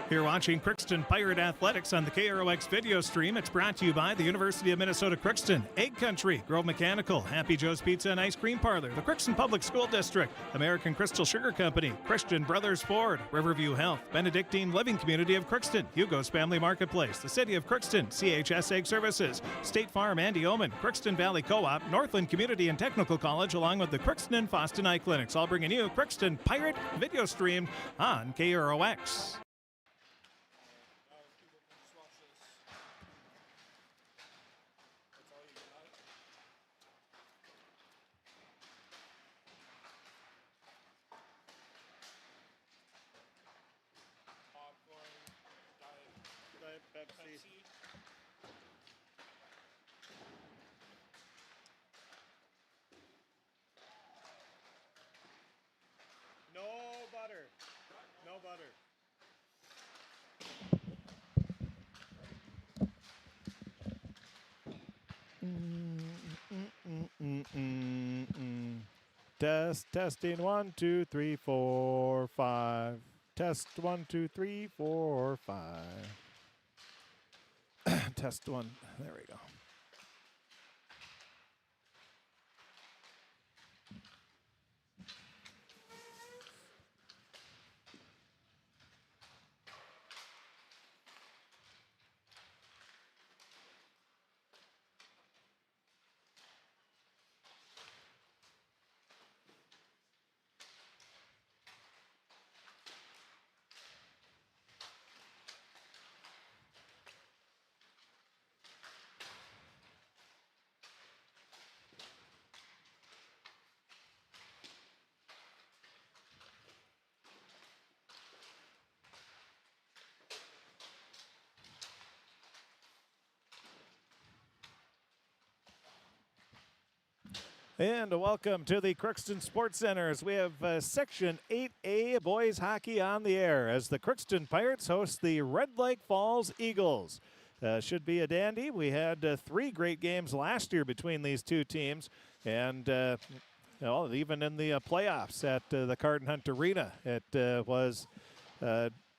You're watching Crookston Pirate Athletics on the KROX video stream. It's brought to you by the University of Minnesota Crookston, Egg Country, Grove Mechanical, Happy Joe's Pizza and Ice Cream Parlor, the Crookston Public School District, American Crystal Sugar Company, Christian Brothers Ford, Riverview Health, Benedictine Living Community of Crookston, Hugo's Family Marketplace, the City of Crookston, CHS Egg Services, State Farm Andy Omen, Crookston Valley Co-op, Northland Community and Technical College, along with the Crookston and Fosston Eye Clinics, all bringing you Crookston Pirate video stream on KROX. Pepsi. No butter. No butter. Testing 1, 2, 3, 4, 5. Test 1, 2, 3, 4, 5. Test 1. There we go. And welcome to the Crookston Sports Centers. We have Section 8A Boys Hockey on the air as the Crookston Pirates host the Red Lake Falls Eagles. Should be a dandy. We had 3 great games last year between these two teams, and even in the playoffs at the Carden Hunt Arena, it was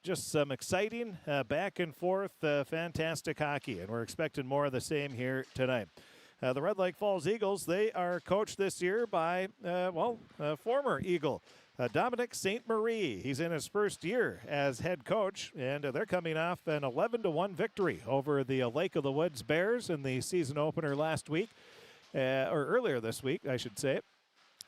just some exciting back and forth, fantastic hockey, and we're expecting more of the same here tonight. The Red Lake Falls Eagles, they are coached this year by, former Eagle, Dominic St. Marie. He's in his first year as head coach, and they're coming off an 11-1 victory over the Lake of the Woods Bears in the season opener last week, or earlier this week, I should say.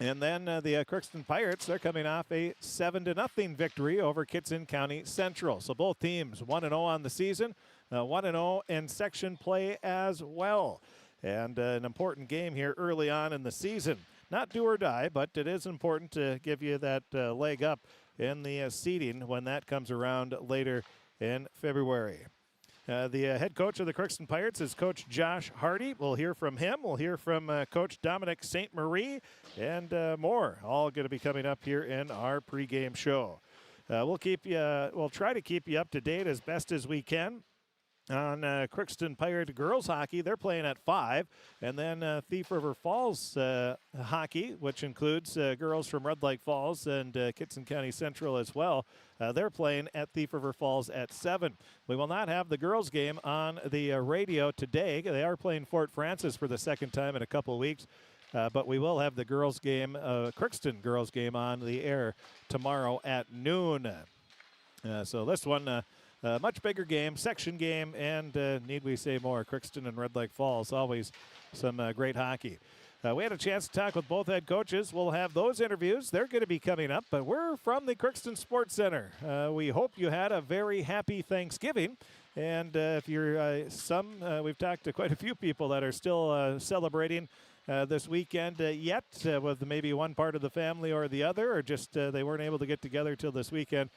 And then the Crookston Pirates, they're coming off a 7-0 victory over Kitson County Central. So both teams 1-0 on the season, 1-0 in section play as well. And an important game here early on in the season. Not do or die, but it is important to give you that leg up in the seeding when that comes around later in February. The head coach of the Crookston Pirates is Coach Josh Hardy. We'll hear from him. We'll hear from Coach Dominic St. Marie and more. All going to be coming up here in our pregame show. We'll try to keep you up to date as best as we can on Crookston Pirate girls hockey. They're playing at 5. And then Thief River Falls hockey, which includes girls from Red Lake Falls and Kitson County Central as well. They're playing at Thief River Falls at 7. We will not have the girls game on the radio today. They are playing Fort Francis for the second time in a couple of weeks. But we will have the girls game, Crookston girls game on the air tomorrow at noon. So this one, much bigger game, section game, and need we say more, Crookston and Red Lake Falls, always some great hockey. We had a chance to talk with both head coaches. We'll have those interviews. They're going to be coming up, but we're from the Crookston Sports Center. We hope you had a very happy Thanksgiving. And if you're we've talked to quite a few people that are still celebrating this weekend yet, with maybe one part of the family or the other, or just they weren't able to get together till this weekend.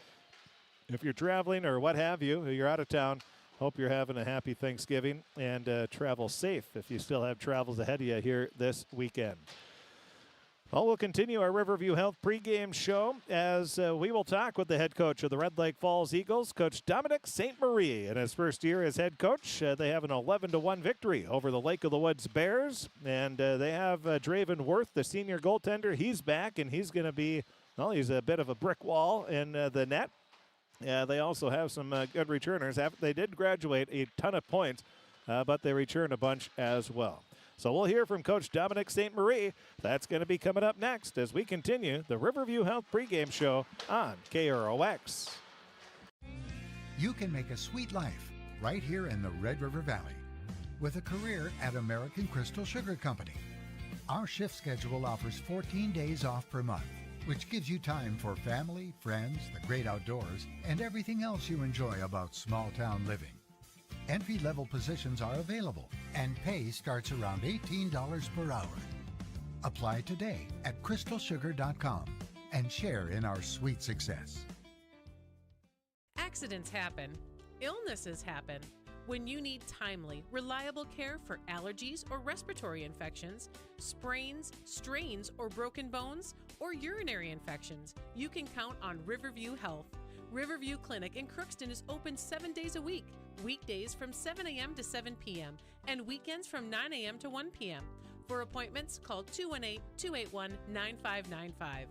If you're traveling or what have you, you're out of town, hope you're having a happy Thanksgiving and travel safe if you still have travels ahead of you here this weekend. Well, we'll continue our Riverview Health pregame show as we will talk with the head coach of the Red Lake Falls Eagles, Coach Dominic St. Marie. In his first year as head coach, they have an 11-1 victory over the Lake of the Woods Bears, and they have Draven Worth, the senior goaltender. He's back, and he's going to be, well, he's a bit of a brick wall in the net. Yeah, they also have some good returners. They did graduate a ton of points, but they return a bunch as well. So we'll hear from Coach Dominic St. Marie. That's going to be coming up next as we continue the Riverview Health pregame show on KROX. You can make a sweet life right here in the Red River Valley with a career at American Crystal Sugar Company. Our shift schedule offers 14 days off per month, which gives you time for family, friends, the great outdoors, and everything else you enjoy about small-town living. Entry-level positions are available, and pay starts around $18 per hour. Apply today at crystalsugar.com and share in our sweet success. Accidents happen. Illnesses happen. When you need timely, reliable care for allergies or respiratory infections, sprains, strains, or broken bones, or urinary infections, you can count on Riverview Health. Riverview Clinic in Crookston is open 7 days a week, weekdays from 7 a.m. to 7 p.m., and weekends from 9 a.m. to 1 p.m. For appointments, call 218-281-9595.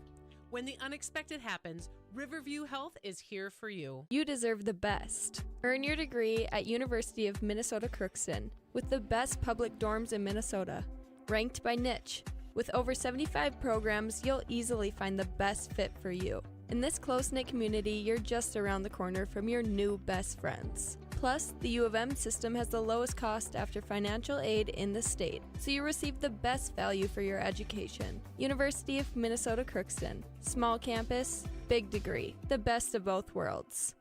When the unexpected happens, Riverview Health is here for you. You deserve the best. Earn your degree at University of Minnesota Crookston with the best public dorms in Minnesota, ranked by niche. With over 75 programs, you'll easily find the best fit for you. In this close-knit community, you're just around the corner from your new best friends. Plus, the U of M system has the lowest cost after financial aid in the state, so you receive the best value for your education. University of Minnesota Crookston. Small campus, big degree. The best of both worlds.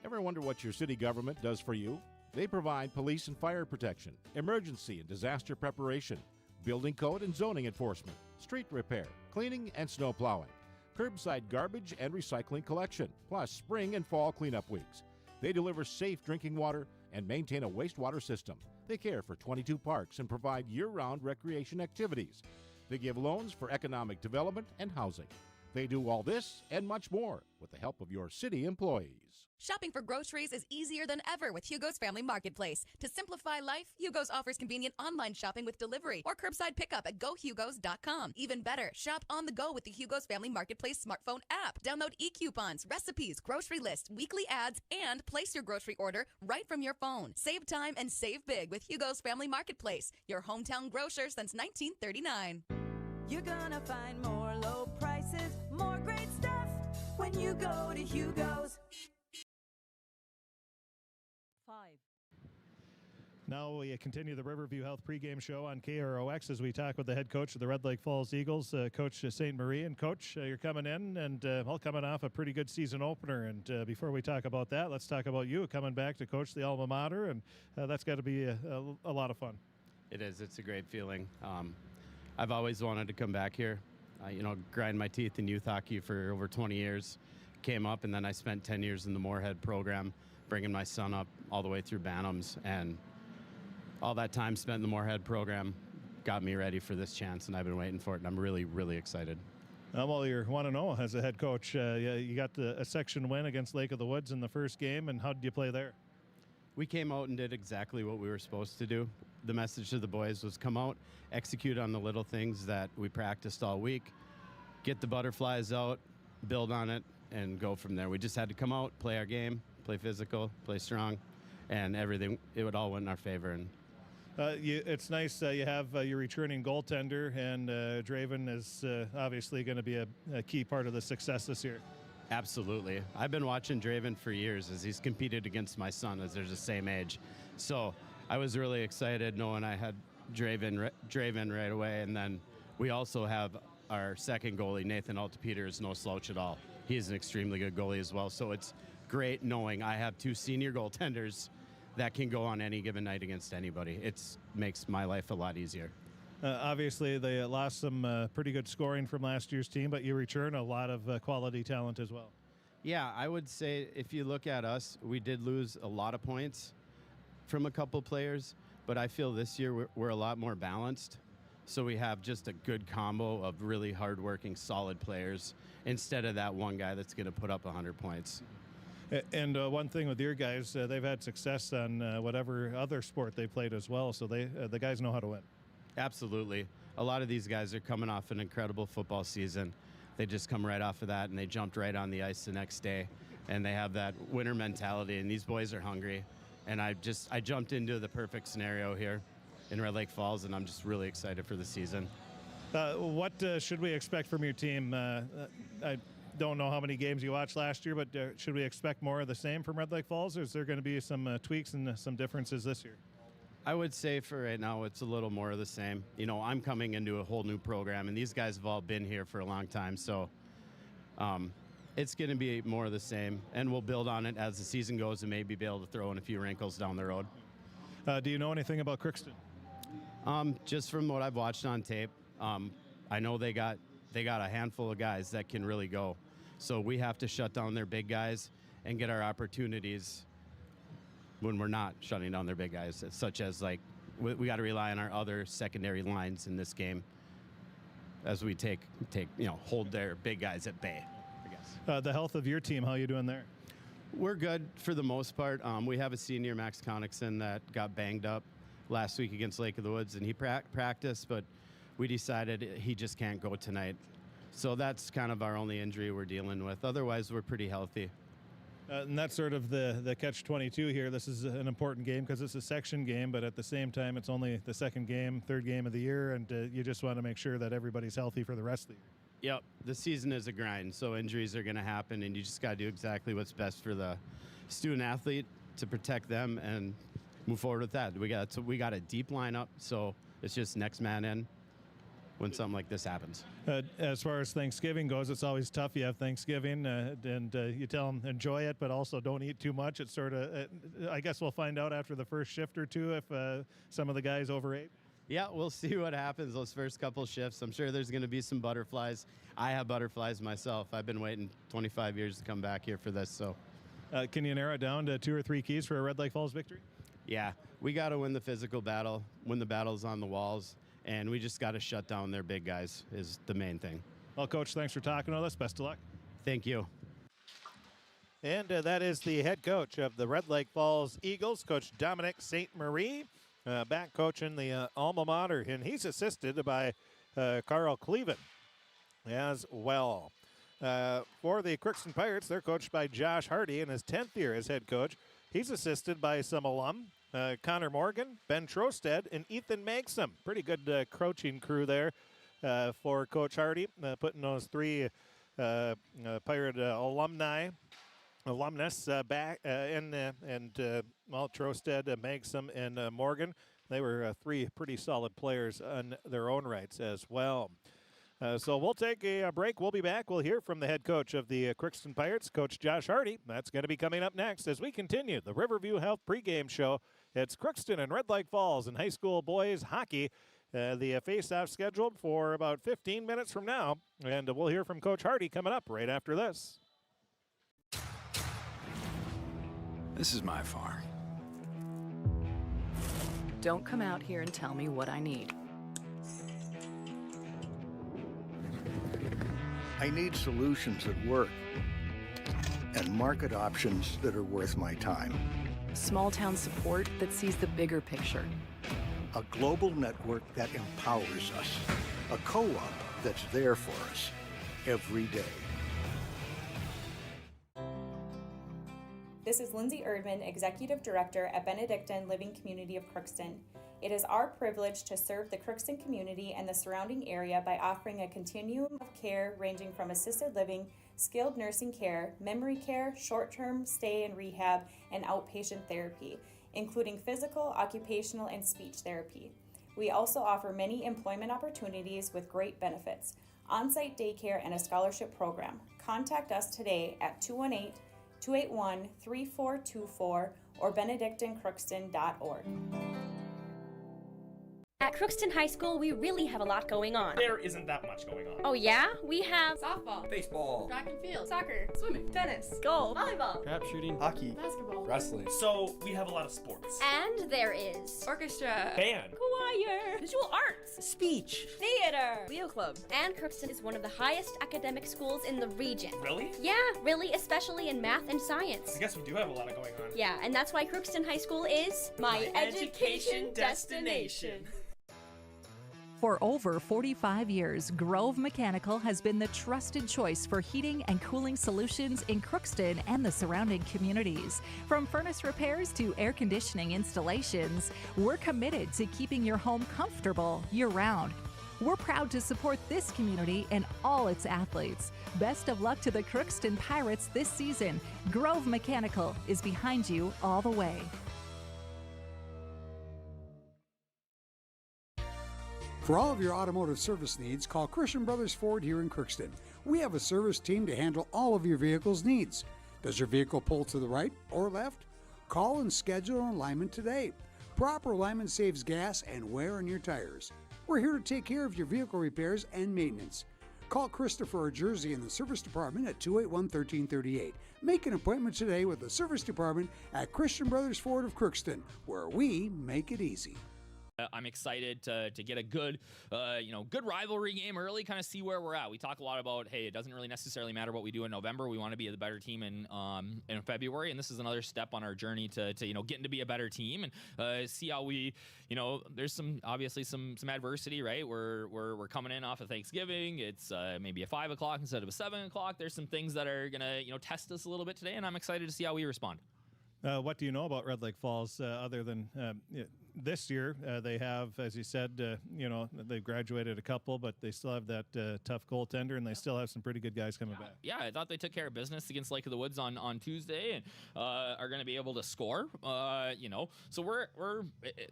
Ever wonder what your city government does for you? They provide police and fire protection, emergency and disaster preparation, building code and zoning enforcement, street repair, cleaning and snow plowing, curbside garbage and recycling collection, plus spring and fall cleanup weeks. They deliver safe drinking water and maintain a wastewater system. They care for 22 parks and provide year-round recreation activities. They give loans for economic development and housing. They do all this and much more with the help of your city employees. Shopping for groceries is easier than ever with Hugo's Family Marketplace. To simplify life, Hugo's offers convenient online shopping with delivery or curbside pickup at gohugos.com. Even better, shop on the go with the Hugo's Family Marketplace smartphone app. Download e-coupons, recipes, grocery lists, weekly ads, and place your grocery order right from your phone. Save time and save big with Hugo's Family Marketplace, your hometown grocer since 1939. You're gonna find more low prices, more great stuff when you go to Hugo's. Now we continue the Riverview Health pregame show on KROX as we talk with the head coach of the Red Lake Falls Eagles, Coach St. Marie. And Coach, you're coming in and coming off a pretty good season opener. And before we talk about that, let's talk about you coming back to coach the alma mater, and that's got to be a lot of fun. It is. It's a great feeling. I've always wanted to come back here. Grind my teeth in youth hockey for over 20 years. Came up, and then I spent 10 years in the Moorhead program, bringing my son up all the way through Bantams, and all that time spent in the Moorhead program got me ready for this chance, and I've been waiting for it, and I'm really, really excited. Well, you're 1-0 as a head coach. You got a section win against Lake of the Woods in the first game, and how did you play there? We came out and did exactly what we were supposed to do. The message to the boys was come out, execute on the little things that we practiced all week, get the butterflies out, build on it, and go from there. We just had to come out, play our game, play physical, play strong, and everything, it would all went in our favor. And it's nice you have your returning goaltender, and Draven is obviously going to be a key part of the success this year. Absolutely. I've been watching Draven for years as he's competed against my son as they're the same age. So I was really excited knowing I had Draven right away. And then we also have our second goalie, Nathan Altepeter, is no slouch at all. He's an extremely good goalie as well. So it's great knowing I have two senior goaltenders that can go on any given night against anybody. It makes my life a lot easier. Obviously, they lost some pretty good scoring from last year's team, but you return a lot of quality talent as well. Yeah, I would say if you look at us, we did lose a lot of points from a couple players, but I feel this year we're a lot more balanced. So we have just a good combo of really hardworking, solid players instead of that one guy that's going to put up 100 points. And one thing with your guys, they've had success on whatever other sport they played as well, so the guys know how to win. Absolutely. A lot of these guys are coming off an incredible football season. They just come right off of that, and they jumped right on the ice the next day. and they have that winner mentality, and these boys are hungry. And I jumped into the perfect scenario here in Red Lake Falls, and I'm just really excited for the season. What should we expect from your team? I don't know how many games you watched last year, but should we expect more of the same from Red Lake Falls, or is there going to be some tweaks and some differences this year? I would say for right now it's a little more of the same. You know, I'm coming into a whole new program, and these guys have all been here for a long time, so it's going to be more of the same, and we'll build on it as the season goes and maybe be able to throw in a few wrinkles down the road. Do you know anything about Crookston? Just from what I've watched on tape, I know they got a handful of guys that can really go. So we have to shut down their big guys and get our opportunities when we're not shutting down their big guys, such as like we got to rely on our other secondary lines in this game as we hold their big guys at bay, I guess. The health of your team, how are you doing there? We're good for the most part. We have a senior, Max Connickson, that got banged up last week against Lake of the Woods, and he practiced, but we decided he just can't go tonight. So that's kind of our only injury we're dealing with. Otherwise, we're pretty healthy. And that's sort of the catch-22 here. This is an important game because it's a section game, but at the same time, it's only the third game of the year, and you just want to make sure that everybody's healthy for the rest of the year. Yep, the season is a grind, so injuries are going to happen, and you just got to do exactly what's best for the student-athlete to protect them and move forward with that. We got a deep lineup, so it's just next man in when something like this happens. As far as Thanksgiving goes, it's always tough. You have Thanksgiving, and you tell them enjoy it, but also don't eat too much. It's sort of, I guess we'll find out after the first shift or two if some of the guys overate. Yeah, we'll see what happens those first couple shifts. I'm sure there's going to be some butterflies. I have butterflies myself. I've been waiting 25 years to come back here for this. So, can you narrow it down to 2 or 3 keys for a Red Lake Falls victory? Yeah, we got to win the physical battle, win the battles on the walls, and we just got to shut down their big guys is the main thing. Well, Coach, thanks for talking with us. Best of luck. Thank you. And that is the head coach of the Red Lake Falls Eagles, Coach Dominic St. Marie, back coaching the alma mater, and he's assisted by Carl Cleven as well. For the Crookston Pirates, they're coached by Josh Hardy in his 10th year as head coach. He's assisted by some alum, Connor Morgan, Ben Trosted, and Ethan Magsom. Pretty good coaching crew there for Coach Hardy, putting those 3 Pirate alumnus back Trosted, Magsom, and Morgan. They were 3 pretty solid players on their own rights as well. So we'll take a break. We'll be back. We'll hear from the head coach of the Crookston Pirates, Coach Josh Hardy. That's going to be coming up next as we continue the Riverview Health pregame show. It's Crookston and Red Lake Falls in high school boys hockey. The face-off scheduled for about 15 minutes from now. And we'll hear from Coach Hardy coming up right after this. This is my farm. Don't come out here and tell me what I need. I need solutions that work and market options that are worth my time. Small town support that sees the bigger picture. A global network that empowers us. A co-op that's there for us every day. This is Lindsay Erdman, Executive Director at Benedictine Living Community of Crookston. It is our privilege to serve the Crookston community and the surrounding area by offering a continuum of care ranging from assisted living, skilled nursing care, memory care, short-term stay and rehab, and outpatient therapy, including physical, occupational, and speech therapy. We also offer many employment opportunities with great benefits, on-site daycare, and a scholarship program. Contact us today at 218-281-3424 or benedictinecrookston.org. At Crookston High School, we really have a lot going on. There isn't that much going on. Oh yeah? We have softball, baseball, track and field, soccer, swimming, tennis, golf, volleyball, Crap shooting, hockey, basketball, wrestling. So we have a lot of sports. And there is orchestra, band, choir, visual arts, speech, theater, Leo Club. And Crookston is one of the highest academic schools in the region. Really? Yeah, really, especially in math and science. I guess we do have a lot going on. Yeah, and that's why Crookston High School is my education destination. For over 45 years, Grove Mechanical has been the trusted choice for heating and cooling solutions in Crookston and the surrounding communities. From furnace repairs to air conditioning installations, we're committed to keeping your home comfortable year-round. We're proud to support this community and all its athletes. Best of luck to the Crookston Pirates this season. Grove Mechanical is behind you all the way. For all of your automotive service needs, call Christian Brothers Ford here in Crookston. We have a service team to handle all of your vehicle's needs. Does your vehicle pull to the right or left? Call and schedule an alignment today. Proper alignment saves gas and wear on your tires. We're here to take care of your vehicle repairs and maintenance. Call Christopher or Jersey in the service department at 281-1338. Make an appointment today with the service department at Christian Brothers Ford of Crookston, where we make it easy. I'm excited to get a good rivalry game early, kind of see where we're at. We talk a lot about, hey, it doesn't really necessarily matter what we do in November. We want to be the better team in February, and this is another step on our journey to getting to be a better team and see how we, there's obviously some adversity, right? We're coming in off of Thanksgiving. It's maybe a 5 o'clock instead of a 7 o'clock. There's some things that are gonna test us a little bit today, and I'm excited to see how we respond. What do you know about Red Lake Falls other than this year? They have, as you said, they've graduated a couple, but they still have that tough goaltender, and they still have some pretty good guys coming back. Yeah, I thought they took care of business against Lake of the Woods on Tuesday, and are going to be able to score. So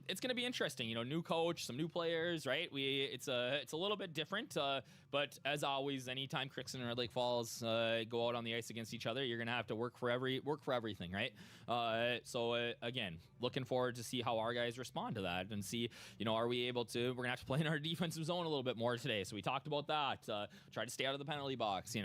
it's going to be interesting. New coach, some new players, right? It's a little bit different, but as always, anytime Crookston and Red Lake Falls go out on the ice against each other, you're going to have to work for everything, right? Again, looking forward to see how our guys respond to that and see, are we able to, we're going to have to play in our defensive zone a little bit more today. So we talked about that, try to stay out of the penalty box,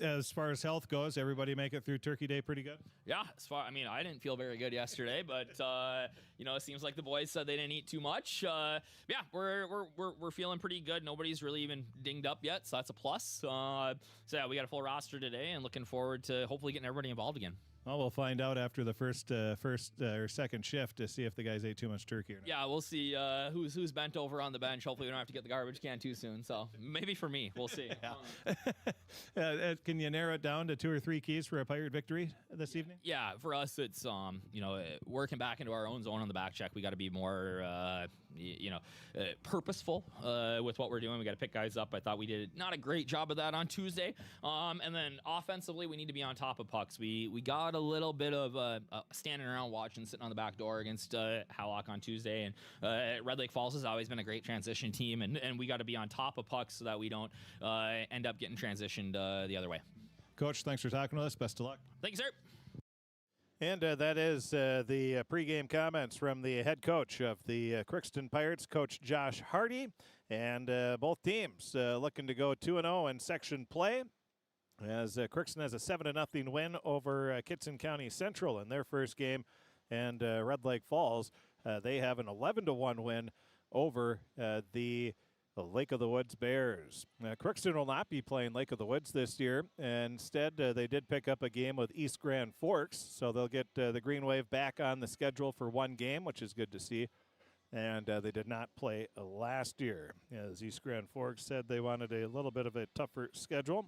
As far as health goes, everybody make it through Turkey Day pretty good? Yeah, I didn't feel very good yesterday, but it seems like the boys said they didn't eat too much. We're feeling pretty good. Nobody's really even dinged up yet, so that's a plus. We got a full roster today, and looking forward to hopefully getting everybody involved again. Well, we'll find out after the first or second shift to see if the guys ate too much turkey or not. Yeah, we'll see who's bent over on the bench. Hopefully we don't have to get the garbage can too soon. So maybe for me, we'll see. Can you narrow it down to 2 or 3 keys for a Pirate victory this evening? Yeah, for us, it's working back into our own zone on the back check. We got to be more purposeful with what we're doing. We got to pick guys up. I thought we did not a great job of that on Tuesday. And then offensively, we need to be on top of pucks. We got a little bit of standing around watching, sitting on the back door against Hallock on Tuesday. And Red Lake Falls has always been a great transition team, and we got to be on top of pucks so that we don't end up getting transitioned the other way. Coach, thanks for talking with us. Best of luck. Thank you, sir. And that is the pregame comments from the head coach of the Crookston Pirates, Coach Josh Hardy. And both teams looking to go 2-0 in section play, as Crookston has a 7-0 win over Kitson County Central in their first game. And Red Lake Falls, they have an 11-1 win over the Lake of the Woods Bears. Crookston will not be playing Lake of the Woods this year. Instead, they did pick up a game with East Grand Forks, so they'll get the Green Wave back on the schedule for one game, which is good to see. And they did not play last year. As East Grand Forks said, they wanted a little bit of a tougher schedule.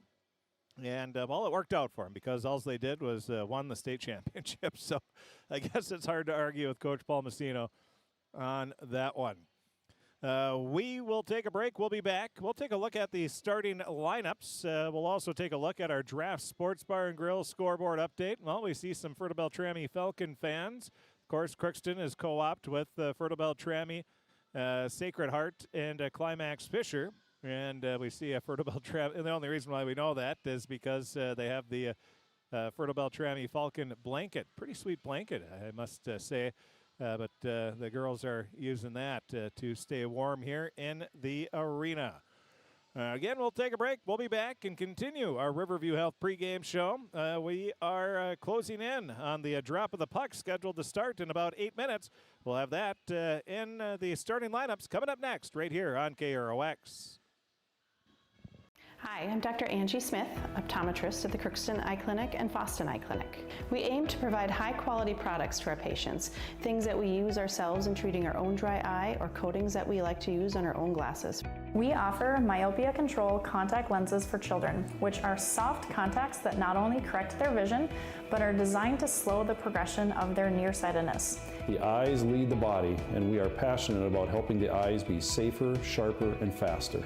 And, it worked out for them because all they did was won the state championship. So I guess it's hard to argue with Coach Paul Messino on that one. We will take a break. We'll be back. We'll take a look at the starting lineups. We'll also take a look at our Draft Sports Bar and Grill scoreboard update. Well, we see some Fertile Beltrami Falcon fans. Of course, Crookston is co-opt with Fertile Beltrami, Sacred Heart, and Climax Fisher. And we see a Fertile Beltrami. And the only reason why we know that is because they have the Fertile Beltrami Falcon blanket. Pretty sweet blanket, I must say. But the girls are using that to stay warm here in the arena. Again, we'll take a break. We'll be back and continue our Riverview Health pregame show. We are closing in on the drop of the puck scheduled to start in about 8 minutes. We'll have that in the starting lineups coming up next right here on KROX. Hi, I'm Dr. Angie Smith, optometrist at the Crookston Eye Clinic and Foston Eye Clinic. We aim to provide high-quality products to our patients, things that we use ourselves in treating our own dry eye or coatings that we like to use on our own glasses. We offer myopia control contact lenses for children, which are soft contacts that not only correct their vision, but are designed to slow the progression of their nearsightedness. The eyes lead the body, and we are passionate about helping the eyes be safer, sharper, and faster.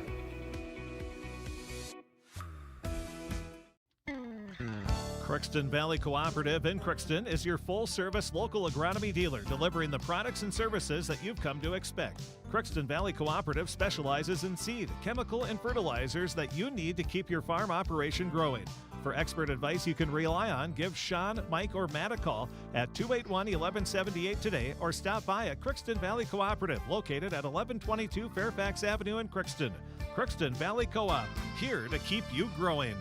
Crookston Valley Cooperative in Crookston is your full-service local agronomy dealer, delivering the products and services that you've come to expect. Crookston Valley Cooperative specializes in seed, chemical, and fertilizers that you need to keep your farm operation growing. For expert advice you can rely on, give Sean, Mike, or Matt a call at 281-1178 today or stop by at Crookston Valley Cooperative, located at 1122 Fairfax Avenue in Crookston. Crookston Valley Co-op, here to keep you growing.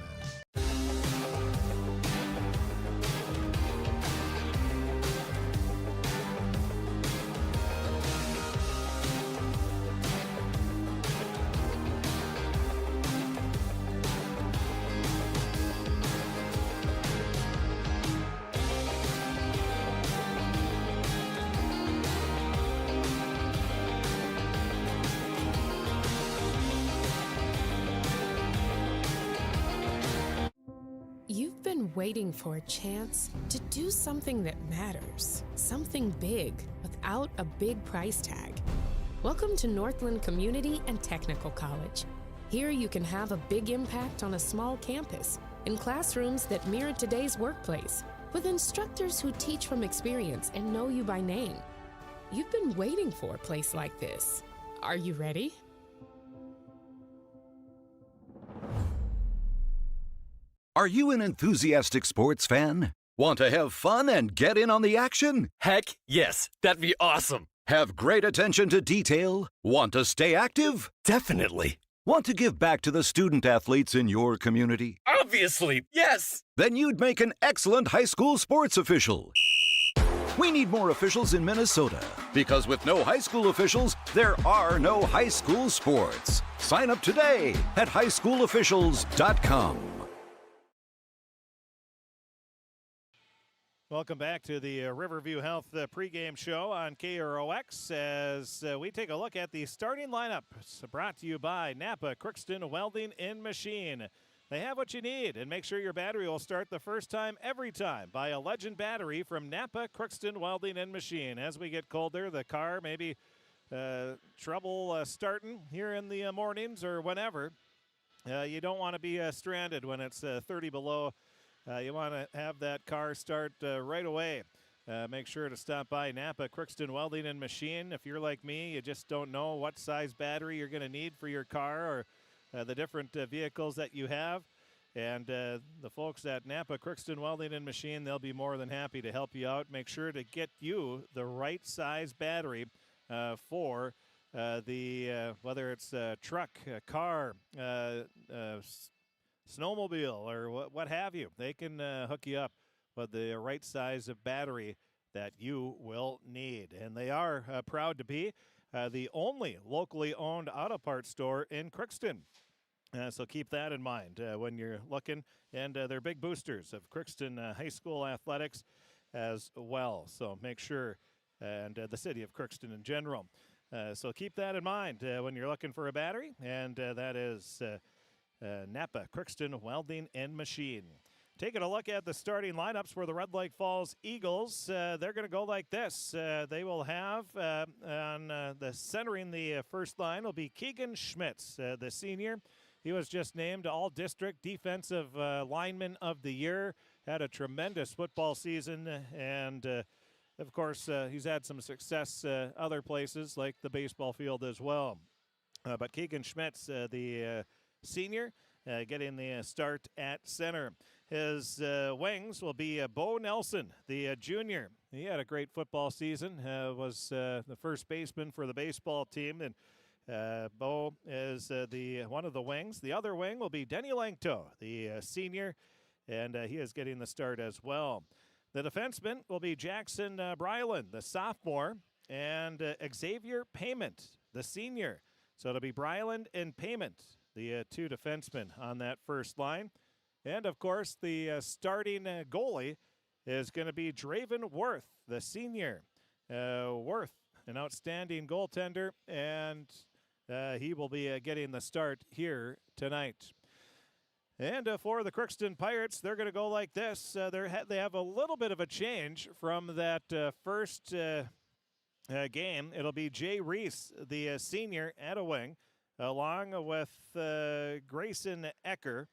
You've been waiting for a chance to do something that matters, something big, without a big price tag. Welcome to Northland Community and Technical College. Here you can have a big impact on a small campus, in classrooms that mirror today's workplace, with instructors who teach from experience and know you by name. You've been waiting for a place like this. Are you ready? Are you an enthusiastic sports fan? Want to have fun and get in on the action? Heck, yes. That'd be awesome. Have great attention to detail? Want to stay active? Definitely. Want to give back to the student athletes in your community? Obviously, yes. Then you'd make an excellent high school sports official. We need more officials in Minnesota, because with no high school officials, there are no high school sports. Sign up today at highschoolofficials.com. Welcome back to the Riverview Health pregame show on KROX as we take a look at the starting lineup. It's brought to you by Napa Crookston Welding and Machine. They have what you need, and make sure your battery will start the first time every time. Buy a Legend battery from Napa Crookston Welding and Machine. As we get colder, the car maybe trouble starting here in the mornings or whenever. You don't want to be stranded when it's 30 below. You want to have that car start right away. Make sure to stop by Napa Crookston Welding and Machine. If you're like me, you just don't know what size battery you're going to need for your car or the different vehicles that you have. And the folks at Napa Crookston Welding and Machine, they'll be more than happy to help you out. Make sure to get you the right size battery for whether it's a truck, a car, snowmobile, or what have you. They can hook you up with the right size of battery that you will need. And they are proud to be the only locally owned auto parts store in Crookston. So keep that in mind when you're looking. And they're big boosters of Crookston High School athletics as well. So make sure, and the city of Crookston in general. So keep that in mind when you're looking for a battery. And that is Napa Crookston Welding and Machine. Taking a look at the starting lineups for the Red Lake Falls Eagles, they're going to go like this. They will have on the centering the first line will be Keegan Schmitz, the senior. He was just named All-District Defensive Lineman of the Year. Had a tremendous football season, and of course, he's had some success other places like the baseball field as well. But Keegan Schmitz, the senior, getting the start at center. His wings will be Bo Nelson, the junior. He had a great football season, was the first baseman for the baseball team, and Bo is one of the wings. The other wing will be Denny Langto, the senior, and he is getting the start as well. The defenseman will be Jackson Bryland, the sophomore, and Xavier Payment, the senior. So it'll be Bryland and Payment the two defensemen on that first line. And, of course, the starting goalie is going to be Draven Worth, the senior. Worth, an outstanding goaltender, and he will be getting the start here tonight. And for the Crookston Pirates, they're going to go like this. They have a little bit of a change from that first game. It'll be Jay Reese, the senior, at a wing, along with Grayson Ecker.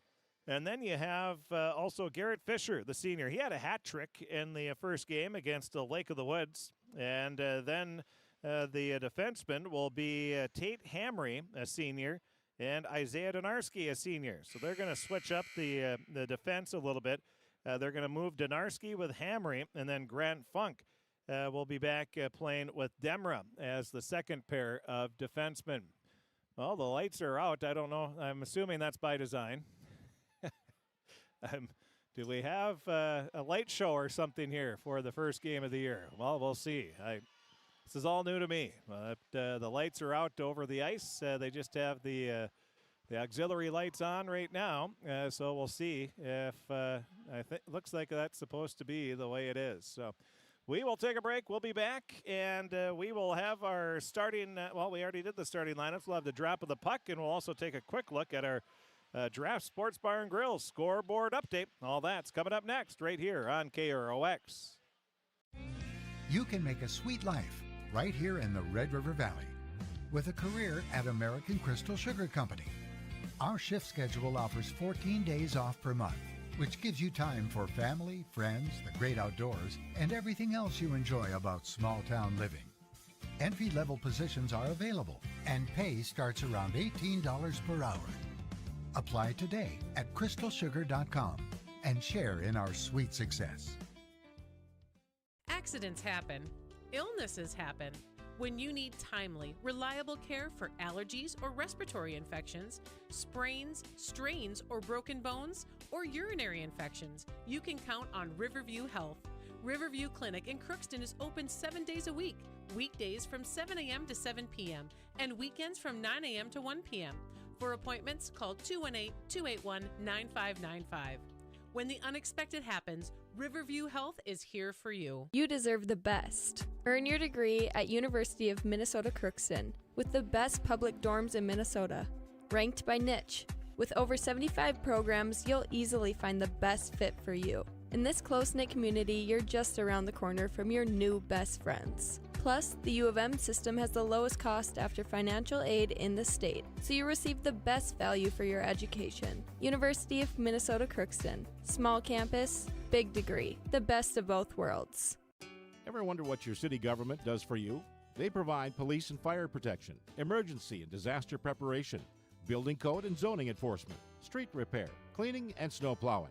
And then you have also Garrett Fisher, the senior. He had a hat trick in the first game against the Lake of the Woods. And then the defenseman will be Tate Hamry, a senior, and Isaiah Donarski, a senior. So they're going to switch up the defense a little bit. They're going to move Donarski with Hamry, and then Grant Funk will be back playing with Demra as the second pair of defensemen. Well, the lights are out. I don't know. I'm assuming that's by design. Do we have a light show or something here for the first game of the year? Well, we'll see. This is all new to me. The lights are out over the ice. They just have the auxiliary lights on right now. So we'll see if looks like that's supposed to be the way it is. So we will take a break. We'll be back, and we will have our starting. We already did the starting lineups. We'll have the drop of the puck, and we'll also take a quick look at our Draft Sports Bar and Grill scoreboard update. All that's coming up next right here on KROX. You can make a sweet life right here in the Red River Valley with a career at American Crystal Sugar Company. Our shift schedule offers 14 days off per month, which gives you time for family, friends, the great outdoors, and everything else you enjoy about small town living. Entry-level positions are available, and pay starts around $18 per hour. Apply today at crystalsugar.com and share in our sweet success. Accidents happen. Illnesses happen. When you need timely, reliable care for allergies or respiratory infections, sprains, strains, or broken bones, or urinary infections, you can count on Riverview Health. Riverview Clinic in Crookston is open 7 days a week, weekdays from 7 a.m. to 7 p.m., and weekends from 9 a.m. to 1 p.m. For appointments, call 218-281-9595. When the unexpected happens, Riverview Health is here for you. You deserve the best. Earn your degree at University of Minnesota Crookston with the best public dorms in Minnesota, ranked by niche. With over 75 programs, you'll easily find the best fit for you. In this close-knit community, you're just around the corner from your new best friends. Plus, the U of M system has the lowest cost after financial aid in the state, so you receive the best value for your education. University of Minnesota Crookston. Small campus, big degree. The best of both worlds. Ever wonder what your city government does for you? They provide police and fire protection, emergency and disaster preparation, building code and zoning enforcement, street repair, cleaning and snow plowing,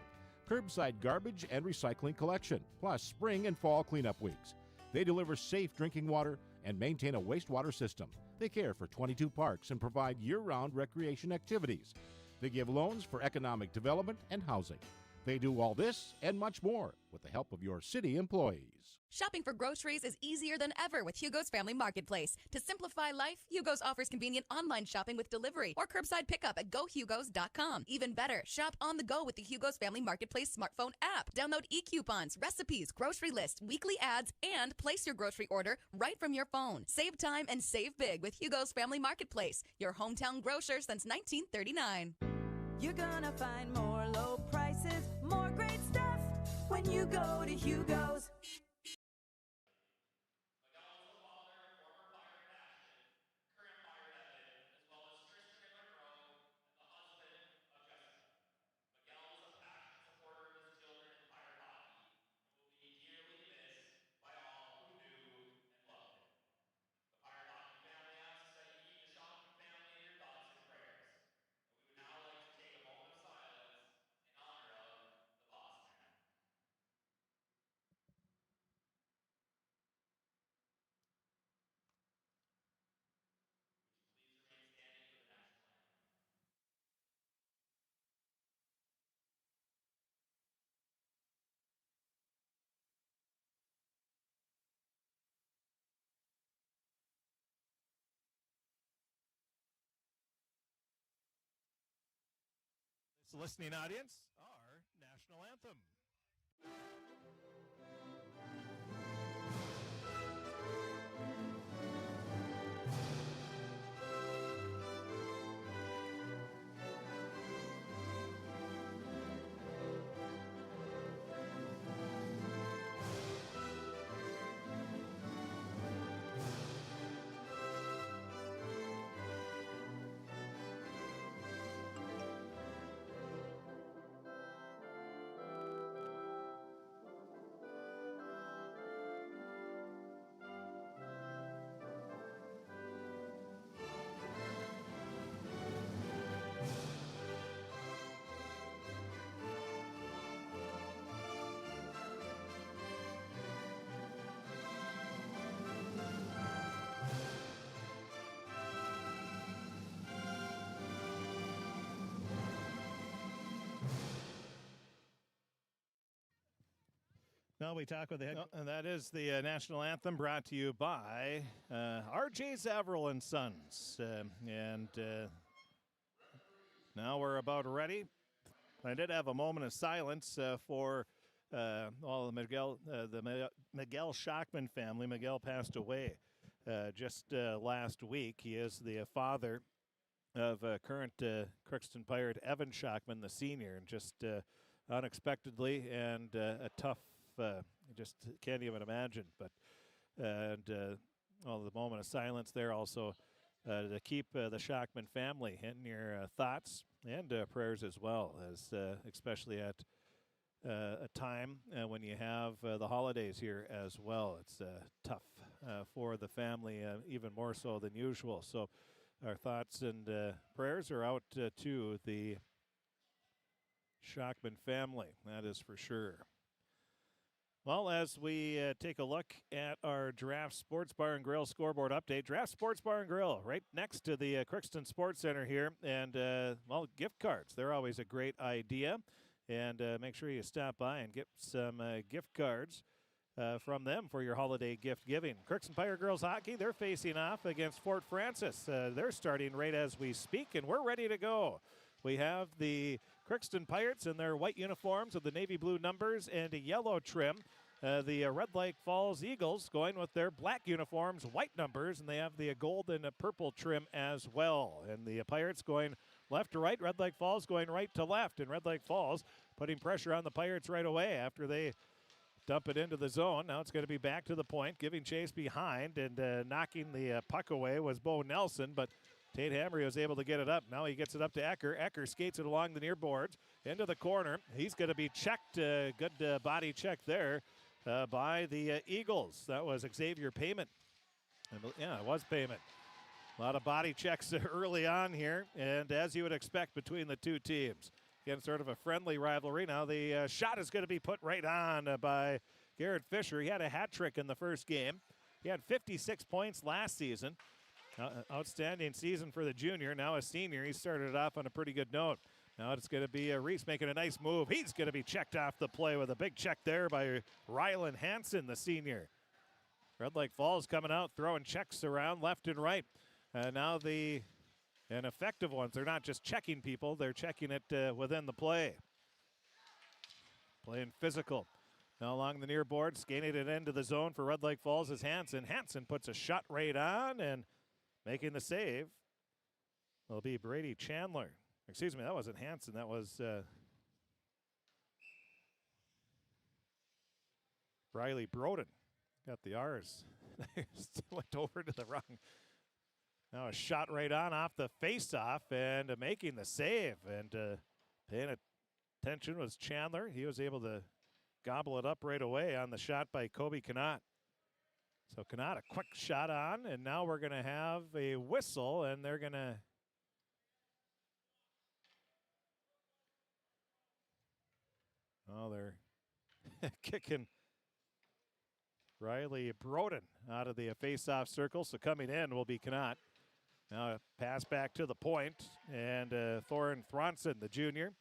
curbside garbage and recycling collection, plus spring and fall cleanup weeks. They deliver safe drinking water and maintain a wastewater system. They care for 22 parks and provide year-round recreation activities. They give loans for economic development and housing. They do all this and much more with the help of your city employees. Shopping for groceries is easier than ever with Hugo's Family Marketplace. To simplify life, Hugo's offers convenient online shopping with delivery or curbside pickup at gohugos.com. Even better, shop on the go with the Hugo's Family Marketplace smartphone app. Download e-coupons, recipes, grocery lists, weekly ads, and place your grocery order right from your phone. Save time and save big with Hugo's Family Marketplace, your hometown grocer since 1939. You're gonna find more low prices, more great stuff when you go to Hugo's. listening audience, our national anthem. Now we talk with the head, and that is the national anthem brought to you by R.J. Zaverill and Sons. Now we're about ready. I did have a moment of silence for all the Miguel Schachman family. Miguel passed away just last week. He is the father of current Crookston Pirate Evan Schachman, the senior, and just unexpectedly and a tough. Just can't even imagine. But the moment of silence there also to keep the Schachman family in your thoughts and prayers as well, as especially at a time when you have the holidays here as well. It's tough for the family, even more so than usual. So our thoughts and prayers are out to the Schachman family, that is for sure. Well, as we take a look at our Draft Sports Bar and Grill scoreboard update, Draft Sports Bar and Grill right next to the Crookston Sports Center here. And, gift cards, they're always a great idea. And make sure you stop by and get some gift cards from them for your holiday gift giving. Crookston Pirate Girls Hockey, they're facing off against Fort Francis. They're starting right as we speak, and we're ready to go. We have the Crookston Pirates in their white uniforms with the navy blue numbers and a yellow trim. The Red Lake Falls Eagles going with their black uniforms, white numbers, and they have the gold and purple trim as well. And the Pirates going left to right, Red Lake Falls going right to left. And Red Lake Falls putting pressure on the Pirates right away after they dump it into the zone. Now it's going to be back to the point, giving chase behind, and knocking the puck away was Bo Nelson, but Tate Hamry was able to get it up. Now he gets it up to Ecker. Ecker skates it along the near boards into the corner. He's going to be checked. Good body check there by the Eagles. That was Xavier Payment. Yeah, it was Payment. A lot of body checks early on here, and as you would expect between the two teams. Again, sort of a friendly rivalry. Now the shot is going to be put right on by Garrett Fisher. He had a hat trick in the first game. He had 56 points last season. Outstanding season for the junior. Now a senior. He started it off on a pretty good note. Now it's going to be Reese making a nice move. He's going to be checked off the play with a big check there by Rylan Hansen, the senior. Red Lake Falls coming out, throwing checks around left and right. Now an effective ones. They're not just checking people. They're checking it within the play. Playing physical. Now along the near board, skating it into the zone for Red Lake Falls is Hansen. Hansen puts a shot right on and making the save will be Brady Chandler. Excuse me, that wasn't Hansen. That was Riley Broden. Got the R's. Went over to the wrong. Now a shot right on off the face-off and making the save. And paying attention was Chandler. He was able to gobble it up right away on the shot by Kobe Connaught. So Connaught, a quick shot on, and now we're going to have a whistle, and they're going to they're kicking Riley Broden out of the face-off circle. So coming in will be Connaught. Now a pass back to the point, and Thorin Thronson, the junior,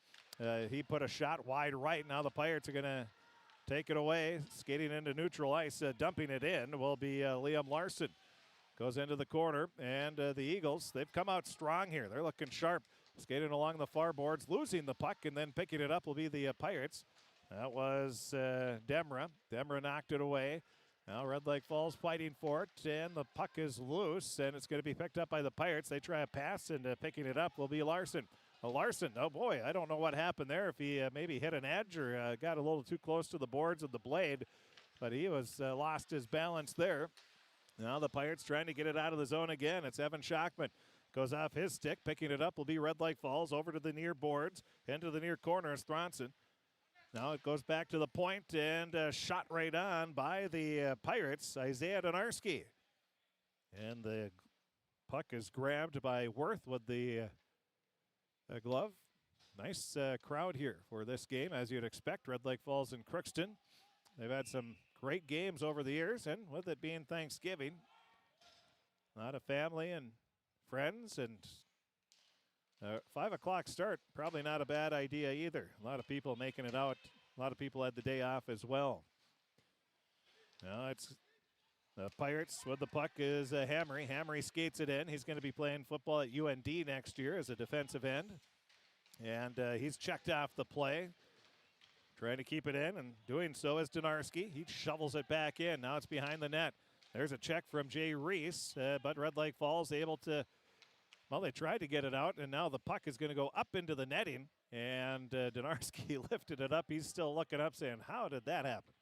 he put a shot wide right. Now the Pirates are going to take it away, skating into neutral ice, dumping it in will be Liam Larson. Goes into the corner, and the Eagles, they've come out strong here. They're looking sharp. Skating along the far boards, losing the puck, and then picking it up will be the Pirates. That was Demra. Demra knocked it away. Now Red Lake Falls fighting for it, and the puck is loose, and it's going to be picked up by the Pirates. They try a pass, and picking it up will be Larson. Larson, oh boy, I don't know what happened there. If he maybe hit an edge or got a little too close to the boards of the blade, but he was lost his balance there. Now the Pirates trying to get it out of the zone again. It's Evan Schockman. Goes off his stick. Picking it up will be Red Lake Falls. Over to the near boards. Into the near corner is Thronson. Now it goes back to the point and shot right on by the Pirates, Isaiah Donarski. And the puck is grabbed by Worth with the glove. Nice crowd here for this game, as you'd expect. Red Lake Falls and Crookston. They've had some great games over the years, and with it being Thanksgiving, a lot of family and friends, and 5 o'clock start, probably not a bad idea either. A lot of people making it out. A lot of people had the day off as well. Now it's the Pirates with the puck is Hamry. Hamry skates it in. He's going to be playing football at UND next year as a defensive end. And he's checked off the play. Trying to keep it in, and doing so is Donarski. He shovels it back in. Now it's behind the net. There's a check from Jay Reese, but Red Lake Falls able to, well, they tried to get it out, and now the puck is going to go up into the netting, and Donarski lifted it up. He's still looking up saying, how did that happen?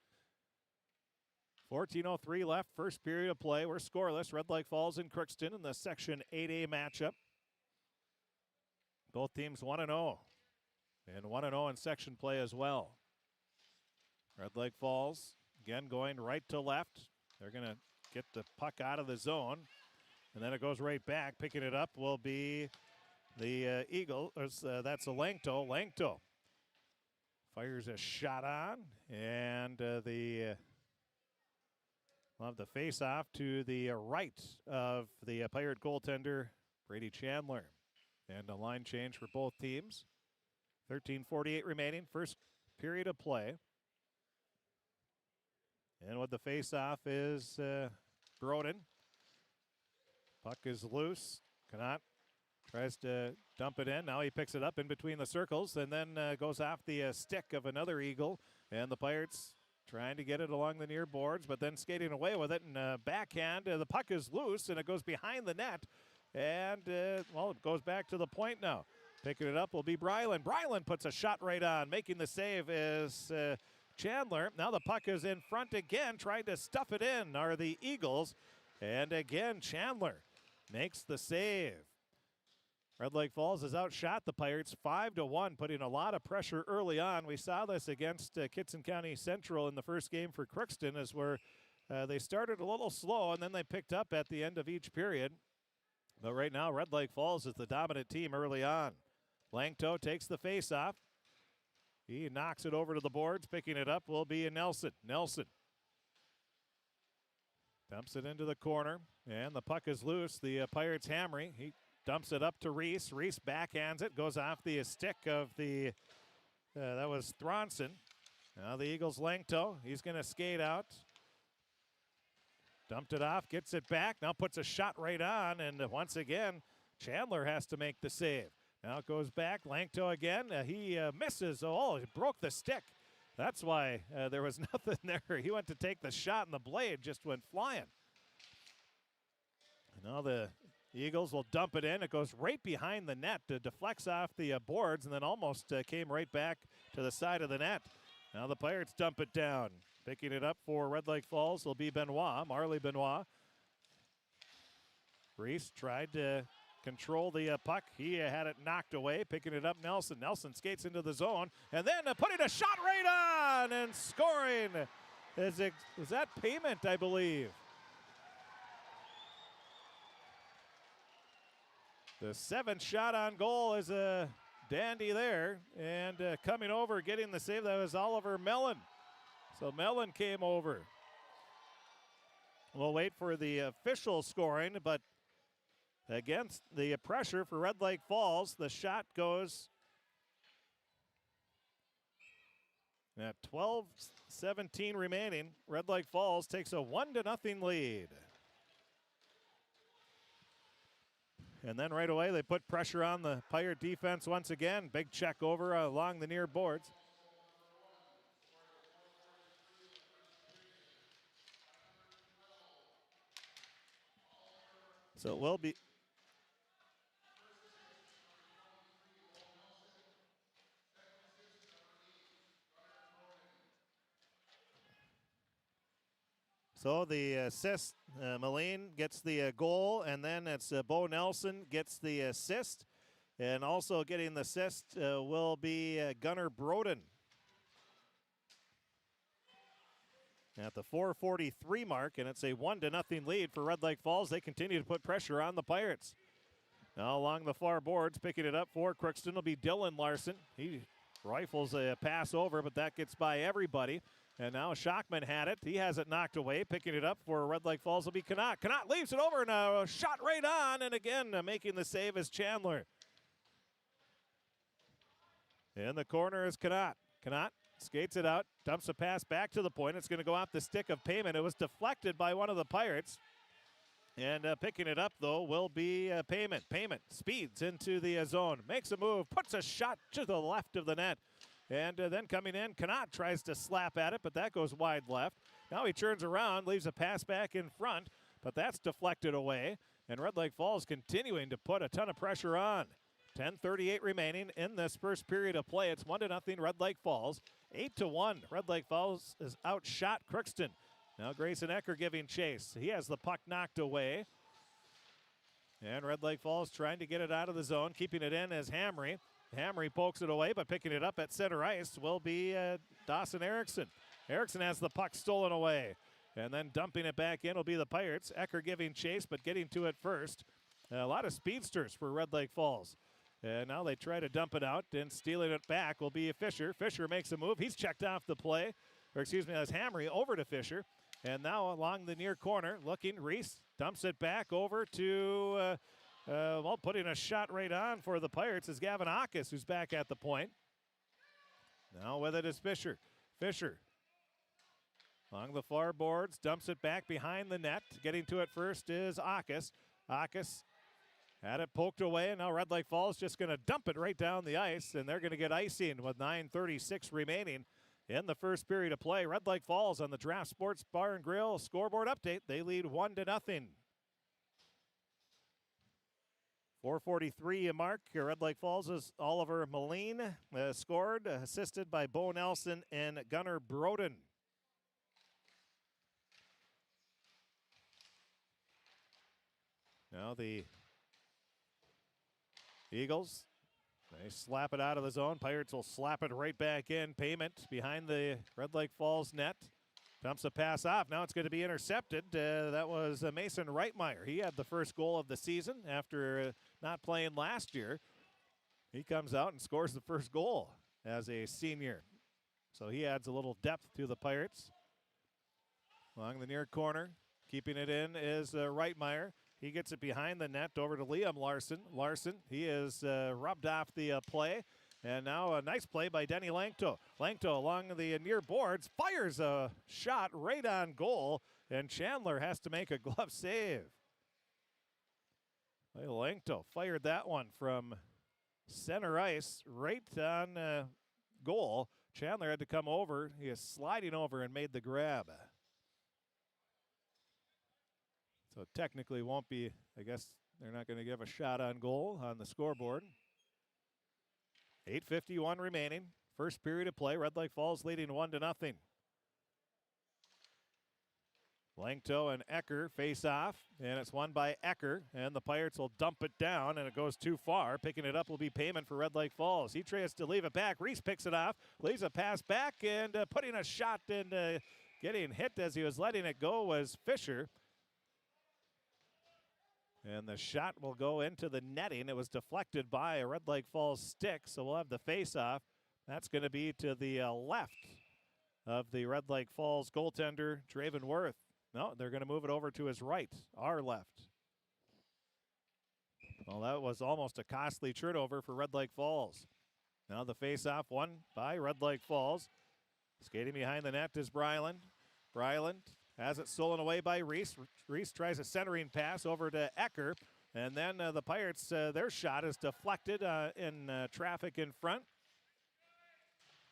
14:03 left, first period of play. We're scoreless. Red Lake Falls and Crookston in the Section 8A matchup. Both teams 1-0, and 1-0 in section play as well. Red Lake Falls, again, going right to left. They're going to get the puck out of the zone, and then it goes right back. Picking it up will be the Eagle. That's a Langto. Langto fires a shot on, and we'll have the face-off to the right of the Pirate goaltender, Brady Chandler. And a line change for both teams. 13:48 remaining, first period of play. And with the face-off is Broden. Puck is loose. Cannot tries to dump it in. Now he picks it up in between the circles and then goes off the stick of another Eagle. And the Pirates trying to get it along the near boards, but then skating away with it. And backhand, the puck is loose and it goes behind the net. And, well, it goes back to the point now. Picking it up will be Brylan. Brylan puts a shot right on. Making the save is Chandler. Now the puck is in front again, trying to stuff it in are the Eagles. And again, Chandler makes the save. Red Lake Falls has outshot the Pirates 5-1, putting a lot of pressure early on. We saw this against Kitson County Central in the first game for Crookston, as where they started a little slow and then they picked up at the end of each period. But right now, Red Lake Falls is the dominant team early on. Langto takes the face-off. He knocks it over to the boards. Picking it up will be Nelson. Nelson dumps it into the corner, and the puck is loose. The Pirates Hamry. He dumps it up to Reese. Reese backhands it. Goes off the stick of the, that was Thronson. Now the Eagles Langto. He's going to skate out. Dumped it off, gets it back, now puts a shot right on, and once again, Chandler has to make the save. Now it goes back, Langto again, he misses, he broke the stick. That's why there was nothing there. He went to take the shot and the blade just went flying. Now the Eagles will dump it in, it goes right behind the net, deflects off the boards, and then almost came right back to the side of the net. Now the Pirates dump it down. Picking it up for Red Lake Falls will be Benoit, Marley Benoit. Reese tried to control the puck. He had it knocked away. Picking it up, Nelson. Nelson skates into the zone and then putting a shot right on and scoring. Was that Payment, I believe? The seventh shot on goal is a dandy there. And coming over, getting the save, that was Oliver Mellon. So Mellon came over. We'll wait for the official scoring, but against the pressure for Red Lake Falls, the shot goes at 12:17 remaining. Red Lake Falls takes a 1-0 lead. And then right away they put pressure on the Pirate defense once again. Big check over along the near boards. So it will be. So the assist, Moline gets the goal, and then it's Bo Nelson gets the assist. And also getting the assist will be Gunnar Broden. At the 4:43 mark, and it's a 1-0 lead for Red Lake Falls. They continue to put pressure on the Pirates. Now along the far boards, picking it up for Crookston will be Dylan Larson. He rifles a pass over, but that gets by everybody. And now Schockman had it. He has it knocked away. Picking it up for Red Lake Falls will be Connaught. Connaught leaves it over and a shot right on. And again, making the save is Chandler. In the corner is Connaught. Connaught skates it out, dumps a pass back to the point. It's going to go off the stick of Payment. It was deflected by one of the Pirates. And picking it up, though, will be Payment. Payment speeds into the zone, makes a move, puts a shot to the left of the net. And then coming in, Connaught tries to slap at it, but that goes wide left. Now he turns around, leaves a pass back in front, but that's deflected away. And Red Lake Falls continuing to put a ton of pressure on. 10:38 remaining in this first period of play. It's 1-0 Red Lake Falls. 8-1. Red Lake Falls is outshot Crookston. Now Grayson Ecker giving chase. He has the puck knocked away. And Red Lake Falls trying to get it out of the zone. Keeping it in as Hamry. Hamry pokes it away, but picking it up at center ice will be Dawson Erickson. Erickson has the puck stolen away. And then dumping it back in will be the Pirates. Ecker giving chase, but getting to it first. A lot of speedsters for Red Lake Falls. And now they try to dump it out, and stealing it back will be Fisher. Fisher makes a move. He's checked off the play. Or excuse me, that's Hamry over to Fisher. And now along the near corner, looking, Reese dumps it back over to, putting a shot right on for the Pirates is Gavin Akis, who's back at the point. Now with it is Fisher. Fisher along the far boards, dumps it back behind the net. Getting to it first is Akis. Akis had it poked away, and now Red Lake Falls just going to dump it right down the ice, and they're going to get icing with 9:36 remaining in the first period of play. Red Lake Falls on the Draft Sports Bar and Grill scoreboard update. They lead 1-0. 4:43 mark. Red Lake Falls is Oliver Moline scored, assisted by Bo Nelson and Gunnar Broden. Now the Eagles, they slap it out of the zone. Pirates will slap it right back in. Payment behind the Red Lake Falls net. Dumps a pass off. Now it's going to be intercepted. That was Mason Reitmeyer. He had the first goal of the season after not playing last year. He comes out and scores the first goal as a senior. So he adds a little depth to the Pirates. Along the near corner, keeping it in is Reitmeyer. He gets it behind the net over to Liam Larson. Larson, he is rubbed off the play. And now a nice play by Denny Langto. Langto along the near boards fires a shot right on goal. And Chandler has to make a glove save. Langto fired that one from center ice right on goal. Chandler had to come over. He is sliding over and made the grab. So technically won't be, I guess they're not going to give a shot on goal on the scoreboard. 8:51 remaining. First period of play. Red Lake Falls leading 1-0. Langto and Ecker face off, and it's won by Ecker, and the Pirates will dump it down, and it goes too far. Picking it up will be Payment for Red Lake Falls. He tries to leave it back. Reese picks it off, leaves a pass back, and putting a shot and getting hit as he was letting it go was Fisher. And the shot will go into the netting. It was deflected by a Red Lake Falls stick, so we'll have the face-off. That's going to be to the left of the Red Lake Falls goaltender, Draven Worth. No, they're going to move it over to his right, our left. Well, that was almost a costly turnover for Red Lake Falls. Now the face-off won by Red Lake Falls. Skating behind the net is Bryland. Bryland has it stolen away by Reese. Reese tries a centering pass over to Ecker. And then the Pirates, their shot is deflected in traffic in front.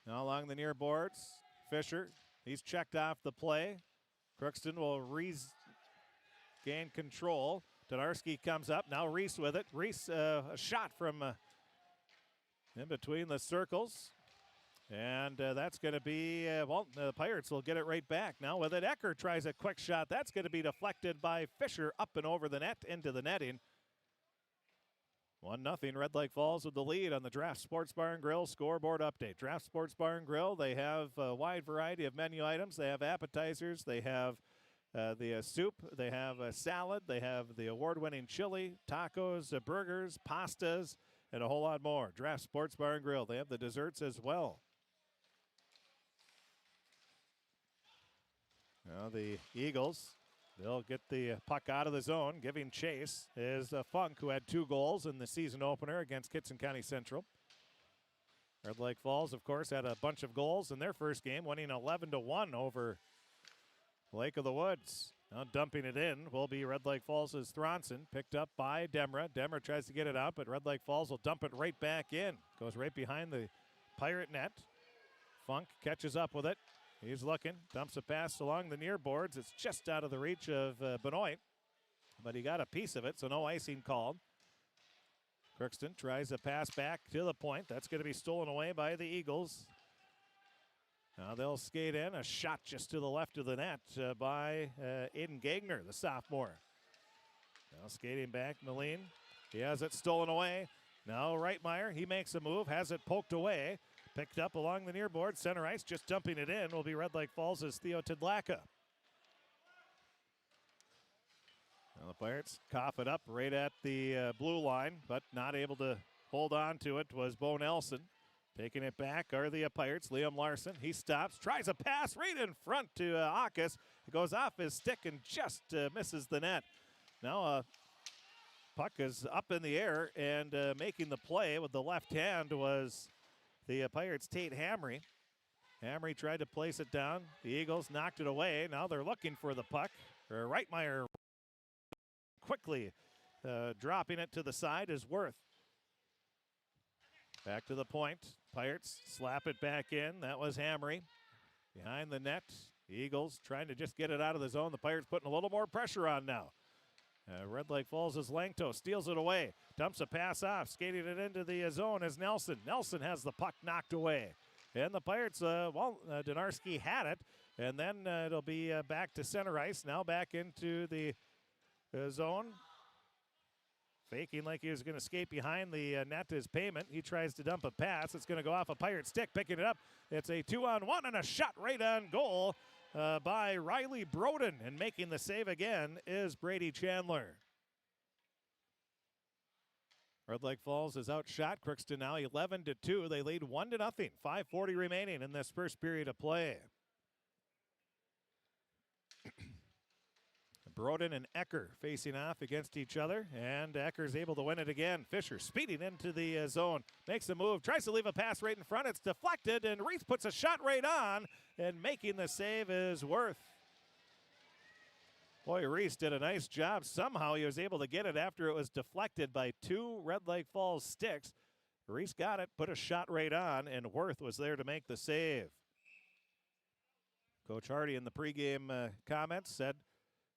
Now along the near boards, Fisher, he's checked off the play. Crookston will gain control. Donarski comes up. Now Reese with it. Reese, a shot from in between the circles. And that's going to be, the Pirates will get it right back. Now with it, Ecker tries a quick shot. That's going to be deflected by Fisher up and over the net into the netting. 1-0, Red Lake Falls with the lead on the Draft Sports Bar and Grill scoreboard update. Draft Sports Bar and Grill, they have a wide variety of menu items. They have appetizers. They have the soup. They have a salad. They have the award-winning chili, tacos, burgers, pastas, and a whole lot more. Draft Sports Bar and Grill. They have the desserts as well. Now the Eagles, they'll get the puck out of the zone. Giving chase is Funk, who had 2 goals in the season opener against Kitson County Central. Red Lake Falls, of course, had a bunch of goals in their first game, winning 11-1 over Lake of the Woods. Now dumping it in will be Red Lake Falls' Thronson, picked up by Demra. Demra tries to get it out, but Red Lake Falls will dump it right back in. Goes right behind the Pirate net. Funk catches up with it. He's looking, dumps a pass along the near boards. It's just out of the reach of Benoit, but he got a piece of it, so no icing called. Crookston tries a pass back to the point. That's going to be stolen away by the Eagles. Now they'll skate in. A shot just to the left of the net by Aiden Gagner, the sophomore. Now skating back, Moline. He has it stolen away. Now Reitmeyer, he makes a move, has it poked away. Picked up along the near board, center ice, just dumping it in will be Red Lake Falls' Theo Tidlaka. Now the Pirates cough it up right at the blue line, but not able to hold on to it was Bo Nelson. Taking it back are the Pirates. Liam Larson, he stops, tries a pass right in front to Akis. It goes off his stick and just misses the net. Now puck is up in the air, and making the play with the left hand was the Pirates' Tate Hamry. Hamry tried to place it down. The Eagles knocked it away. Now they're looking for the puck. Reitmeyer quickly dropping it to the side is Worth. Back to the point. Pirates slap it back in. That was Hamry. Behind the net. The Eagles trying to just get it out of the zone. The Pirates putting a little more pressure on now. Red Lake Falls is Langto, steals it away, dumps a pass off, skating it into the zone as Nelson. Nelson has the puck knocked away. And the Pirates, Donarski had it, and then it'll be back to center ice, now back into the zone. Faking like he was going to skate behind the net is Payment. He tries to dump a pass. It's going to go off a Pirate stick, picking it up. It's a 2-on-1 and a shot right on goal by Riley Broden, and making the save again is Brady Chandler. Red Lake Falls is outshot. Crookston now 11-2. They lead 1-0. 5:40 remaining in this first period of play. Broden and Ecker facing off against each other, and Ecker's able to win it again. Fisher speeding into the zone, makes a move, tries to leave a pass right in front. It's deflected, and Reese puts a shot right on, and making the save is Worth. Boy, Reese did a nice job. Somehow he was able to get it after it was deflected by 2 Red Lake Falls sticks. Reese got it, put a shot right on, and Worth was there to make the save. Coach Hardy in the pregame comments said,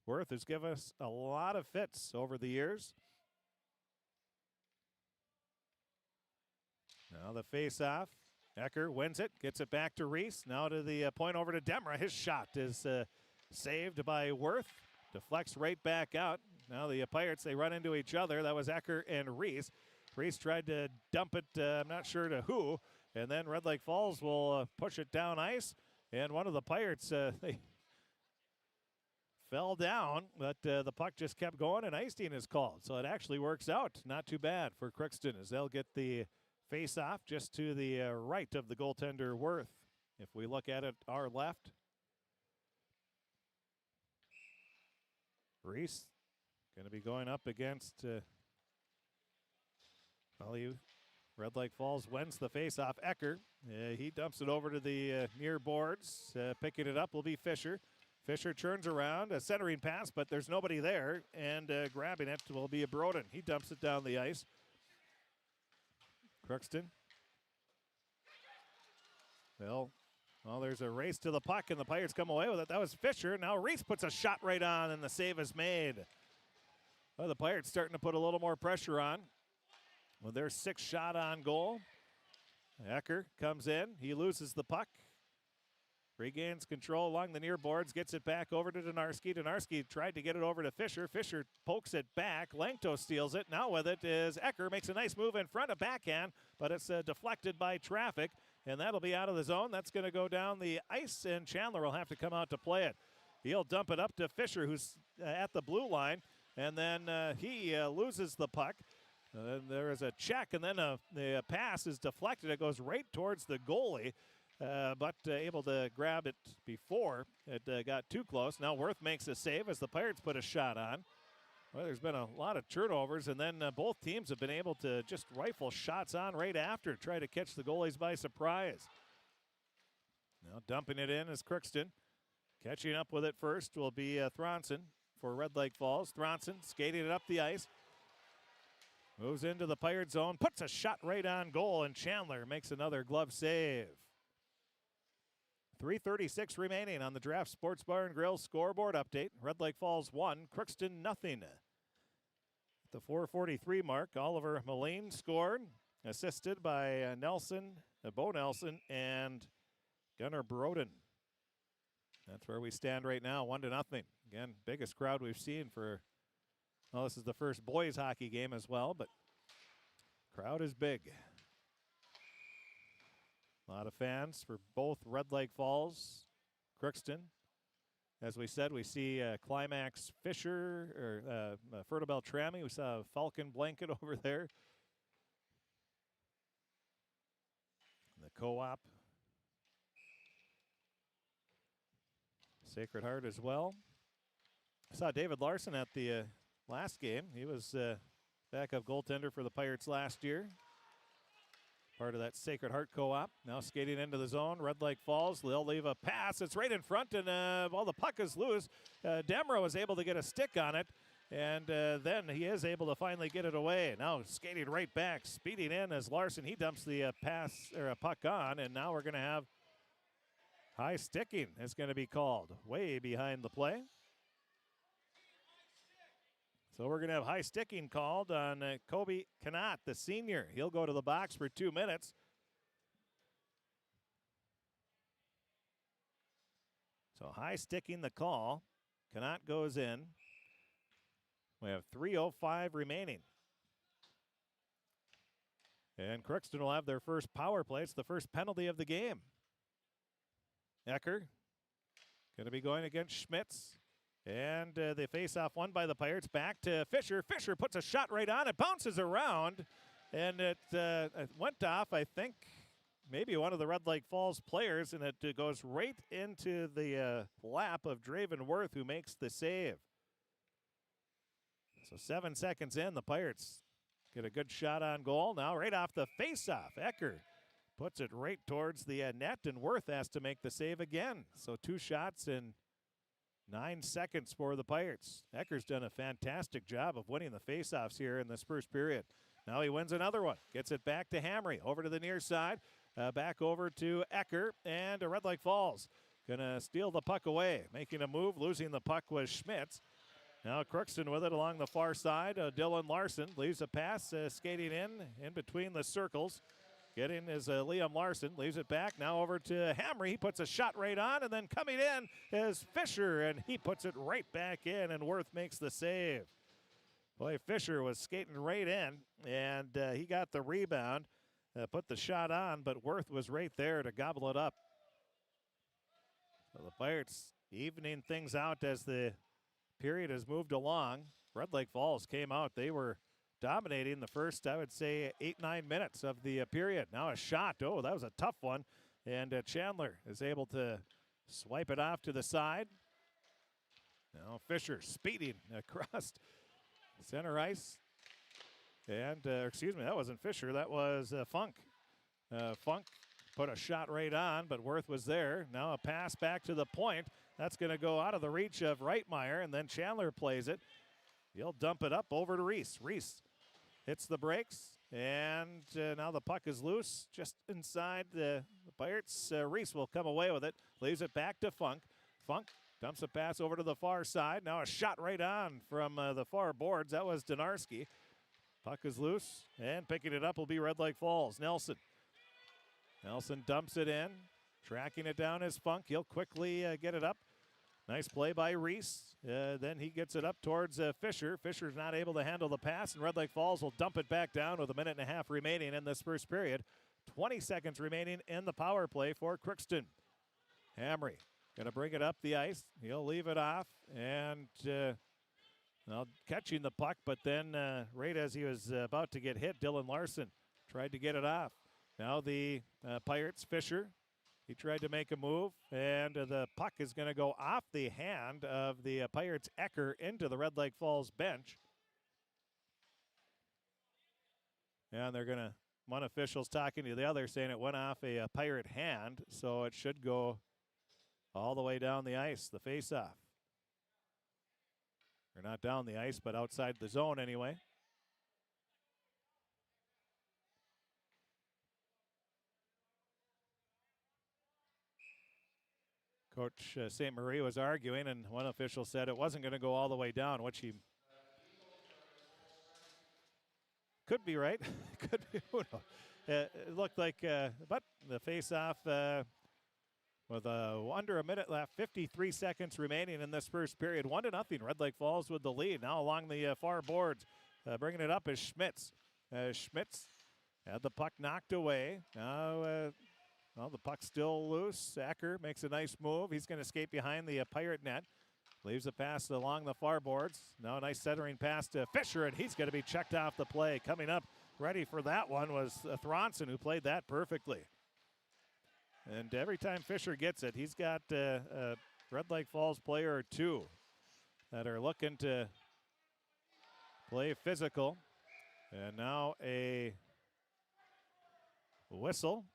Worth has given us a lot of fits over the years. Now the face-off. Ecker wins it, gets it back to Reese. Now to the point over to Demra. His shot is saved by Worth. Deflects right back out. Now the Pirates, they run into each other. That was Ecker and Reese. Reese tried to dump it, I'm not sure to who. And then Red Lake Falls will push it down ice. And one of the Pirates, they fell down, but the puck just kept going, and icing is called. So it actually works out. Not too bad for Crookston, as they'll get the face-off just to the right of the goaltender Worth. If we look at it, our left. Reese going to be going up against Red Lake Falls wins the face-off. Ecker, he dumps it over to the near boards. Picking it up will be Fisher. Fisher turns around, a centering pass, but there's nobody there, and grabbing it will be a Broden. He dumps it down the ice. Crookston. Well, there's a race to the puck, and the Pirates come away with it. That was Fisher. Now Reese puts a shot right on, and the save is made. Well, the Pirates starting to put a little more pressure on with their 6th shot on goal. Ecker comes in. He loses the puck. Regains control along the near boards, gets it back over to Donarski. Donarski tried to get it over to Fisher. Fisher pokes it back. Langto steals it. Now with it is Ecker. Makes a nice move in front of backhand, but it's deflected by traffic, and that'll be out of the zone. That's going to go down the ice, and Chandler will have to come out to play it. He'll dump it up to Fisher, who's at the blue line, and then he loses the puck. There is a check, and then the pass is deflected. It goes right towards the goalie. But able to grab it before it got too close. Now Worth makes a save as the Pirates put a shot on. Well, there's been a lot of turnovers, and then both teams have been able to just rifle shots on right after, try to catch the goalies by surprise. Now dumping it in is Crookston. Catching up with it first will be Thronson for Red Lake Falls. Thronson skating it up the ice. Moves into the Pirate zone, puts a shot right on goal, and Chandler makes another glove save. 3:36 remaining on the Draft Sports Bar and Grill scoreboard update. Red Lake Falls 1, Crookston nothing. At the 4:43 mark, Oliver Moline scored, assisted by Bo Nelson, and Gunnar Broden. That's where we stand right now, 1-0. Again, biggest crowd we've seen for, well, this is the first boys hockey game as well, but crowd is big. A lot of fans for both Red Lake Falls, Crookston. As we said, we see Climax Fisher, or Fertile Beltrami. We saw a Falcon blanket over there. The Co-op. Sacred Heart as well. I saw David Larson at the last game. He was backup goaltender for the Pirates last year. Part of that Sacred Heart Co-op. Now skating into the zone. Red Lake Falls. They'll leave a pass. It's right in front, and the puck is loose. Demro was able to get a stick on it, and then he is able to finally get it away. Now skating right back, speeding in as Larson. He dumps the puck on, and now we're going to have high sticking is going to be called way behind the play. So we're going to have high sticking called on Kobe Kanat, the senior. He'll go to the box for 2 minutes. So high sticking the call. Kanat goes in. We have 3:05 remaining. And Crookston will have their first power play. It's the first penalty of the game. Ecker going to be going against Schmitz. And the face-off won by the Pirates. Back to Fisher. Fisher puts a shot right on it. Bounces around. And it went off, I think, maybe one of the Red Lake Falls players. And it goes right into the lap of Draven Worth, who makes the save. So 7 seconds in, the Pirates get a good shot on goal. Now right off the face-off, Ecker puts it right towards the net. And Worth has to make the save again. So 2 shots in 9 seconds for the Pirates. Ecker's done a fantastic job of winning the faceoffs here in this first period. Now he wins another one. Gets it back to Hamry. Over to the near side. Back over to Ecker. And Red Lake Falls going to steal the puck away. Making a move. Losing the puck was Schmitz. Now Crookston with it along the far side. Dylan Larson leaves a pass. Skating in between the circles. Getting is Liam Larson, leaves it back, now over to Hamry. He puts a shot right on, and then coming in is Fisher, and he puts it right back in, and Worth makes the save. Boy, Fisher was skating right in, and he got the rebound, put the shot on, but Worth was right there to gobble it up. So the Pirates evening things out as the period has moved along. Red Lake Falls came out. They were dominating the first, I would say, 8-9 minutes of the period. Now a shot. Oh, that was a tough one. And Chandler is able to swipe it off to the side. Now Fisher speeding across center ice. And, excuse me, that wasn't Fisher. That was Funk. Funk put a shot right on, but Worth was there. Now a pass back to the point. That's going to go out of the reach of Reitmeyer, and then Chandler plays it. He'll dump it up over to Reese. Reese hits the brakes, and now the puck is loose just inside the Pirates. Reese will come away with it, leaves it back to Funk. Funk dumps a pass over to the far side. Now a shot right on from the far boards. That was Donarski. Puck is loose, and picking it up will be Red Lake Falls. Nelson dumps it in. Tracking it down is Funk. He'll quickly get it up. Nice play by Reese. Then he gets it up towards Fisher. Fisher's not able to handle the pass, and Red Lake Falls will dump it back down with a minute and a half remaining in this first period. 20 seconds remaining in the power play for Crookston. Hamry going to bring it up the ice. He'll leave it off, and catching the puck, but then right as he was about to get hit, Dylan Larson tried to get it off. Now the Pirates, Fisher, he tried to make a move, and the puck is going to go off the hand of the Pirates' Ecker into the Red Lake Falls bench. And they're going to, one official's talking to the other, saying it went off a Pirate hand, so it should go all the way down the ice, the face-off. They're not down the ice, but outside the zone anyway. Coach St. Marie was arguing, and one official said it wasn't going to go all the way down, which he could be right. Could be. Who knows? It looked like, but the face-off with under a minute left, 53 seconds remaining in this first period. 1-0. Red Lake Falls with the lead. Now along the far boards, bringing it up is Schmitz. Schmitz had the puck knocked away. Now. Well, the puck's still loose. Acker makes a nice move. He's going to skate behind the Pirate net. Leaves a pass along the far boards. Now a nice centering pass to Fisher, and he's going to be checked off the play. Coming up ready for that one was Thronson, who played that perfectly. And every time Fisher gets it, he's got a Red Lake Falls player or two that are looking to play physical. And now a whistle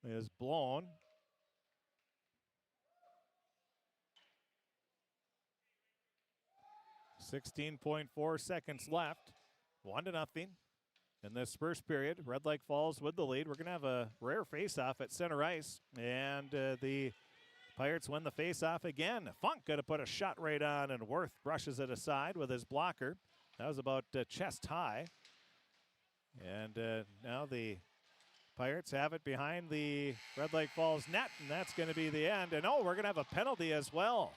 is blown. 16.4 seconds left. 1-0 in this first period. Red Lake Falls with the lead. We're going to have a rare face-off at center ice, and the Pirates win the face-off again. Funk going to put a shot right on, and Worth brushes it aside with his blocker. That was about chest high. And now the Pirates have it behind the Red Lake Falls net, and that's going to be the end. And we're going to have a penalty as well.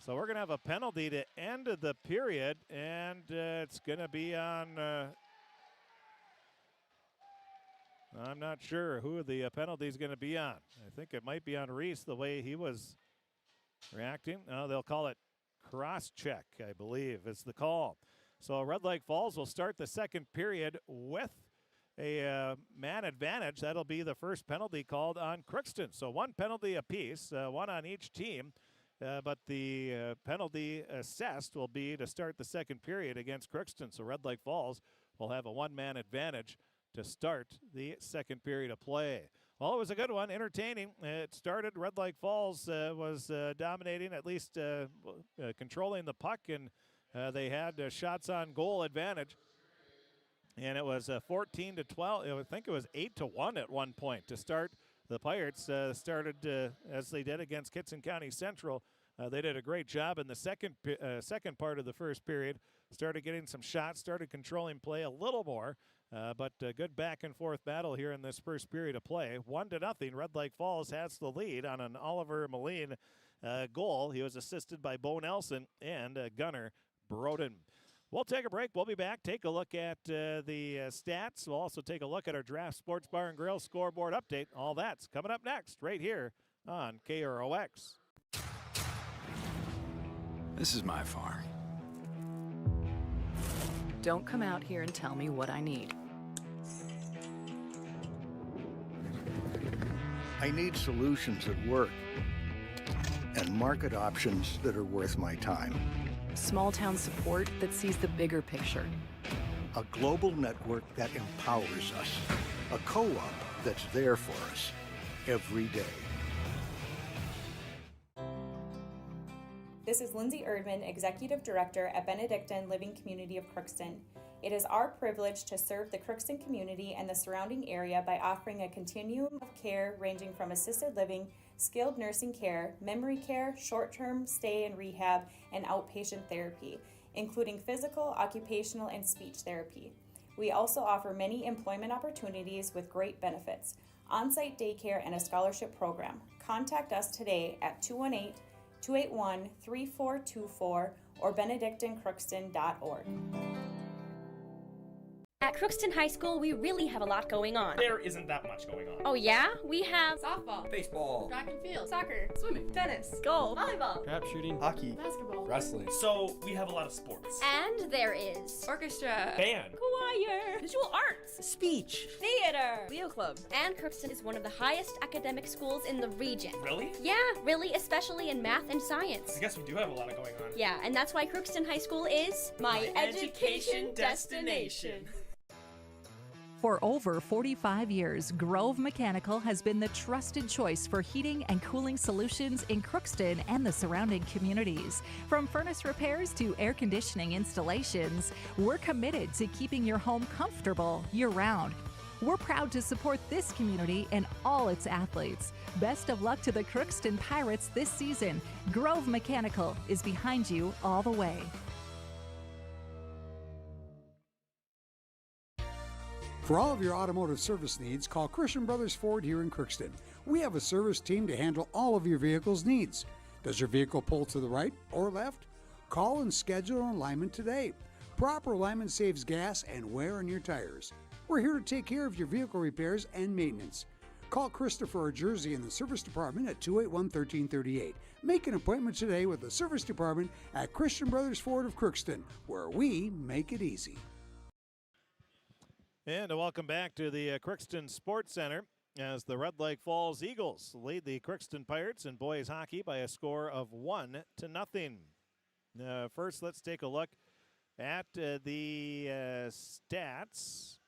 So we're going to have a penalty to end the period, and it's going to be on, I'm not sure who the penalty is going to be on. I think it might be on Reese, the way he was reacting. They'll call it cross-check, I believe, is the call. So Red Lake Falls will start the second period with a man advantage. That'll be the first penalty called on Crookston. So one penalty apiece, one on each team. But the penalty assessed will be to start the second period against Crookston. So Red Lake Falls will have a one-man advantage to start the second period of play. Well, it was a good one, entertaining. It started, Red Lake Falls was dominating, at least controlling the puck, and they had shots on goal advantage. And it was 14-12. I think it was 8-1 at one point to start. The Pirates started as they did against Kitson County Central. They did a great job in the second part of the first period. Started getting some shots, started controlling play a little more, but a good back and forth battle here in this first period of play. 1-0. Red Lake Falls has the lead on an Oliver Moline goal. He was assisted by Bo Nelson and Gunnar Broden. We'll take a break. We'll be back. Take a look at the stats. We'll also take a look at our Draft Sports Bar and Grill scoreboard update. All that's coming up next right here on KROX. This is my farm. Don't come out here and tell me what I need. I need solutions that work and market options that are worth my time. Small town support that sees the bigger picture. a global network that empowers us, a co-op that's there for us every day. This is Lindsay Erdman, Executive Director at Benedictine Living Community of Crookston. It is our privilege to serve the Crookston community and the surrounding area by offering a continuum of care ranging from assisted living, skilled nursing care, memory care, short-term stay and rehab, and outpatient therapy, including physical, occupational, and speech therapy. We also offer many employment opportunities with great benefits, on-site daycare, and a scholarship program. Contact us today at 218-281-3424 or benedictinecrookston.org. At Crookston High School, we really have a lot going on. There isn't that much going on. Oh yeah? We have softball, baseball, track and field, soccer, swimming, tennis, golf, volleyball, trap shooting, hockey, basketball, wrestling. So we have a lot of sports. and there is orchestra, Band, choir, visual arts, speech, theater, Leo Club. and Crookston is one of the highest academic schools in the region. Really? Yeah, really, especially in math and science. I guess we do have a lot of going on. Yeah, and that's why Crookston High School is my education destination. For over 45 years, Grove Mechanical has been the trusted choice for heating and cooling solutions in Crookston and the surrounding communities. From furnace repairs to air conditioning installations, we're committed to keeping your home comfortable year-round. We're proud to support this community and all its athletes. Best of luck to the Crookston Pirates this season. Grove Mechanical is behind you all the way. For all of your automotive service needs, call Christian Brothers Ford here in Crookston. We have a service team to handle all of your vehicle's needs. Does your vehicle pull to the right or left? Call and schedule an alignment today. Proper alignment saves gas and wear on your tires. We're here to take care of your vehicle repairs and maintenance. Call Christopher or Jersey in the service department at 281-1338. Make an appointment today with the service department at Christian Brothers Ford of Crookston, where we make it easy. And welcome back to the Crookston Sports Center as the Red Lake Falls Eagles lead the Crookston Pirates in boys hockey by a score of 1-0. First, let's take a look at the stats.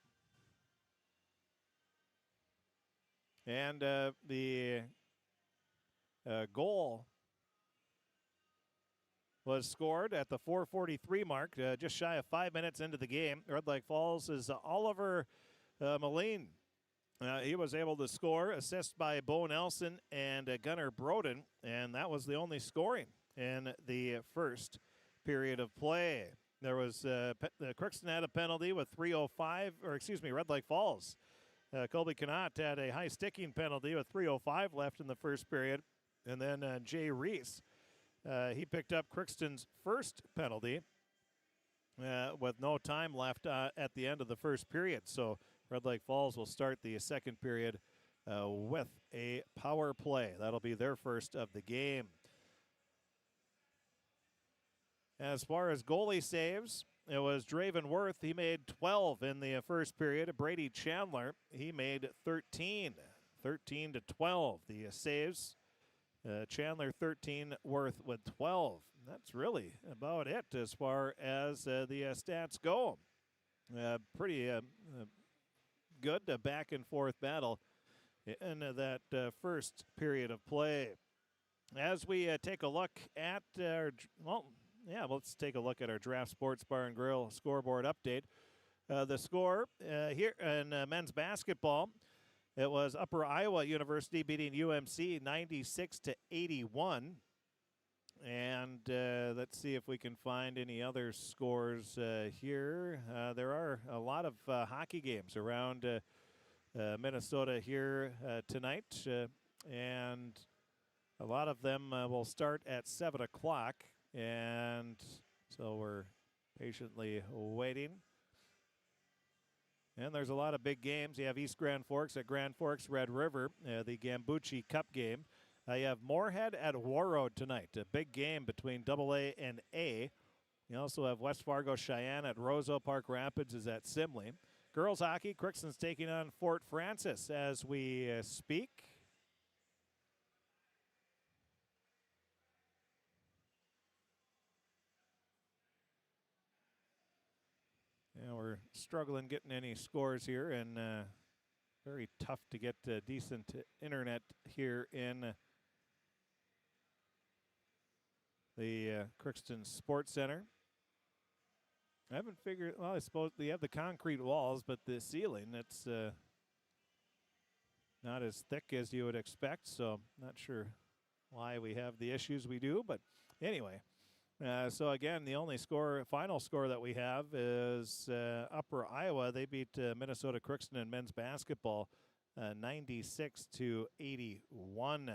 And the goal was scored at the 4:43 mark, just shy of 5 minutes into the game. Red Lake Falls is Oliver Moline. He was able to score, assist by Bo Nelson and Gunnar Broden, and that was the only scoring in the first period of play. There was Crookston had a penalty with 3:05, or excuse me, Red Lake Falls. Colby Connaught had a high sticking penalty with 3:05 left in the first period, and then Jay Reese. He picked up Crookston's first penalty with no time left at the end of the first period. So Red Lake Falls will start the second period with a power play. That'll be their first of the game. As far as goalie saves, it was Draven Worth. He made 12 in the first period. Brady Chandler, he made 13 to 12. The saves. Chandler 13, Worth with 12. That's really about it as far as the stats go. Pretty good back and forth battle in that first period of play. As we take a look at let's take a look at our Draft Sports Bar and Grill scoreboard update. The score here in men's basketball. It was Upper Iowa University beating UMC 96-81. And let's see if we can find any other scores here. There are a lot of hockey games around Minnesota here tonight. And a lot of them will start at 7 o'clock. And so we're patiently waiting. And there's a lot of big games. You have East Grand Forks at Grand Forks Red River, the Gambucci Cup game. You have Moorhead at Warroad tonight, a big game between AA and A. You also have West Fargo Cheyenne at Roseau. Park Rapids is at Simley. Girls hockey, Crookston's taking on Fort Francis as we speak. we're struggling getting any scores here, and very tough to get decent internet here in the Crookston Sports Center. I haven't figured, well, I suppose they have the concrete walls, but the ceiling, it's not as thick as you would expect, so not sure why we have the issues we do, but anyway. So again, the only final score that we have is Upper Iowa. They beat Minnesota Crookston in men's basketball 96-81.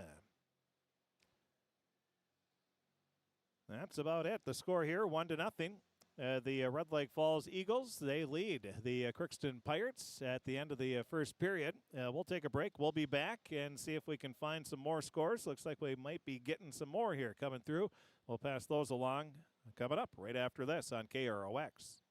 That's about it. The score here, 1-0. The Red Lake Falls Eagles, they lead the Crookston Pirates at the end of the first period. We'll take a break. We'll be back and see if we can find some more scores. Looks like we might be getting some more here coming through. We'll pass those along coming up right after this on KROX.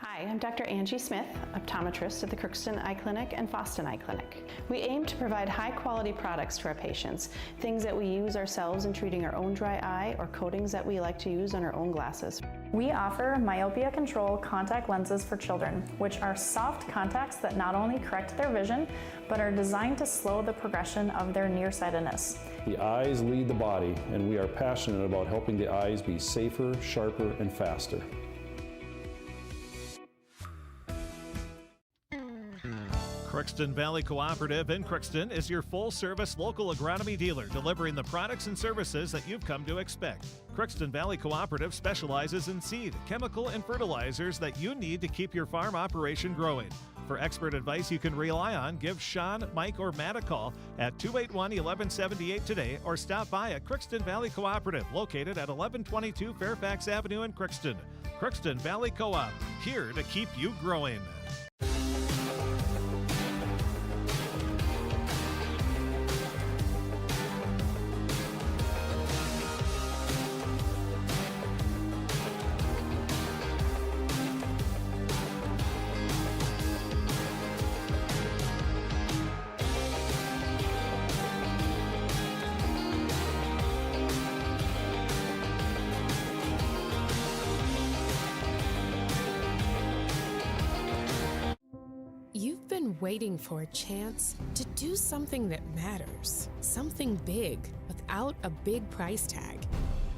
Hi, I'm Dr. Angie Smith, optometrist at the Crookston Eye Clinic and Foston Eye Clinic. We aim to provide high-quality products to our patients, things that we use ourselves in treating our own dry eye or coatings that we like to use on our own glasses. We offer myopia control contact lenses for children, which are soft contacts that not only correct their vision, but are designed to slow the progression of their nearsightedness. The eyes lead the body, and we are passionate about helping the eyes be safer, sharper, and faster. Crookston Valley Cooperative in Crookston is your full-service local agronomy dealer, delivering the products and services that you've come to expect. Crookston Valley Cooperative specializes in seed, chemical, and fertilizers that you need to keep your farm operation growing. For expert advice you can rely on, give Sean, Mike, or Matt a call at 281-1178 today, or stop by at Crookston Valley Cooperative, located at 1122 Fairfax Avenue in Crookston. Crookston Valley Co-op, here to keep you growing. Waiting for a chance to do something that matters, something big without a big price tag.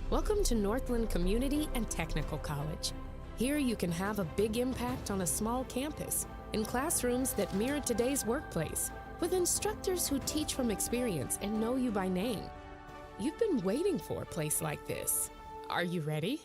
Welcome to Northland Community and Technical College. Here you can have a big impact on a small campus, in classrooms that mirror today's workplace, with instructors who teach from experience and know you by name. You've been waiting for a place like this. Are you ready?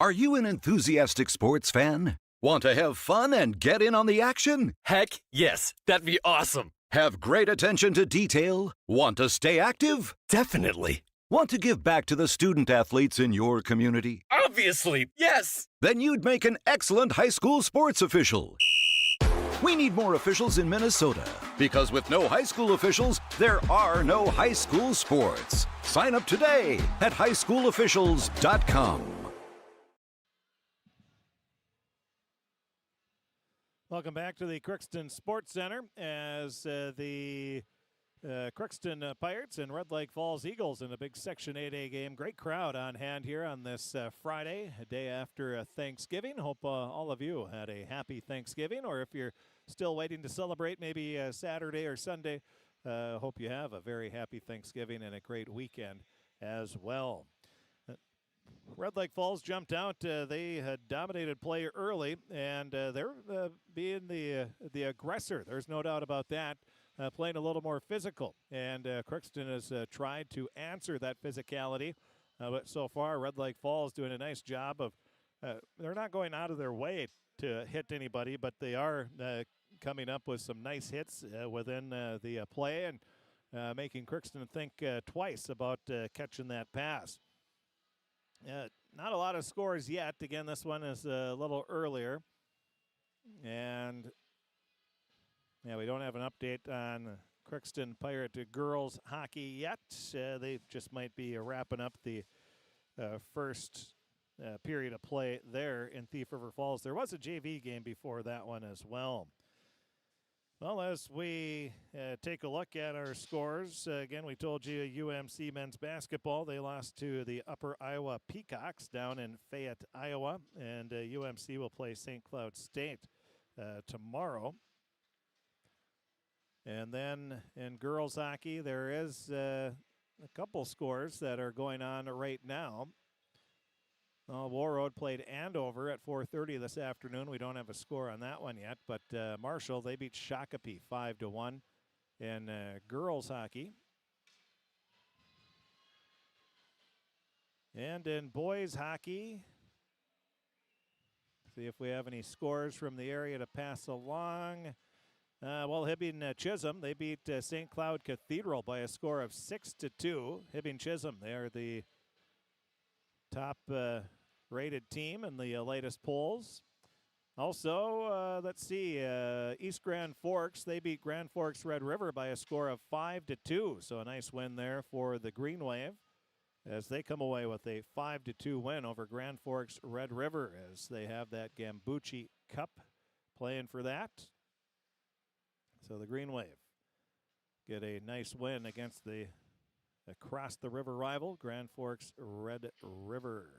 Are you an enthusiastic sports fan? Want to have fun and get in on the action? Heck yes, that'd be awesome. Have great attention to detail? Want to stay active? Definitely. Want to give back to the student athletes in your community? Obviously, yes. Then you'd make an excellent high school sports official. We need more officials in Minnesota, because with no high school officials, there are no high school sports. Sign up today at highschoolofficials.com. Welcome back to the Crookston Sports Center as the Crookston Pirates and Red Lake Falls Eagles in a big Section 8A game. Great crowd on hand here on this Friday, a day after Thanksgiving. Hope all of you had a happy Thanksgiving, or if you're still waiting to celebrate, maybe Saturday or Sunday, hope you have a very happy Thanksgiving and a great weekend as well. Red Lake Falls jumped out. They had dominated play early, and they're being the aggressor. There's no doubt about that, playing a little more physical. And Crookston has tried to answer that physicality. But so far, Red Lake Falls doing a nice job of they're not going out of their way to hit anybody, but they are coming up with some nice hits within the play and making Crookston think twice about catching that pass. Not a lot of scores yet. Again, this one is a little earlier. And, yeah, we don't have an update on Crookston Pirate girls hockey yet. They just might be wrapping up the first period of play there in Thief River Falls. There was a JV game before that one as well. Well, as we take a look at our scores, again, we told you UMC men's basketball, they lost to the Upper Iowa Peacocks down in Fayette, Iowa, and UMC will play St. Cloud State tomorrow. And then in girls hockey, there is a couple scores that are going on right now. War Road played Andover at 4:30 this afternoon. We don't have a score on that one yet, but Marshall, they beat Shakopee 5-1 in girls hockey. And in boys hockey, see if we have any scores from the area to pass along. Hibbing Chisholm, they beat St. Cloud Cathedral by a score of 6-2. Hibbing Chisholm, they are the top rated team in the latest polls. Also, let's see, East Grand Forks, they beat Grand Forks Red River by a score of 5-2. So a nice win there for the Green Wave as they come away with a 5-2 win over Grand Forks Red River as they have that Gambucci Cup playing for that. So the Green Wave get a nice win against the across the river rival, Grand Forks Red River.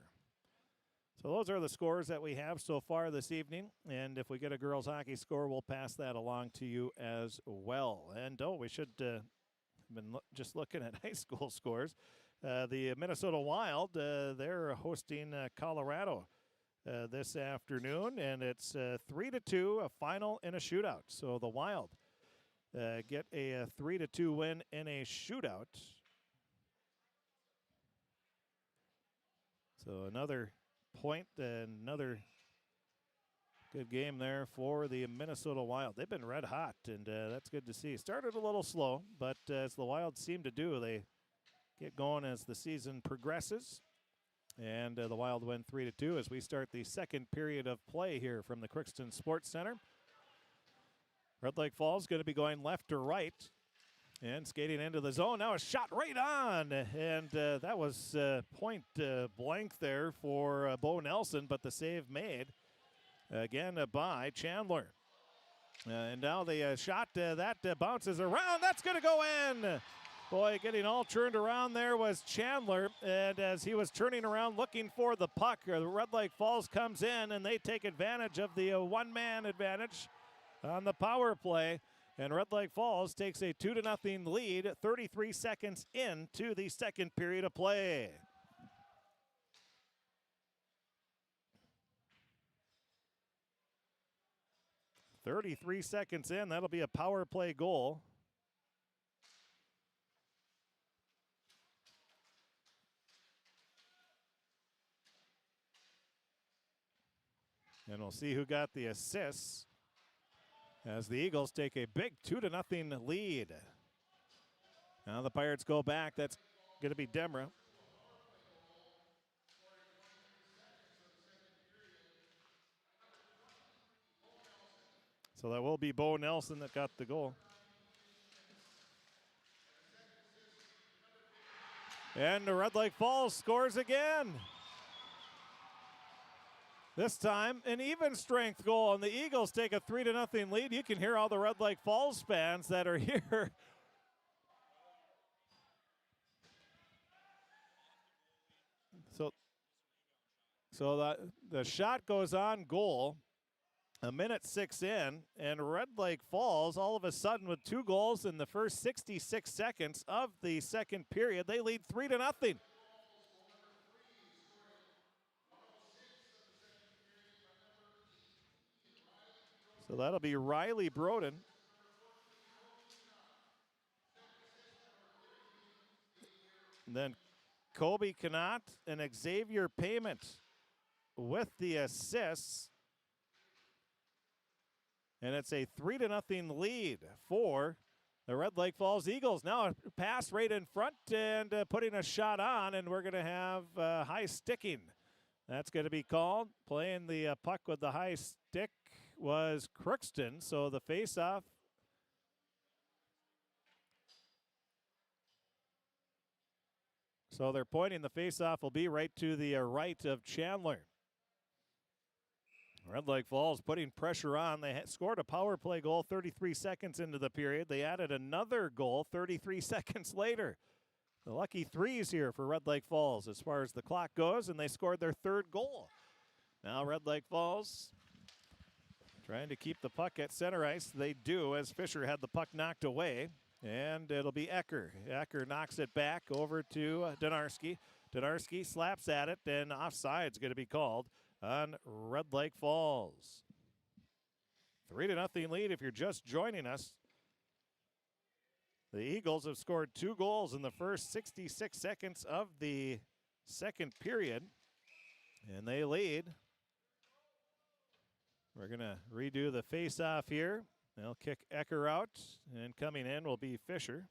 So those are the scores that we have so far this evening. And if we get a girls hockey score, we'll pass that along to you as well. And we should have been just looking at high school scores. The Minnesota Wild, they're hosting Colorado this afternoon, and it's 3-2, a final in a shootout. So the Wild get a 3-2 win in a shootout. So another point, another good game there for the Minnesota Wild. They've been red hot, and that's good to see. Started a little slow, but as the Wild seem to do, they get going as the season progresses. And the Wild win 3-2 as we start the second period of play here from the Crookston Sports Center. Red Lake Falls going to be going left to right and skating into the zone. Now a shot right on, and that was point blank there for Bo Nelson, but the save made again by Chandler. And now the shot that bounces around. That's going to go in. Boy, getting all turned around there was Chandler, and as he was turning around looking for the puck, the Red Lake Falls comes in, and they take advantage of the one-man advantage on the power play, and Red Lake Falls takes a 2-0 lead 33 seconds into the second period of play. .33 seconds in, that'll be a power play goal. And we'll see who got the assists as the Eagles take a big 2-0 lead. Now the Pirates go back. That's going to be Demra. So that will be Bo Nelson that got the goal. And the Red Lake Falls scores again. This time, an even strength goal, and the Eagles take a 3-0 lead. You can hear all the Red Lake Falls fans that are here. So the shot goes on goal, a minute 6 in, and Red Lake Falls, all of a sudden with 2 goals in the first 66 seconds of the second period, they lead 3-0. So that'll be Riley Broden. And then Kobe Knott and Xavier Payment with the assists. And it's a 3-0 lead for the Red Lake Falls Eagles. Now a pass right in front and putting a shot on, and we're going to have high sticking. That's going to be called. Playing the puck with the high stick was Crookston, so the face-off. So they're pointing the face-off will be right to the right of Chandler. Red Lake Falls putting pressure on. They scored a power play goal 33 seconds into the period. They added another goal 33 seconds later. The lucky threes here for Red Lake Falls as far as the clock goes, and they scored their third goal. Now Red Lake Falls trying to keep the puck at center ice. They do, as Fisher had the puck knocked away, and it'll be Ecker. Ecker knocks it back over to Donarski. Donarski slaps at it, and offside's going to be called on Red Lake Falls. 3-0 lead if you're just joining us. The Eagles have scored 2 goals in the first 66 seconds of the second period, and they lead. We're going to redo the face-off here. They'll kick Ecker out, and coming in will be Fisher.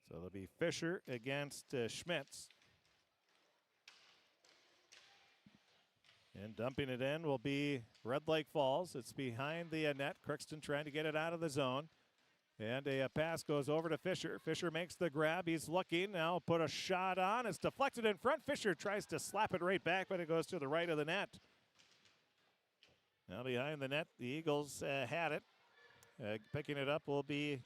So it'll be Fisher against Schmitz. And dumping it in will be Red Lake Falls. It's behind the net. Crookston trying to get it out of the zone. And a pass goes over to Fisher. Fisher makes the grab. He's looking. Now put a shot on. It's deflected in front. Fisher tries to slap it right back, but it goes to the right of the net. Now behind the net, the Eagles had it. Picking it up will be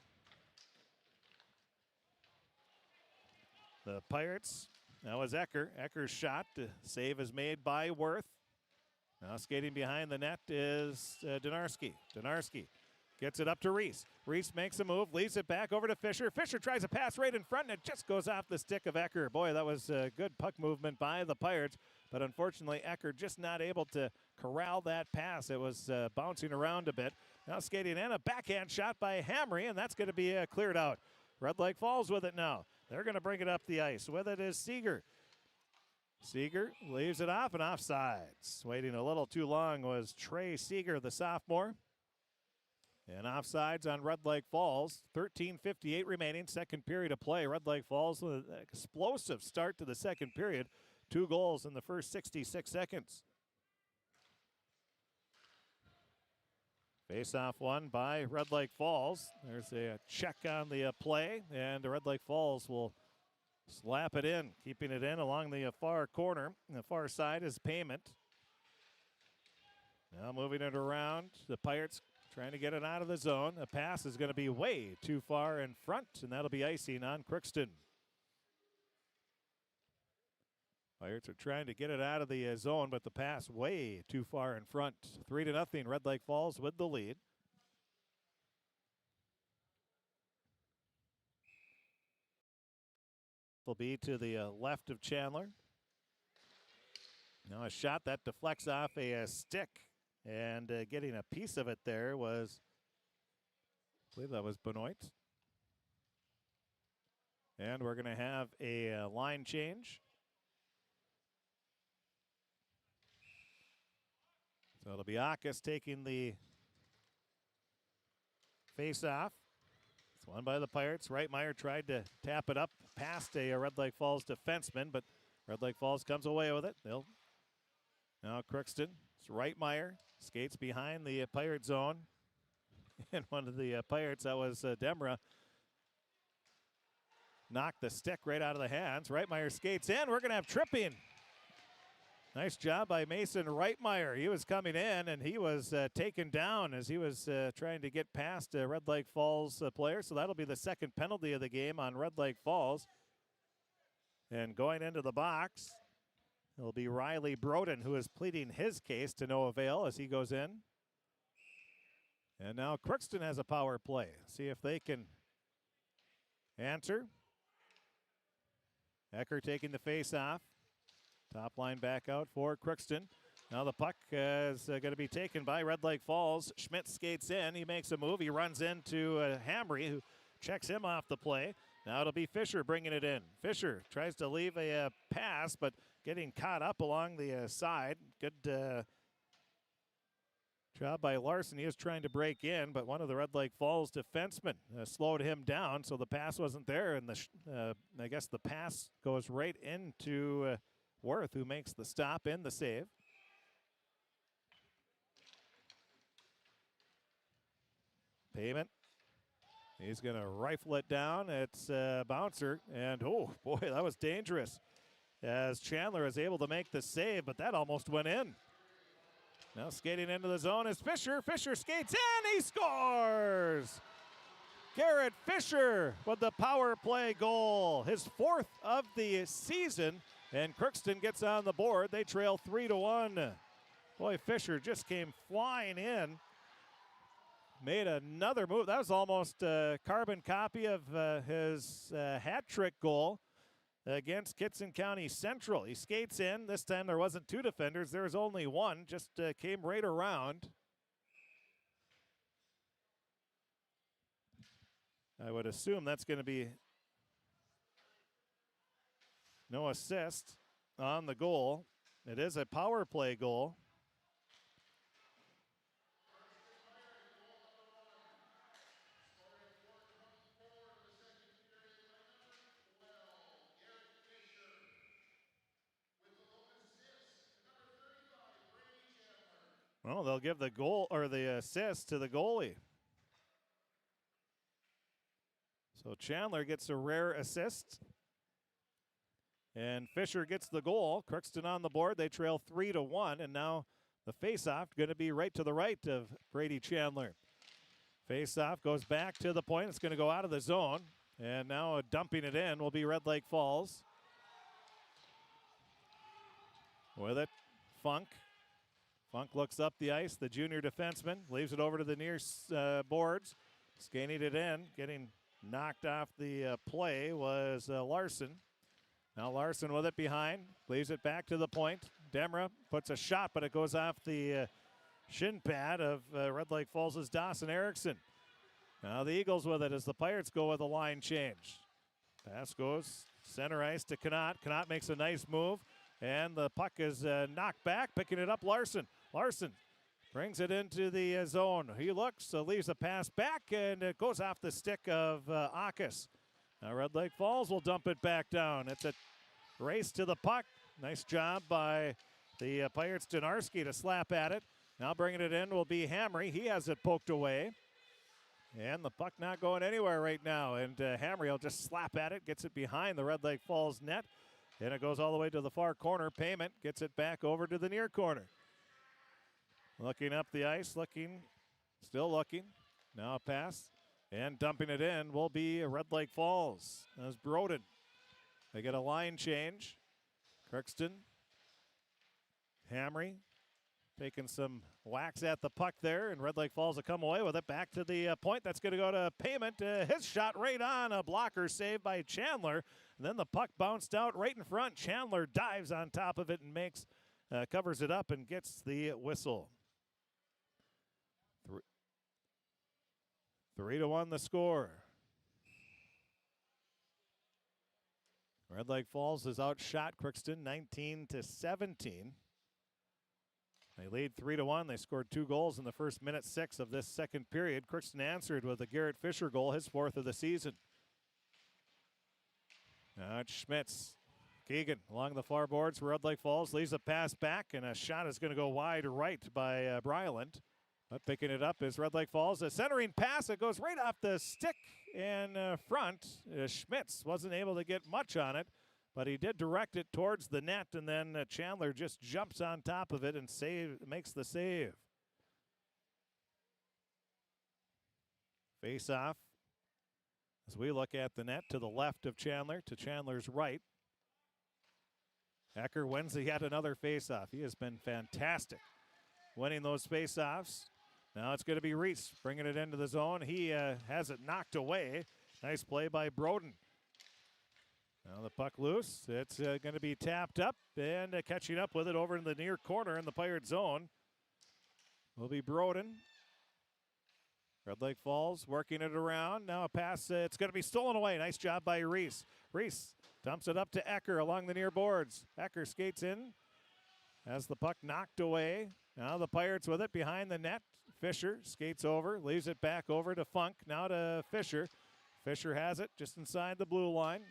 the Pirates. Now is Ecker. Ecker's shot. Save is made by Worth. Now skating behind the net is Donarski. Donarski gets it up to Reese. Reese makes a move, leaves it back over to Fisher. Fisher tries a pass right in front, and it just goes off the stick of Ecker. Boy, that was good puck movement by the Pirates, but unfortunately Ecker just not able to corral that pass. It was bouncing around a bit. Now skating in, a backhand shot by Hamry, and that's going to be cleared out. Red Lake Falls with it now. They're going to bring it up the ice. With it is Seeger. Seeger leaves it off and offsides. Waiting a little too long was Trey Seeger, the sophomore. And offsides on Red Lake Falls. 13:58 remaining, second period of play. Red Lake Falls with an explosive start to the second period. 2 goals in the first 66 seconds. Face-off won by Red Lake Falls. There's a check on the play, and Red Lake Falls will slap it in, keeping it in along the far corner. The far side is Payment. Now moving it around. The Pirates trying to get it out of the zone. A pass is going to be way too far in front, and that'll be icing on Crookston. Pirates are trying to get it out of the zone, but the pass way too far in front. 3-0, Red Lake Falls with the lead. Will be to the left of Chandler. Now a shot that deflects off a stick, and getting a piece of it there was, I believe that was Benoit. And we're going to have a line change. So it'll be Akas taking the face-off. It's won by the Pirates. Reitmeyer tried to tap it up past a Red Lake Falls defenseman, but Red Lake Falls comes away with it. Now Crookston. It's Reitmeyer. Skates behind the Pirate zone. And one of the Pirates, that was Demra, knocked the stick right out of the hands. Reitmeyer skates in. We're going to have tripping. Nice job by Mason Reitmeyer. He was coming in, and he was taken down as he was trying to get past a Red Lake Falls player. So that'll be the second penalty of the game on Red Lake Falls. And going into the box, it'll be Riley Broden, who is pleading his case to no avail as he goes in. And now Crookston has a power play. See if they can answer. Ecker taking the face off. Top line back out for Crookston. Now the puck is going to be taken by Red Lake Falls. Schmidt skates in. He makes a move. He runs into Hamry, who checks him off the play. Now it'll be Fisher bringing it in. Fisher tries to leave a pass, but getting caught up along the side. Good job by Larson. He was trying to break in, but one of the Red Lake Falls defensemen slowed him down, so the pass wasn't there. And I guess the pass goes right into Worth, who makes the stop and the save. Payment. He's going to rifle it down. It's a bouncer, and oh boy, that was dangerous. as Chandler is able to make the save, but that almost went in. Now skating into the zone is Fisher. Fisher skates in, he scores! Garrett Fisher with the power play goal, his 4th of the season, and Crookston gets on the board. They trail 3-1. Boy, Fisher just came flying in. Made another move. That was almost a carbon copy of his hat trick goal against Kitson County Central. He skates in. This time there wasn't 2 defenders. There was only 1. Just came right around. I would assume that's going to be no assist on the goal. It is a power play goal. Well, they'll give the goal or the assist to the goalie. So Chandler gets a rare assist. And Fisher gets the goal. Crookston on the board. They trail 3-1. And now the faceoff going to be right to the right of Brady Chandler. Faceoff goes back to the point. It's going to go out of the zone. And now dumping it in will be Red Lake Falls. With it, Funk. Funk looks up the ice. The junior defenseman leaves it over to the near boards. Skating it in. Getting knocked off the play was Larson. Now Larson with it behind. Leaves it back to the point. Demra puts a shot, but it goes off the shin pad of Red Lake Falls' Dawson Erickson. Now the Eagles with it as the Pirates go with a line change. Pass goes center ice to Connaught. Connaught makes a nice move. And the puck is knocked back. Picking it up, Larson. Larson brings it into the zone. He looks, leaves a pass back, and it goes off the stick of Akis. Now Red Lake Falls will dump it back down. It's a race to the puck. Nice job by the Pirates Donarski to slap at it. Now bringing it in will be Hamry. He has it poked away. And the puck not going anywhere right now. And Hamry will just slap at it, gets it behind the Red Lake Falls net. And it goes all the way to the far corner. Payment gets it back over to the near corner. Looking up the ice, still looking. Now a pass, and dumping it in will be Red Lake Falls. As Broden. They get a line change. Crookston, Hamry, taking some whacks at the puck there, and Red Lake Falls will come away with it. Back to the point. That's going to go to Payment. His shot right on. A blocker saved by Chandler. And then the puck bounced out right in front. Chandler dives on top of it and covers it up and gets the whistle. 3-1 the score. Red Lake Falls has outshot Crookston 19-17. They lead 3-1. They scored 2 goals in the first minute 6 of this second period. Crookston answered with a Garrett Fisher goal, his 4th of the season. Now it's Schmitz. Keegan along the far boards for Red Lake Falls. Leaves a pass back, and a shot is going to go wide right by Bryland. But picking it up is Red Lake Falls. A centering pass. It goes right off the stick in front. Schmitz wasn't able to get much on it, but he did direct it towards the net, and then Chandler just jumps on top of it and makes the save. Face off as we look at the net to the left of Chandler, to Chandler's right. Ecker wins yet another face-off. He has been fantastic winning those face-offs. Now it's going to be Reese bringing it into the zone. He has it knocked away. Nice play by Broden. Now the puck loose. It's going to be tapped up, and catching up with it over in the near corner in the Pirate zone will be Broden. Red Lake Falls working it around. Now a pass. It's going to be stolen away. Nice job by Reese. Reese dumps it up to Ecker along the near boards. Ecker skates in. Has the puck knocked away. Now the Pirates with it behind the net. Fisher skates over, leaves it back over to Funk. Now to Fisher. Fisher has it just inside the blue line.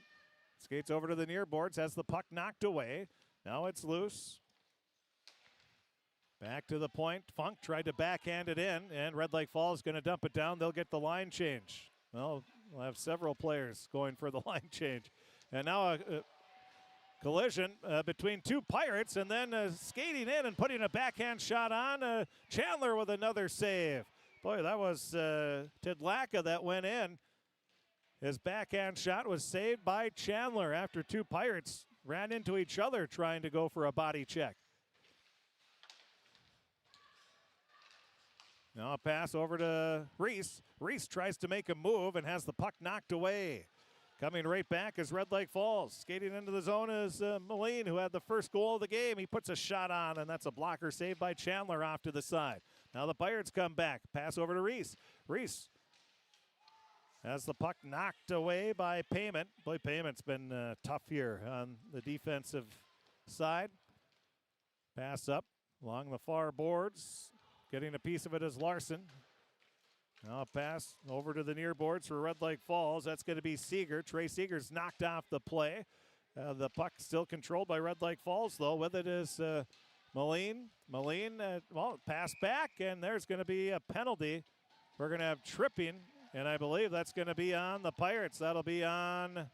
Skates over to the near boards, has the puck knocked away. Now it's loose. Back to the point. Funk tried to backhand it in, and Red Lake Falls going to dump it down. They'll get the line change. Well, we'll have several players going for the line change. And now a collision between two Pirates, and then skating in and putting a backhand shot on. Chandler with another save. Boy, that was Tidlaka that went in. His backhand shot was saved by Chandler after two Pirates ran into each other trying to go for a body check. Now a pass over to Reese. Reese tries to make a move and has the puck knocked away. Coming right back is Red Lake Falls. Skating into the zone is Moline, who had the first goal of the game. He puts a shot on, and that's a blocker saved by Chandler off to the side. Now the Pirates come back. Pass over to Reese. Reese has the puck knocked away by Payment. Boy, Payment's been tough here on the defensive side. Pass up along the far boards. Getting a piece of it is Larson. Now a pass over to the near boards for Red Lake Falls. That's going to be Seeger. Trey Seeger's knocked off the play. The puck still controlled by Red Lake Falls, though. With it is Moline. Moline, pass back, and there's going to be a penalty. We're going to have tripping, and I believe that's going to be on the Pirates. That'll be on...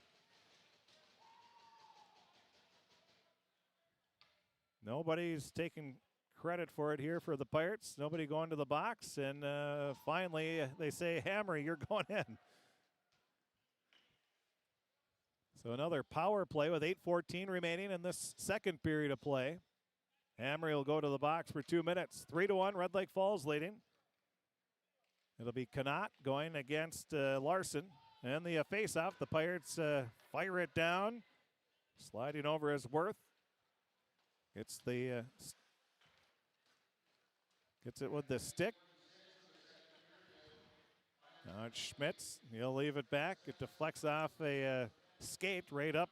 Nobody's taking credit for it here for the Pirates. Nobody going to the box, and finally they say, Hamry, you're going in. So another power play with 8:14 remaining in this second period of play. Hamry will go to the box for 2 minutes. 3-1, Red Lake Falls leading. It'll be Connaught going against Larson. And the face-off, the Pirates fire it down. Sliding over is Worth. Gets the... Gets it with the stick. Now it's Schmitz. He'll leave it back. It deflects off a skate right up.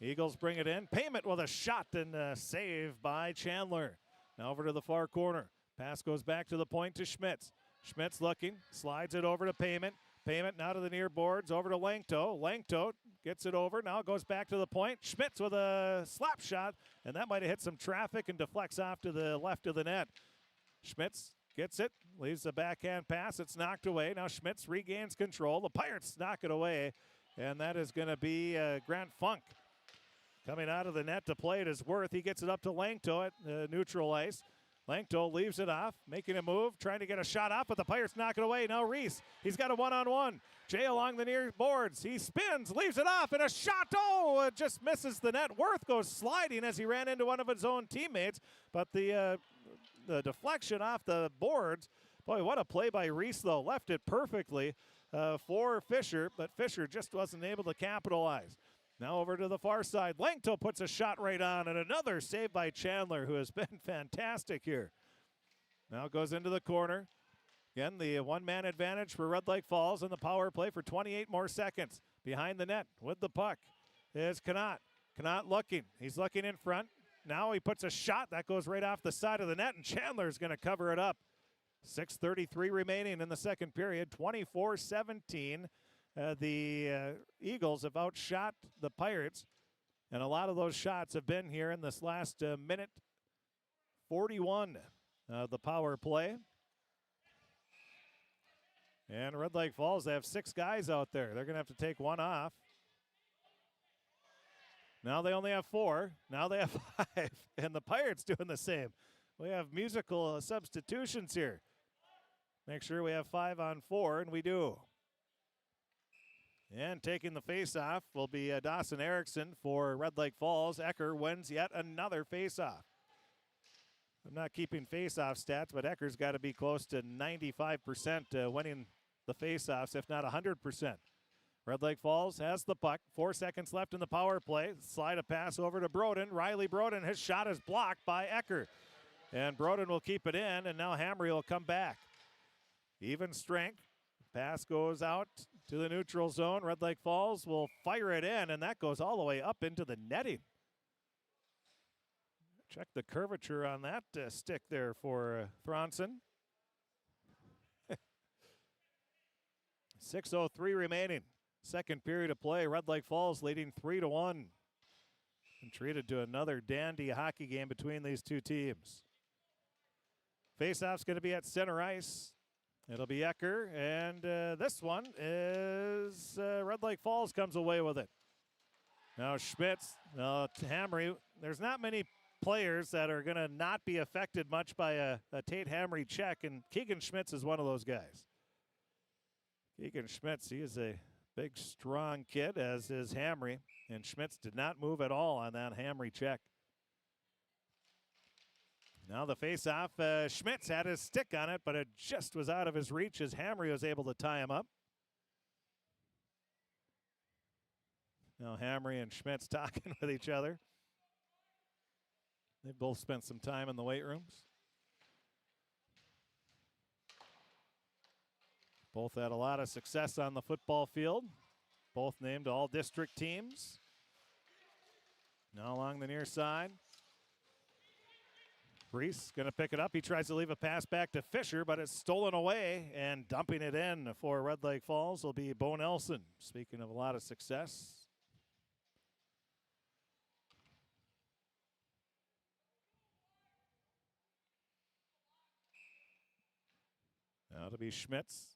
Eagles bring it in. Payment with a shot and a save by Chandler. Now over to the far corner. Pass goes back to the point to Schmitz. Schmitz looking. Slides it over to Payment. Payment now to the near boards. Over to Langto. Langto gets it over. Now it goes back to the point. Schmitz with a slap shot. And that might have hit some traffic and deflects off to the left of the net. Schmitz gets it, leaves the backhand pass. It's knocked away. Now Schmitz regains control. The Pirates knock it away, and that is going to be Grant Funk. Coming out of the net to play it is Worth. He gets it up to Langto at neutral ice. Langto leaves it off, making a move, trying to get a shot off, but the Pirates knock it away. Now Reese, he's got a one-on-one. Jay along the near boards. He spins, leaves it off, and a shot. Oh, it just misses the net. Worth goes sliding as he ran into one of his own teammates, but the deflection off the boards. Boy, what a play by Reese, though. Left it perfectly for Fisher, but Fisher just wasn't able to capitalize. Now over to the far side. Langto puts a shot right on, and another save by Chandler, who has been fantastic here. Now goes into the corner. Again, the one-man advantage for Red Lake Falls in the power play for 28 more seconds. Behind the net with the puck is Connaught. Connaught looking. He's looking in front. Now he puts a shot that goes right off the side of the net, and Chandler's going to cover it up. 6:33 remaining in the second period, 24-17. The Eagles have outshot the Pirates, and a lot of those shots have been here in this last minute 41 of the power play. And Red Lake Falls, they have 6 guys out there. They're going to have to take one off. Now they only have 4. Now they have 5. And the Pirates doing the same. We have musical substitutions here. Make sure we have 5 on 4, and we do. And taking the face-off will be Dawson Erickson for Red Lake Falls. Ecker wins yet another face-off. I'm not keeping face-off stats, but Ecker's got to be close to 95% winning the face-offs, if not 100%. Red Lake Falls has the puck. 4 seconds left in the power play. Slide a pass over to Broden. Riley Broden, his shot is blocked by Ecker. And Broden will keep it in, and now Hamry will come back. Even strength. Pass goes out to the neutral zone. Red Lake Falls will fire it in, and that goes all the way up into the netting. Check the curvature on that stick there for Thronson. 6:03 remaining. Second period of play. Red Lake Falls leading 3-1. And treated to another dandy hockey game between these two teams. Faceoff's going to be at center ice. It'll be Ecker, and this one is Red Lake Falls comes away with it. Now Schmitz, Hamry. There's not many players that are going to not be affected much by a Tate Hamry check, and Keegan Schmitz is one of those guys. Keegan Schmitz, he is a big, strong kid, as is Hamry, and Schmitz did not move at all on that Hamry check. Now the face-off, Schmitz had his stick on it, but it just was out of his reach as Hamry was able to tie him up. Now Hamry and Schmitz talking with each other. They both spent some time in the weight rooms. Both had a lot of success on the football field. Both named all district teams. Now along the near side. Reese going to pick it up. He tries to leave a pass back to Fisher, but it's stolen away, and dumping it in for Red Lake Falls will be Bo Nelson. Speaking of a lot of success. Now to be Schmitz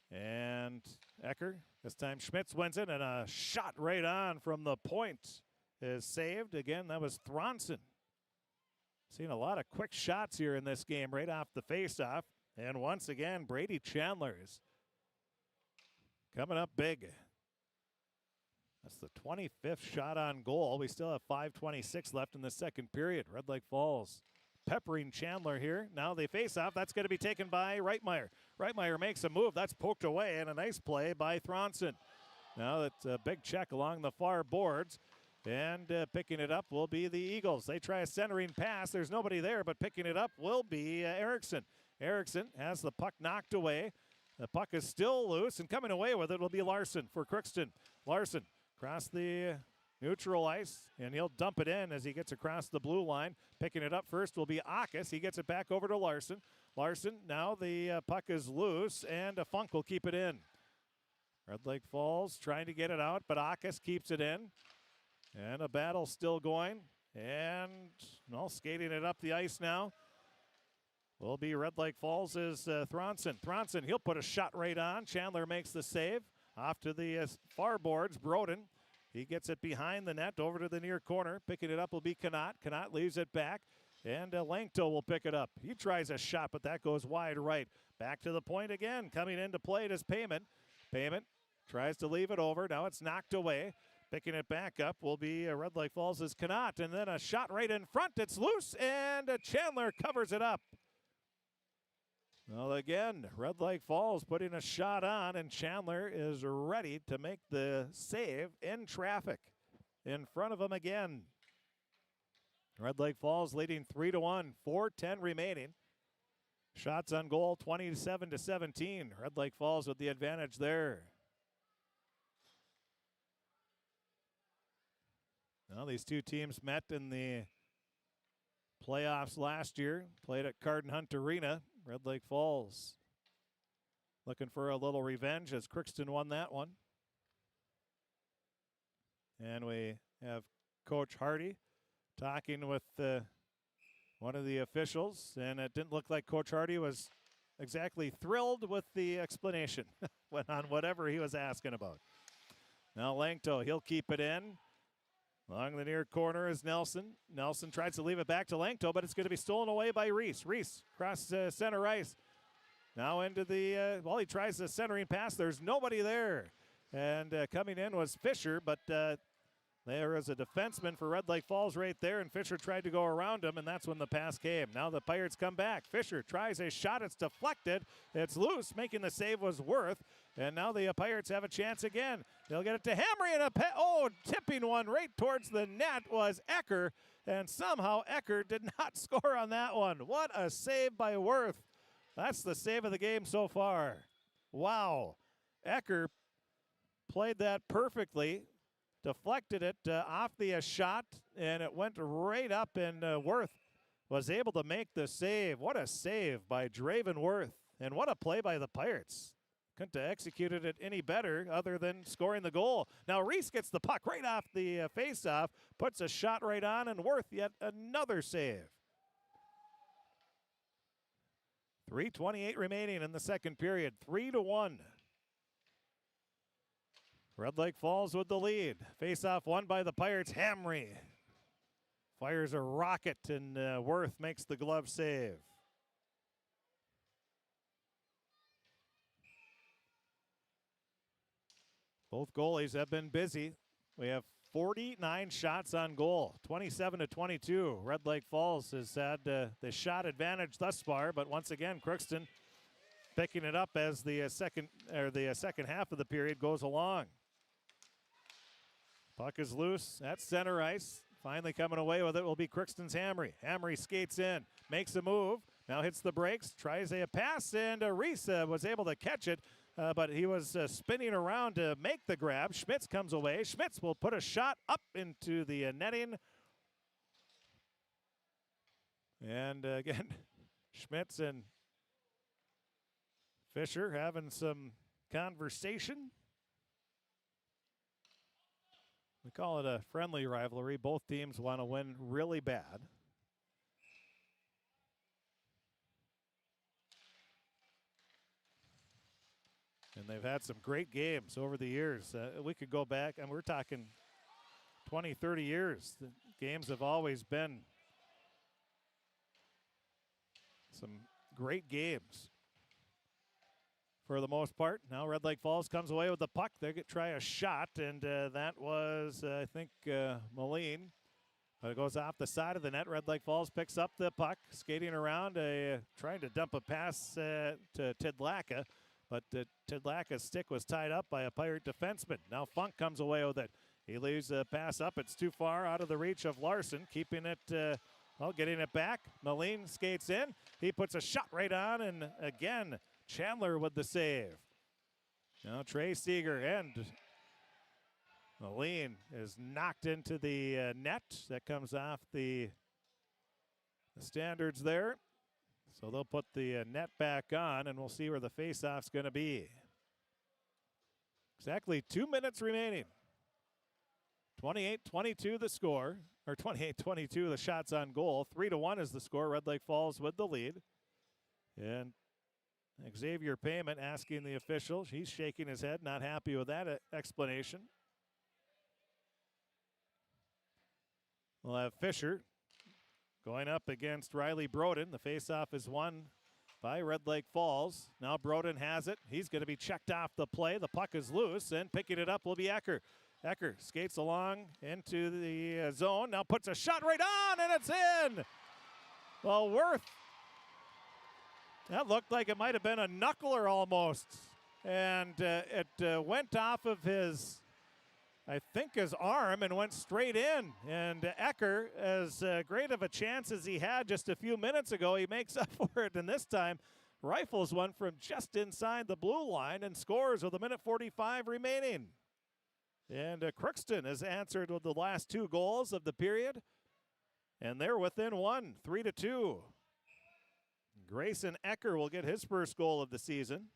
and Ecker. This time Schmitz wins it, and a shot right on from the point is saved. Again, that was Thronson. Seen a lot of quick shots here in this game right off the faceoff. And once again, Brady Chandler is coming up big. That's the 25th shot on goal. We still have 5:26 left in the second period. Red Lake Falls peppering Chandler here. Now they face off. That's going to be taken by Reitmeyer. Reitmeyer makes a move. That's poked away, and a nice play by Thronson. Now that's a big check along the far boards. And picking it up will be the Eagles. They try a centering pass. There's nobody there, but picking it up will be Erickson. Erickson has the puck knocked away. The puck is still loose, and coming away with it will be Larson for Crookston. Larson across the neutral ice, and he'll dump it in as he gets across the blue line. Picking it up first will be Akis. He gets it back over to Larson. Larson, now the puck is loose, and Funk will keep it in. Red Lake Falls trying to get it out, but Akis keeps it in. And a battle still going. And skating it up the ice now will be Red Lake Falls' Thronson. Thronson, he'll put a shot right on. Chandler makes the save. Off to the far boards, Broden. He gets it behind the net over to the near corner. Picking it up will be Connaught. Connaught leaves it back. And Langto will pick it up. He tries a shot, but that goes wide right. Back to the point again. Coming into play is Payment. Payment tries to leave it over. Now it's knocked away. Picking it back up will be Red Lake Falls' Connaught. And then a shot right in front. It's loose, and Chandler covers it up. Well, again, Red Lake Falls putting a shot on, and Chandler is ready to make the save in traffic. In front of him again. Red Lake Falls leading 3-1, 4:10 remaining. Shots on goal 27-17. Red Lake Falls with the advantage there. Now these two teams met in the playoffs last year, played at Carden Hunt Arena. Red Lake Falls looking for a little revenge as Crookston won that one. And we have Coach Hardy talking with one of the officials, and it didn't look like Coach Hardy was exactly thrilled with the explanation on whatever he was asking about. Now Langto, he'll keep it in. Along the near corner is Nelson. Nelson tries to leave it back to Langto, but it's going to be stolen away by Reese. Reese across center ice. Now into the, he tries the centering pass. There's nobody there. And coming in was Fisher, but there is a defenseman for Red Lake Falls right there, and Fisher tried to go around him, and that's when the pass came. Now the Pirates come back. Fisher tries a shot. It's deflected. It's loose. Making the save was Worth. And now the Pirates have a chance again. They'll get it to Hamry, and tipping one right towards the net was Ecker, and somehow Ecker did not score on that one. What a save by Worth. That's the save of the game so far. Wow. Ecker played that perfectly, deflected it off the shot, and it went right up, and Worth was able to make the save. What a save by Draven Worth, and what a play by the Pirates. Couldn't have executed it any better other than scoring the goal. Now Reese gets the puck right off the face-off, puts a shot right on, and Worth yet another save. 3:28 remaining in the second period, 3-1. Red Lake Falls with the lead. Face-off won by the Pirates. Hamry fires a rocket, and Worth makes the glove save. Both goalies have been busy. We have 49 shots on goal, 27-22. Red Lake Falls has had the shot advantage thus far, but once again, Crookston picking it up as the second half of the period goes along. Puck is loose at center ice. Finally coming away with it will be Crookston's Hamry. Hamry skates in, makes a move, now hits the brakes, tries a pass, and Reese was able to catch it. But he was spinning around to make the grab. Schmitz comes away. Schmitz will put a shot up into the netting. And again, Schmitz and Fisher having some conversation. We call it a friendly rivalry. Both teams want to win really bad. And they've had some great games over the years. We could go back, and we're talking 20, 30 years. The games have always been some great games for the most part. Now Red Lake Falls comes away with the puck. They try a shot, and that was, I think, Moline. But it goes off the side of the net. Red Lake Falls picks up the puck, skating around, trying to dump a pass to Tidlaka. But Tidlaka's stick was tied up by a Pirate defenseman. Now Funk comes away with it. He leaves a pass up. It's too far out of the reach of Larson. Keeping it, getting it back. Moline skates in. He puts a shot right on, and again, Chandler with the save. Now Trey Seeger and Moline is knocked into the net. That comes off the standards there. So they'll put the net back on, and we'll see where the face-off's going to be. Exactly 2 minutes remaining. 28-22 the score, or 28-22 the shots on goal. 3-1 is the score. Red Lake Falls with the lead. And Xavier Payment asking the official. He's shaking his head, not happy with that explanation. We'll have Fisher going up against Riley Broden. The faceoff is won by Red Lake Falls. Now Broden has it. He's going to be checked off the play. The puck is loose, and picking it up will be Ecker. Ecker skates along into the zone. Now puts a shot right on, and it's in. Well, Worth. That looked like it might have been a knuckler almost. And it went off of his arm and went straight in. And Ecker, as great of a chance as he had just a few minutes ago, he makes up for it. And this time, rifles one from just inside the blue line and scores with 1:45 remaining. And Crookston has answered with the last 2 goals of the period. And they're within one, 3-2. Grayson Ecker will get his first goal of the season.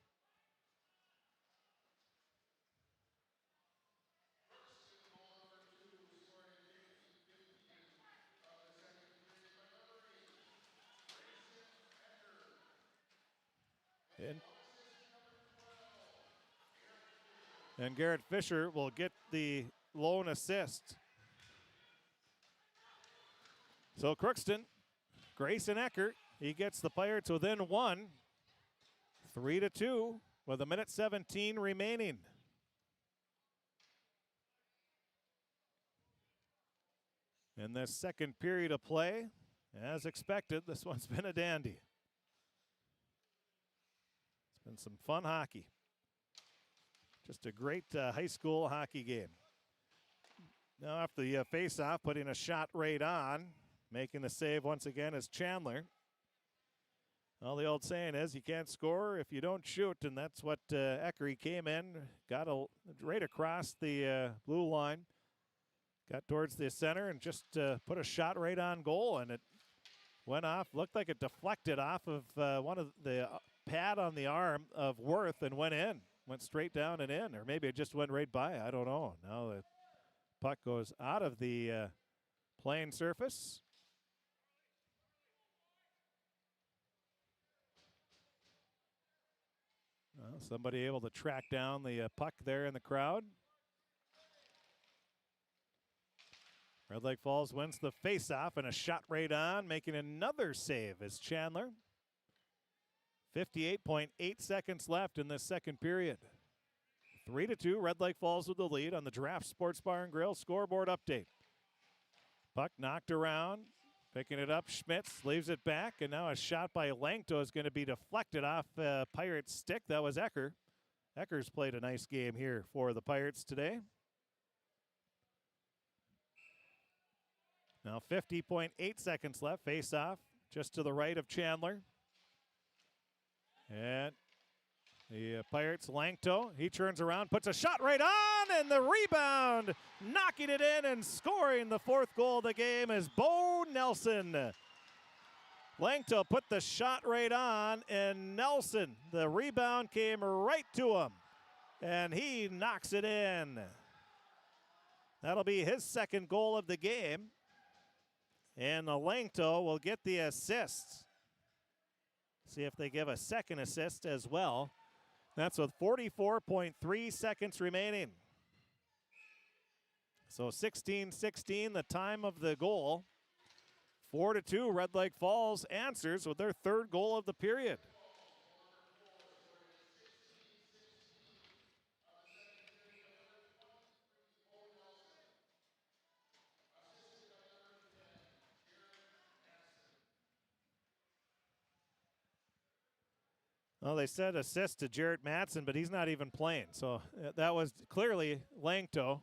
And Garrett Fisher will get the lone assist. So Crookston, Grayson Ecker, he gets the Pirates within one, 3-2 with 1:17 remaining. In this second period of play, as expected, this one's been a dandy. It's been some fun hockey. Just a great high school hockey game. Now after the face-off, putting a shot right on, making the save once again is Chandler. Well, the old saying is you can't score if you don't shoot, and that's what Ecker came in, got right across the blue line, got towards the center, and just put a shot right on goal, and it went off. Looked like it deflected off of one of the pad on the arm of Worth and went in. Went straight down and in, or maybe it just went right by. I don't know. Now the puck goes out of the playing surface. Well, somebody able to track down the puck there in the crowd. Red Lake Falls wins the face-off and a shot right on, making another save is Chandler. 58.8 seconds left in this second period. 3-2, Red Lake Falls with the lead on the Giraffe Sports Bar and Grill scoreboard update. Puck knocked around, picking it up. Schmitz leaves it back, and now a shot by Langto is going to be deflected off Pirates' stick. That was Ecker. Ecker's played a nice game here for the Pirates today. Now 50.8 seconds left. Face off just to the right of Chandler. And the Pirates, Langto, he turns around, puts a shot right on, and the rebound, knocking it in and scoring the fourth goal of the game is Bo Nelson. Langto put the shot right on, and Nelson, the rebound came right to him, and he knocks it in. That'll be his second goal of the game. And Langto will get the assist. See if they give a second assist as well. That's with 44.3 seconds remaining. So 16-16, the time of the goal. 4-2, Red Lake Falls answers with their third goal of the period. Well, they said assist to Jarrett Matson, but he's not even playing. So that was clearly Langto.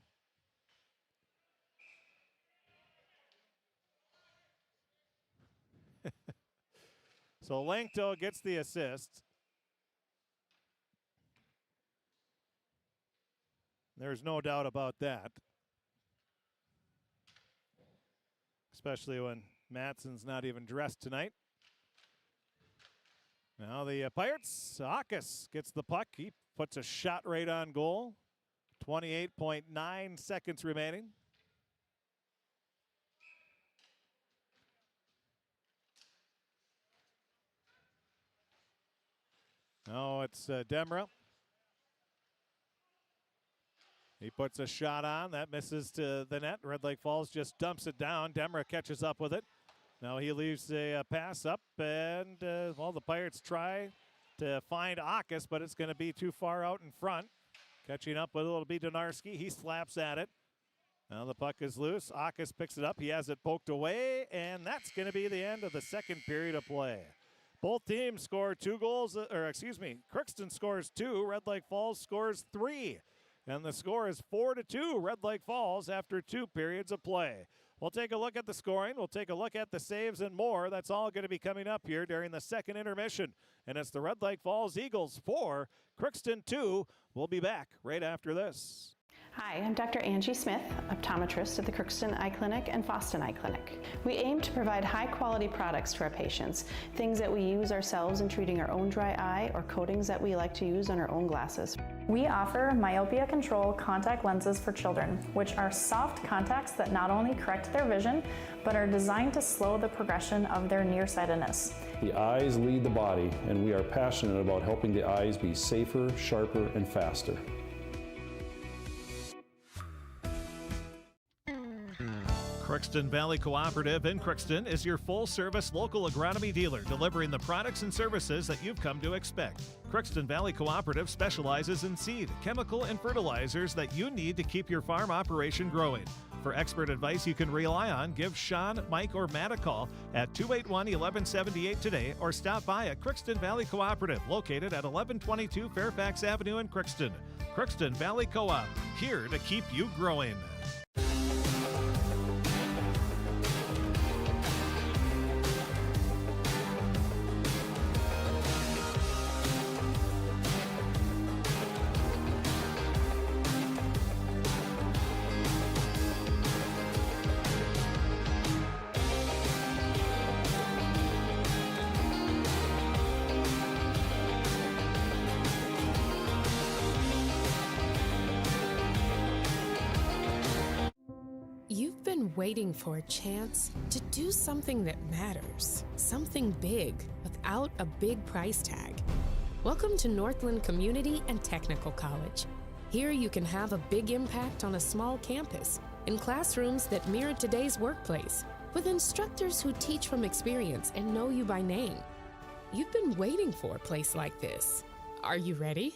So Langto gets the assist. There's no doubt about that. Especially when Matson's not even dressed tonight. Now the Pirates, Akas gets the puck. He puts a shot right on goal. 28.9 seconds remaining. Now it's Demra. He puts a shot on. That misses to the net. Red Lake Falls just dumps it down. Demra catches up with it. Now he leaves a pass up, and, well, the Pirates try to find Akas, but it's going to be too far out in front. Catching up with it'll be Donarski. He slaps at it. Now the puck is loose. Akas picks it up. He has it poked away, and that's going to be the end of the second period of play. Both teams score 2 goals, Crookston scores 2. Red Lake Falls scores 3. And the score is 4-2, Red Lake Falls after 2 periods of play. We'll take a look at the scoring. We'll take a look at the saves and more. That's all going to be coming up here during the second intermission. And it's the Red Lake Falls Eagles 4, Crookston 2. We'll be back right after this. Hi, I'm Dr. Angie Smith, optometrist at the Crookston Eye Clinic and Foston Eye Clinic. We aim to provide high-quality products to our patients, things that we use ourselves in treating our own dry eye or coatings that we like to use on our own glasses. We offer myopia control contact lenses for children, which are soft contacts that not only correct their vision, but are designed to slow the progression of their nearsightedness. The eyes lead the body, and we are passionate about helping the eyes be safer, sharper, and faster. Crookston Valley Cooperative in Crookston is your full-service local agronomy dealer, delivering the products and services that you've come to expect. Crookston Valley Cooperative specializes in seed, chemical, and fertilizers that you need to keep your farm operation growing. For expert advice you can rely on, give Sean, Mike, or Matt a call at 281-1178 today, or stop by at Crookston Valley Cooperative, located at 1122 Fairfax Avenue in Crookston. Crookston Valley Co-op, here to keep you growing. Waiting for a chance to do something that matters, something big without a big price tag. Welcome to Northland Community and Technical College. Here you can have a big impact on a small campus in classrooms that mirror today's workplace, with instructors who teach from experience and know you by name. You've been waiting for a place like this. Are you ready?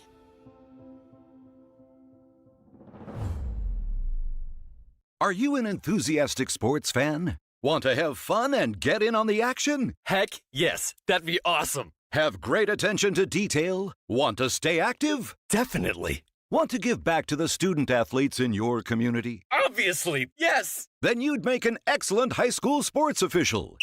Are you an enthusiastic sports fan? Want to have fun and get in on the action? Heck yes, that'd be awesome. Have great attention to detail? Want to stay active? Definitely. Want to give back to the student athletes in your community? Obviously, yes. Then you'd make an excellent high school sports official.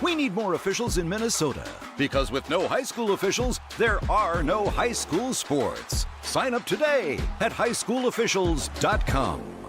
We need more officials in Minnesota because with no high school officials, there are no high school sports. Sign up today at highschoolofficials.com.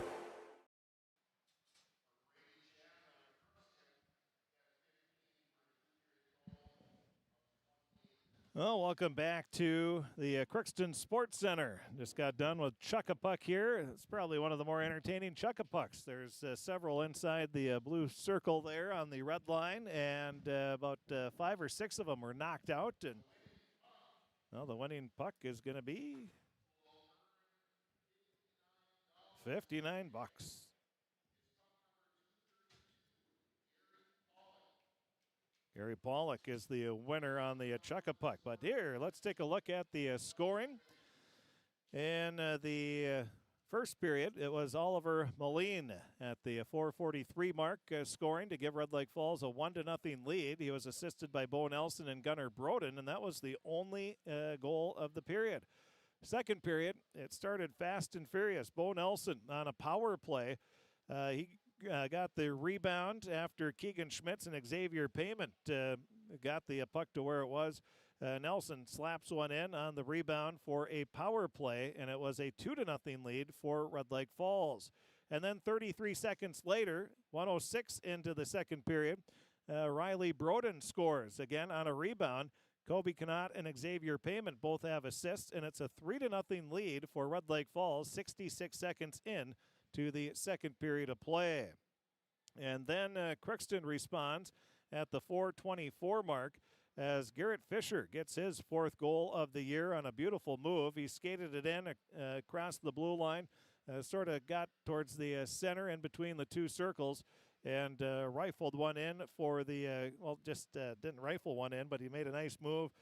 Well, welcome back to the Crookston Sports Center. Just got done with Chuck-a-Puck here. It's probably one of the more entertaining Chuck-a-Pucks. There's several inside the blue circle there on the red line, and about 5 or 6 of them were knocked out. And well, the winning puck is going to be $59. Gary Pollock is the winner on the Chuck-a-Puck. But here, let's take a look at the scoring. In the first period, it was Oliver Moline at the 4:43 mark scoring to give Red Lake Falls a 1-0 lead. He was assisted by Bo Nelson and Gunnar Broden, and that was the only goal of the period. Second period, it started fast and furious. Bo Nelson on a power play. He got the rebound after Keegan Schmitz and Xavier Payment got the puck to where it was. Nelson slaps one in on the rebound for a power play, and it was a 2-0 lead for Red Lake Falls. And then 33 seconds later, 1:06 into the second period, Riley Broden scores again on a rebound. Kobe Knott and Xavier Payment both have assists, and it's a 3-0 lead for Red Lake Falls, 66 seconds in to the second period of play. And then Crookston responds at the 4:24 mark as Garrett Fisher gets his 4th goal of the year on a beautiful move. He skated it in across the blue line, sort of got towards the center in between the two circles, and rifled one in for the, didn't rifle one in, but he made a nice move,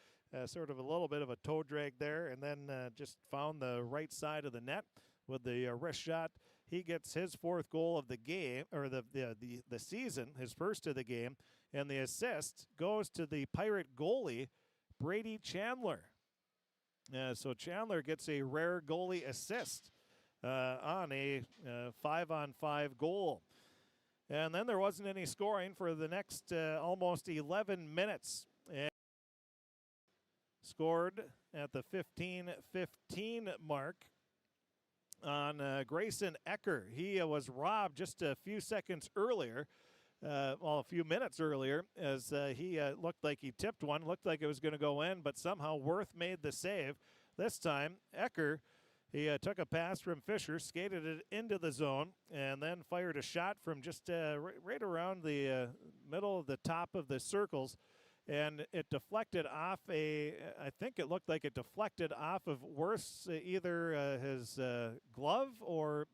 sort of a little bit of a toe drag there, and then just found the right side of the net with the wrist shot. He gets his 4th goal of the game, or the season, his first of the game, and the assist goes to the Pirate goalie, Brady Chandler. So Chandler gets a rare goalie assist on a 5-on-5 goal. And then there wasn't any scoring for the next almost 11 minutes. And scored at the 15:15 mark on Grayson Ecker. He was robbed just a few seconds earlier, a few minutes earlier, as he looked like he tipped one, looked like it was going to go in, but somehow Worth made the save. This time, Ecker, he took a pass from Fisher, skated it into the zone, and then fired a shot from just right around the middle of the top of the circles. And it deflected off I think it looked like it deflected off of Worth's either his glove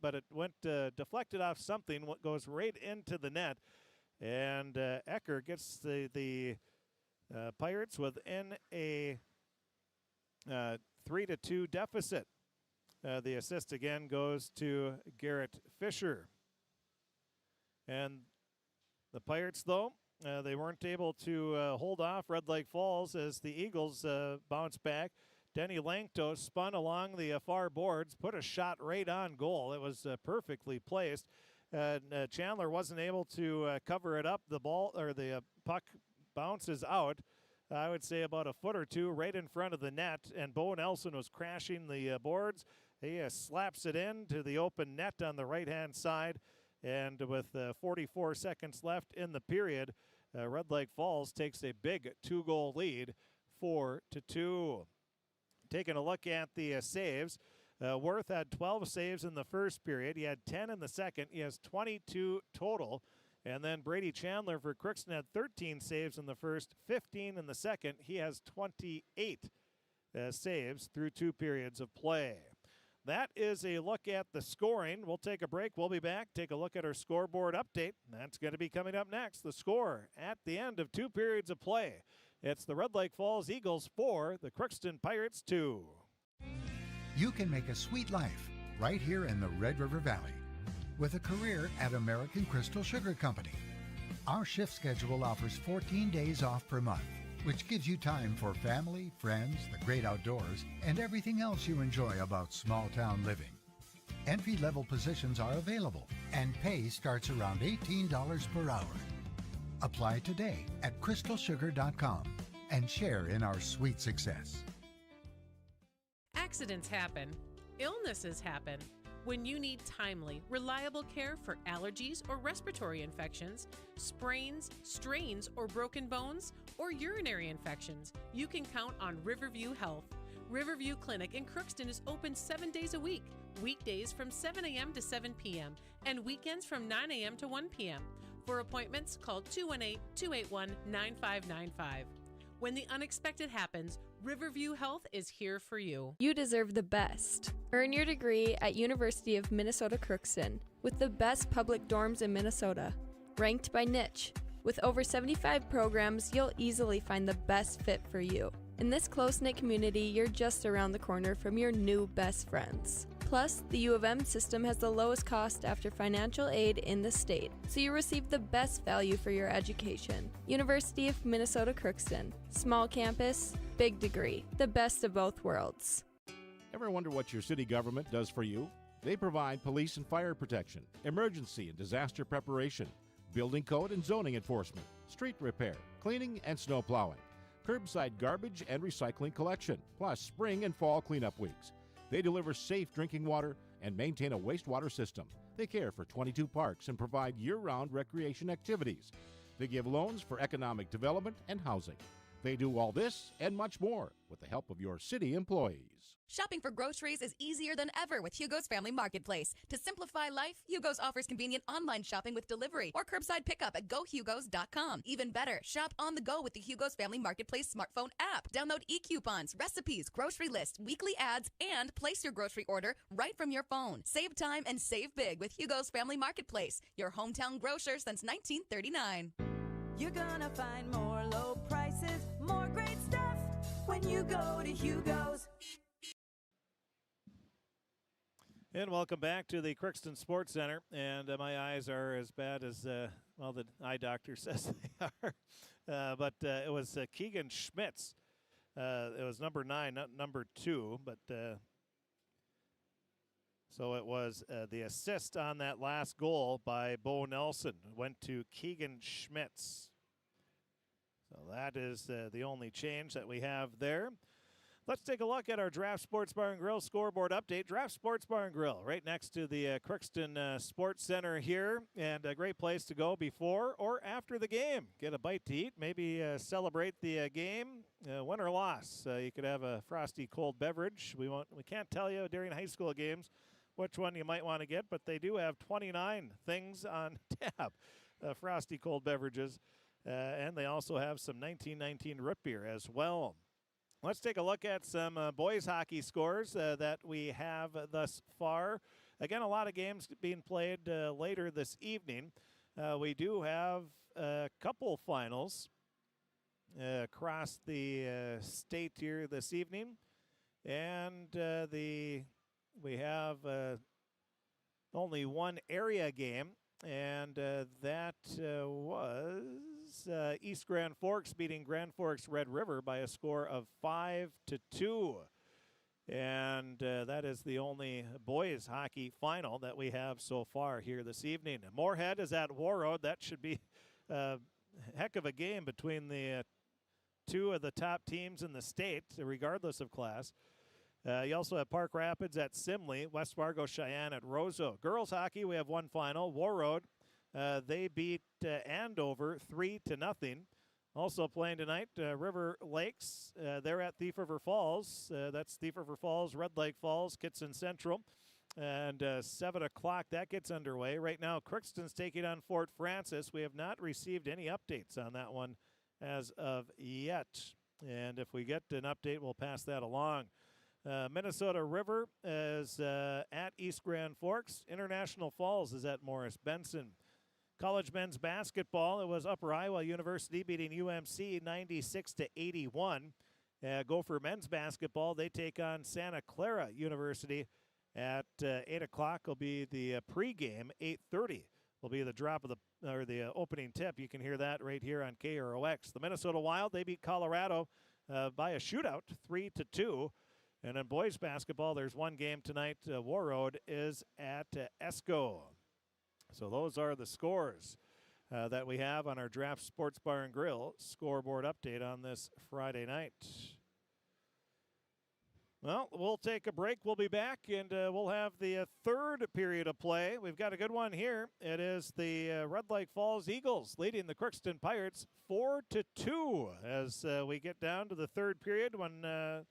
but it went deflected off something, what goes right into the net. And Ecker gets the Pirates within a 3-2 deficit. The assist again goes to Garrett Fisher. And the Pirates, though, they weren't able to hold off Red Lake Falls as the Eagles bounced back. Denny Lanktos spun along the far boards, put a shot right on goal. It was perfectly placed. Chandler wasn't able to cover it up. The ball, or the puck, bounces out, I would say about a foot or two right in front of the net, and Bo Nelson was crashing the boards. He slaps it in to the open net on the right-hand side. And with 44 seconds left in the period, Red Lake Falls takes a big 2-goal lead, 4-2. Taking a look at the saves, Worth had 12 saves in the first period. He had 10 in the second. He has 22 total. And then Brady Chandler for Crookston had 13 saves in the first, 15 in the second. He has 28 saves through 2 periods of play. that is a look at the scoring. We'll take a break. We'll be back. Take a look at our scoreboard update. That's going to be coming up next. The score at the end of 2 periods of play. It's the Red Lake Falls Eagles 4, the Crookston Pirates 2. You can make a sweet life right here in the Red River Valley with a career at American Crystal Sugar Company. Our shift schedule offers 14 days off per month, which gives you time for family, friends, the great outdoors, and everything else you enjoy about small-town living. Entry-level positions are available, and pay starts around $18 per hour. Apply today at crystalsugar.com and share in our sweet success. Accidents happen. Illnesses happen. When you need timely, reliable care for allergies or respiratory infections, sprains, strains, or broken bones, or urinary infections, you can count on Riverview Health. Riverview Clinic in Crookston is open 7 days a week, weekdays from 7 a.m. to 7 p.m., and weekends from 9 a.m. to 1 p.m. For appointments, call 218-281-9595. When the unexpected happens, Riverview Health is here for you. You deserve the best. Earn your degree at University of Minnesota Crookston with the best public dorms in Minnesota, ranked by niche. With over 75 programs, you'll easily find the best fit for you. In this close-knit community, you're just around the corner from your new best friends. Plus, the U of M system has the lowest cost after financial aid in the state, so you receive the best value for your education. University of Minnesota Crookston. Small campus, big degree. The best of both worlds. Ever wonder what your city government does for you? They provide police and fire protection, emergency and disaster preparation, building code and zoning enforcement, street repair, cleaning and snow plowing, curbside garbage and recycling collection, plus spring and fall cleanup weeks. They deliver safe drinking water and maintain a wastewater system. They care for 22 parks and provide year-round recreation activities. They give loans for economic development and housing. They do all this and much more with the help of your city employees. Shopping for groceries is easier than ever with Hugo's Family Marketplace. To simplify life, Hugo's offers convenient online shopping with delivery or curbside pickup at gohugos.com. Even better, shop on the go with the Hugo's Family Marketplace smartphone app. Download e-coupons, recipes, grocery lists, weekly ads, and place your grocery order right from your phone. Save time and save big with Hugo's Family Marketplace, your hometown grocer since 1939. You're gonna find more low prices, more great stuff when you go to Hugo's. And welcome back to the Crookston Sports Center. And my eyes are as bad as, well, the eye doctor says they are. But it was Keegan Schmitz. It was number 9, not number 2. But so it was the assist on that last goal by Bo Nelson went to Keegan Schmitz. So that is the only change that we have there. Let's take a look at our Draft Sports Bar and Grill scoreboard update. Draft Sports Bar and Grill, right next to the Crookston Sports Center here, and a great place to go before or after the game. Get a bite to eat, maybe celebrate the game, win or loss. You could have a frosty cold beverage. We can't tell you during high school games which one you might want to get, but they do have 29 things on tap, frosty cold beverages, and they also have some 1919 root beer as well. Let's take a look at some boys hockey scores that we have thus far. Again, a lot of games being played later this evening. We do have a couple finals across the state here this evening. And we have only one area game, and that was East Grand Forks beating Grand Forks Red River by a score of 5-2. And that is the only boys hockey final that we have so far here this evening. Moorhead is at Warroad. That should be a heck of a game between the two of the top teams in the state, regardless of class. You also have Park Rapids at Simley, West Fargo Cheyenne at Roseau. Girls hockey, we have one final. Warroad, they beat Andover 3-0. Also playing tonight, River Lakes, they're at Thief River Falls. That's Thief River Falls, Red Lake Falls, Kitson Central. And 7 o'clock, that gets underway. Right now, Crookston's taking on Fort Francis. We have not received any updates on that one as of yet. And if we get an update, we'll pass that along. Minnesota River is at East Grand Forks. International Falls is at Morris Benson. College men's basketball, it was Upper Iowa University beating UMC 96-81. Gopher men's basketball, they take on Santa Clara University at 8 o'clock. Will be the pregame. 8:30 will be the drop of the opening tip. You can hear that right here on KROX. The Minnesota Wild, they beat Colorado by a shootout, 3-2. And in boys basketball, there's one game tonight. Warroad is at Esco. So those are the scores that we have on our Draft Sports Bar and Grill scoreboard update on this Friday night. Well, we'll take a break. We'll be back, and we'll have the third period of play. We've got a good one here. It is the Red Lake Falls Eagles leading the Crookston Pirates 4-2 as we get down to the third period when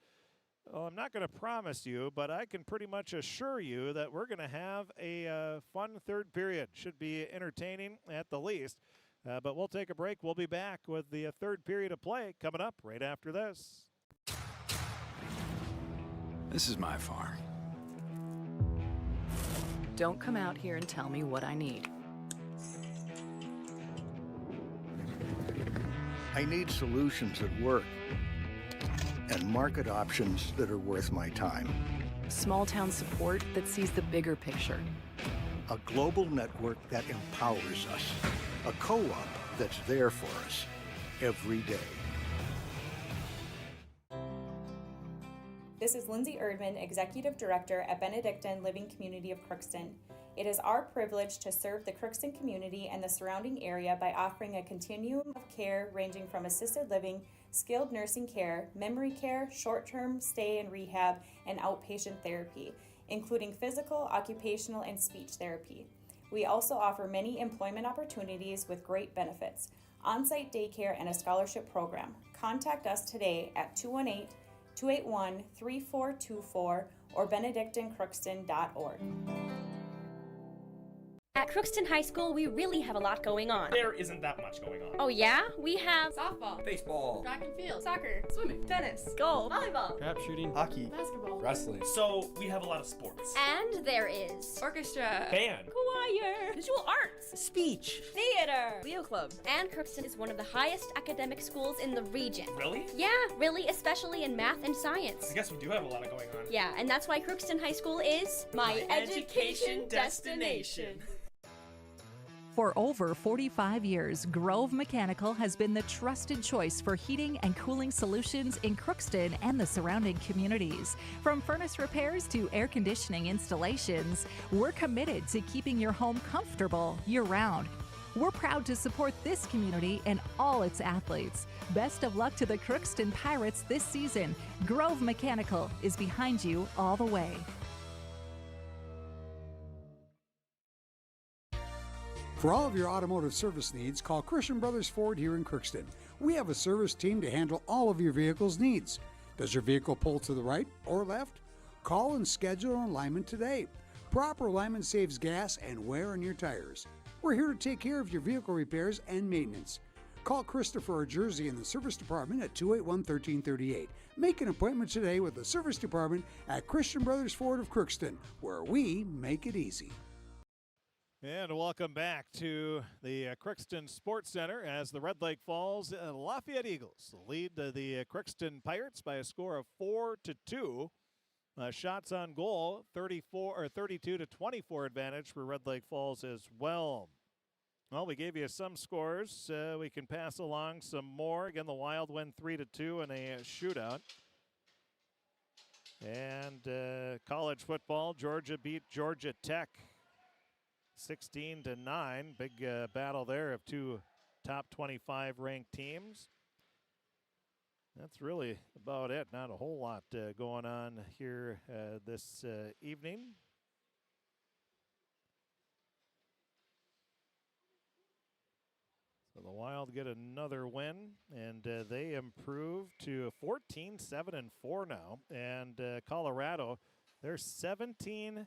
well, I'm not going to promise you, but I can pretty much assure you that we're going to have a fun third period. Should be entertaining at the least. But we'll take a break. We'll be back with the third period of play coming up right after this. This is my farm. Don't come out here and tell me what I need. I need solutions that work and market options that are worth my time. Small town support that sees the bigger picture. A global network that empowers us. A co-op that's there for us every day. This is Lindsay Erdman, Executive Director at Benedictine Living Community of Crookston. It is our privilege to serve the Crookston community and the surrounding area by offering a continuum of care ranging from assisted living, skilled nursing care, memory care, short-term stay and rehab, and outpatient therapy, including physical, occupational, and speech therapy. We also offer many employment opportunities with great benefits, on-site daycare, and a scholarship program. Contact us today at 218-281-3424 or benedictinecrookston.org. At Crookston High School, we really have a lot going on. There isn't that much going on. Oh yeah? We have softball, baseball, track and field, soccer, swimming, tennis, golf, volleyball, trap shooting, hockey, basketball, wrestling. So we have a lot of sports. and there is orchestra, Band, choir, visual arts, speech, theater, Leo Club. and Crookston is one of the highest academic schools in the region. Really? Yeah, really, especially in math and science. I guess we do have a lot of going on. Yeah, and that's why Crookston High School is my education destination. For over 45 years, Grove Mechanical has been the trusted choice for heating and cooling solutions in Crookston and the surrounding communities. From furnace repairs to air conditioning installations, we're committed to keeping your home comfortable year-round. We're proud to support this community and all its athletes. Best of luck to the Crookston Pirates this season. Grove Mechanical is behind you all the way. For all of your automotive service needs, call Christian Brothers Ford here in Crookston. We have a service team to handle all of your vehicle's needs. Does your vehicle pull to the right or left? Call and schedule an alignment today. Proper alignment saves gas and wear on your tires. We're here to take care of your vehicle repairs and maintenance. Call Christopher or Jersey in the service department at 281-1338. Make an appointment today with the service department at Christian Brothers Ford of Crookston, where we make it easy. And welcome back to the Crookston Sports Center as the Red Lake Falls Lafayette Eagles lead the Crookston Pirates by a score of 4-2. Shots on goal, 32-24 advantage for Red Lake Falls as well. Well, we gave you some scores. We can pass along some more. Again, the Wild win 3-2 in a shootout. And college football, Georgia beat Georgia Tech 16-9. Big battle there of two top 25 ranked teams. That's really about it. Not a whole lot going on here this evening. So the Wild get another win, and they improve to 14-7-4 now. And Colorado, they're 17-1-6.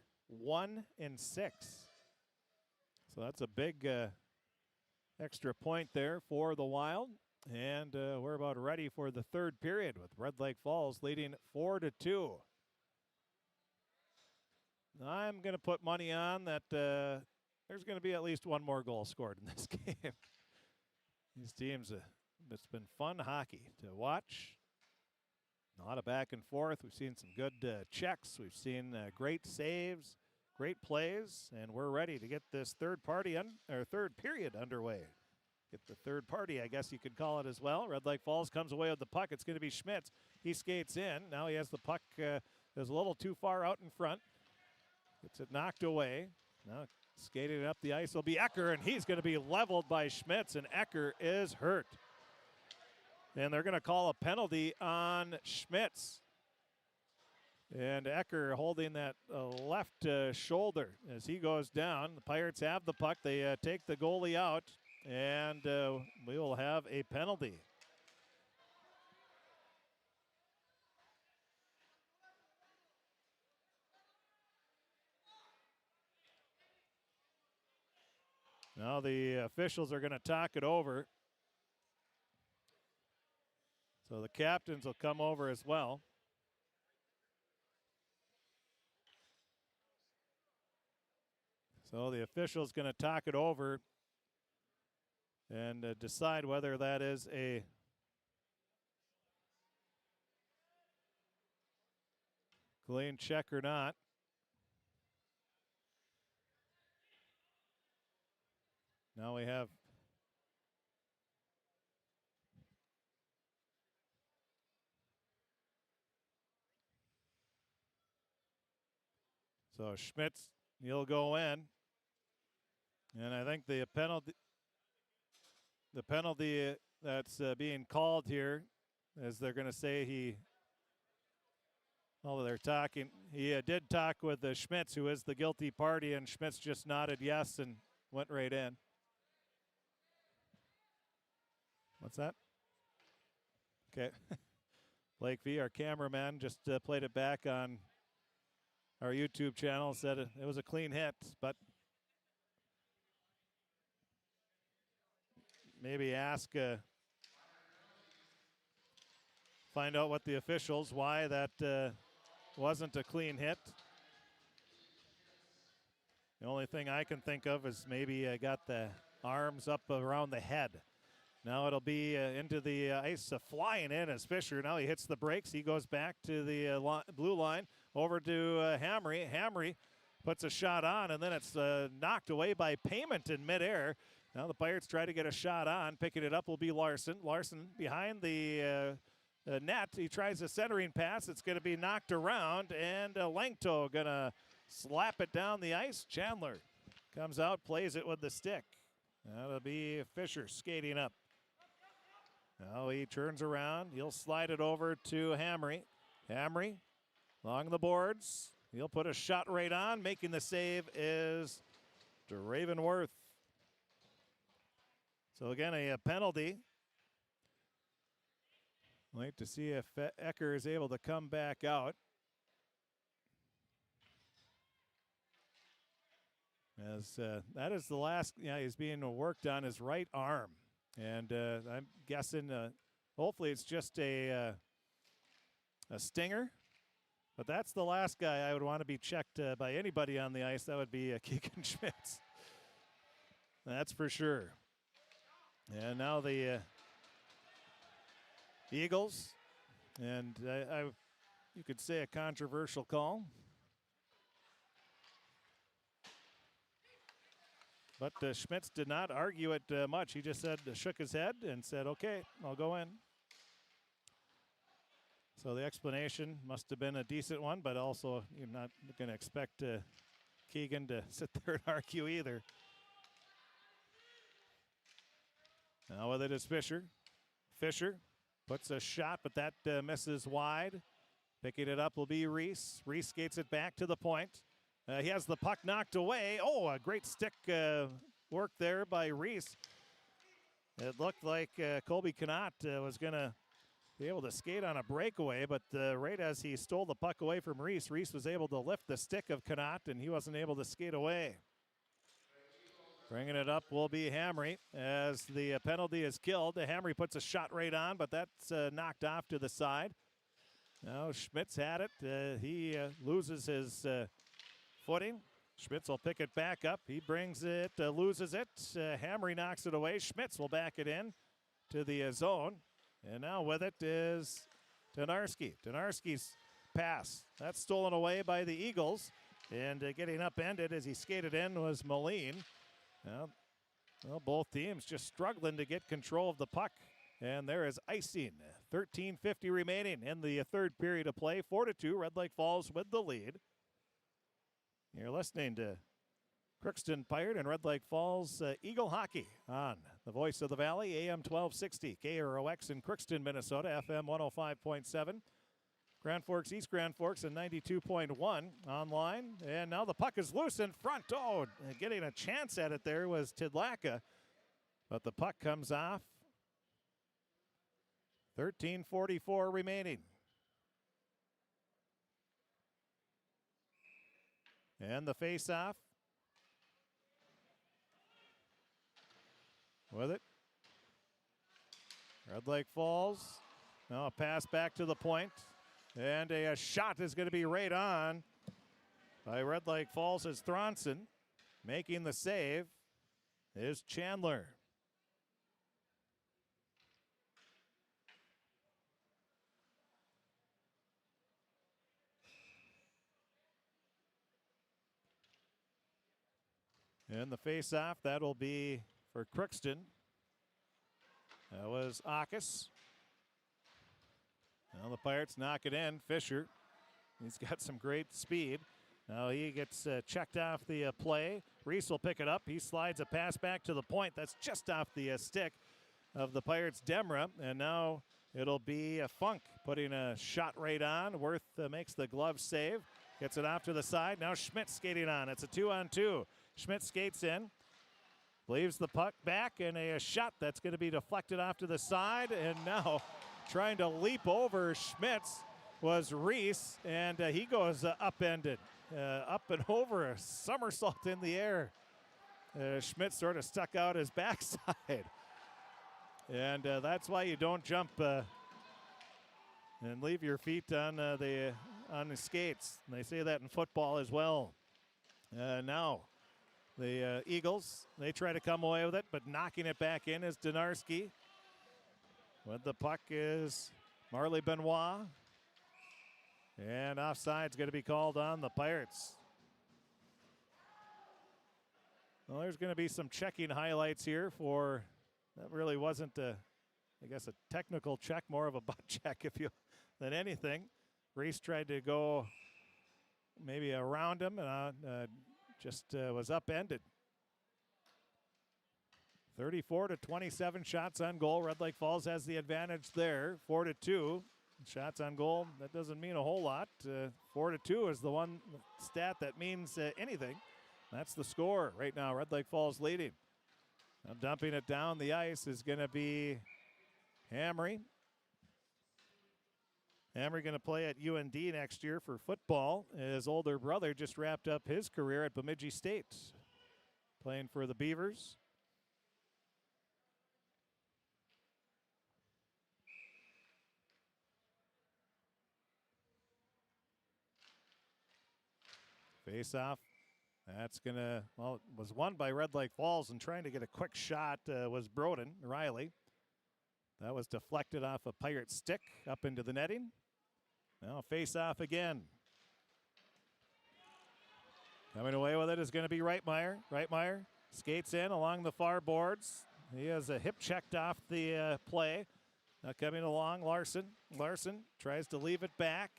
So that's a big extra point there for the Wild. And we're about ready for the third period with Red Lake Falls leading 4-2. I'm going to put money on that there's going to be at least one more goal scored in this game. These teams, it's been fun hockey to watch. A lot of back and forth. We've seen some good checks. We've seen great saves, great plays, and we're ready to get this third period underway. Get the third party, I guess you could call it as well. Red Lake Falls comes away with the puck. It's going to be Schmitz. He skates in. Now he has the puck. Is a little too far out in front. Gets it knocked away. Now skating up the ice will be Ecker, and he's going to be leveled by Schmitz, and Ecker is hurt. And they're going to call a penalty on Schmitz. And Ecker holding that left shoulder as he goes down. The Pirates have the puck. They take the goalie out, and we will have a penalty. Now the officials are going to talk it over. So the captains will come over as well. So the official's going to talk it over and decide whether that is a clean check or not. Now we have so Schmitz, he'll go in. And I think the penalty that's being called here, as they're going to say they're talking. He did talk with Schmitz, who is the guilty party, and Schmitz just nodded yes and went right in. What's that? Okay. Blake V, our cameraman, just played it back on our YouTube channel, said it was a clean hit, but maybe ask, find out what the officials, why that wasn't a clean hit. The only thing I can think of is maybe got the arms up around the head. Now it'll be into the ice, flying in as Fisher. Now he hits the brakes. He goes back to the blue line, over to Hamry. Hamry puts a shot on, and then it's knocked away by Payment in midair. Now the Pirates try to get a shot on. Picking it up will be Larson. Larson behind the net. He tries a centering pass. It's going to be knocked around, and Langto going to slap it down the ice. Chandler comes out, plays it with the stick. That'll be Fisher skating up. Now he turns around. He'll slide it over to Hamry. Hamry along the boards. He'll put a shot right on. Making the save is Ravenworth. So again, a penalty. Wait to see if Ecker is able to come back out. As that is the last, he's being worked on his right arm. And I'm guessing, hopefully it's just a stinger. But that's the last guy I would want to be checked by anybody on the ice. That would be Keegan Schmitz. That's for sure. And now the Eagles. And you could say a controversial call. But Schmitz did not argue it much. He just shook his head and said, okay, I'll go in. So the explanation must have been a decent one, but also you're not going to expect Keegan to sit there and argue either. Now with it is Fisher. Fisher puts a shot, but that misses wide. Picking it up will be Reese. Reese skates it back to the point. He has the puck knocked away. Oh, a great stick work there by Reese. It looked like Colby Connaught was going to be able to skate on a breakaway, but right as he stole the puck away from Reese, Reese was able to lift the stick of Connaught, and he wasn't able to skate away. Bringing it up will be Hamry as the penalty is killed. Hamry puts a shot right on, but that's knocked off to the side. Now Schmitz had it. He loses his footing. Schmitz will pick it back up. He brings it, loses it. Hamry knocks it away. Schmitz will back it in to the zone. And now with it is Donarski. Donarski's pass. That's stolen away by the Eagles. And getting upended as he skated in was Moline. Well, both teams just struggling to get control of the puck. And there is icing. 13:50 remaining in the third period of play. 4-2, Red Lake Falls with the lead. You're listening to Crookston Pirate and Red Lake Falls Eagle Hockey on the Voice of the Valley, AM 1260, KROX in Crookston, Minnesota, FM 105.7. Grand Forks, East Grand Forks, and 92.1 online. And now the puck is loose in front. Oh, getting a chance at it there was Tidlaka. But the puck comes off. 13:44 remaining. And the face-off. With it. Red Lake Falls. Now a pass back to the point. And a shot is going to be right on by Red Lake Falls as Thronson. Making the save is Chandler. And the face-off, that'll be for Crookston. That was Akis. Now the Pirates knock it in. Fisher, he's got some great speed. Now he gets checked off the play. Reese will pick it up. He slides a pass back to the point. That's just off the stick of the Pirates' Demra. And now it'll be Funk putting a shot right on. Worth makes the glove save. Gets it off to the side. Now Schmidt skating on. It's a 2-on-2. Schmidt skates in. Leaves the puck back, and a shot that's going to be deflected off to the side. And now trying to leap over Schmitz was Reese, and he goes upended. Up and over, a somersault in the air. Schmitz sort of stuck out his backside. And that's why you don't jump and leave your feet on the skates. And they say that in football as well. Now the Eagles, they try to come away with it, but knocking it back in is Donarski. With the puck is Marley Benoit. And offside's going to be called on the Pirates. Well, there's going to be some checking highlights here for, that really wasn't a technical check, more of a butt check than anything. Reese tried to go maybe around him and just was upended. 34-27 shots on goal. Red Lake Falls has the advantage there. 4-2 shots on goal. That doesn't mean a whole lot. 4-2 is the one stat that means anything. That's the score right now. Red Lake Falls leading. Now dumping it down the ice is going to be Hamry. Hamry going to play at UND next year for football. His older brother just wrapped up his career at Bemidji State, playing for the Beavers. Face-off. That's going to, well, it was won by Red Lake Falls, and trying to get a quick shot was Broden, Riley. That was deflected off a Pirate stick up into the netting. Now face-off again. Coming away with it is going to be Reitmeyer. Reitmeyer skates in along the far boards. He has a hip checked off the play. Now coming along, Larson. Larson tries to leave it back.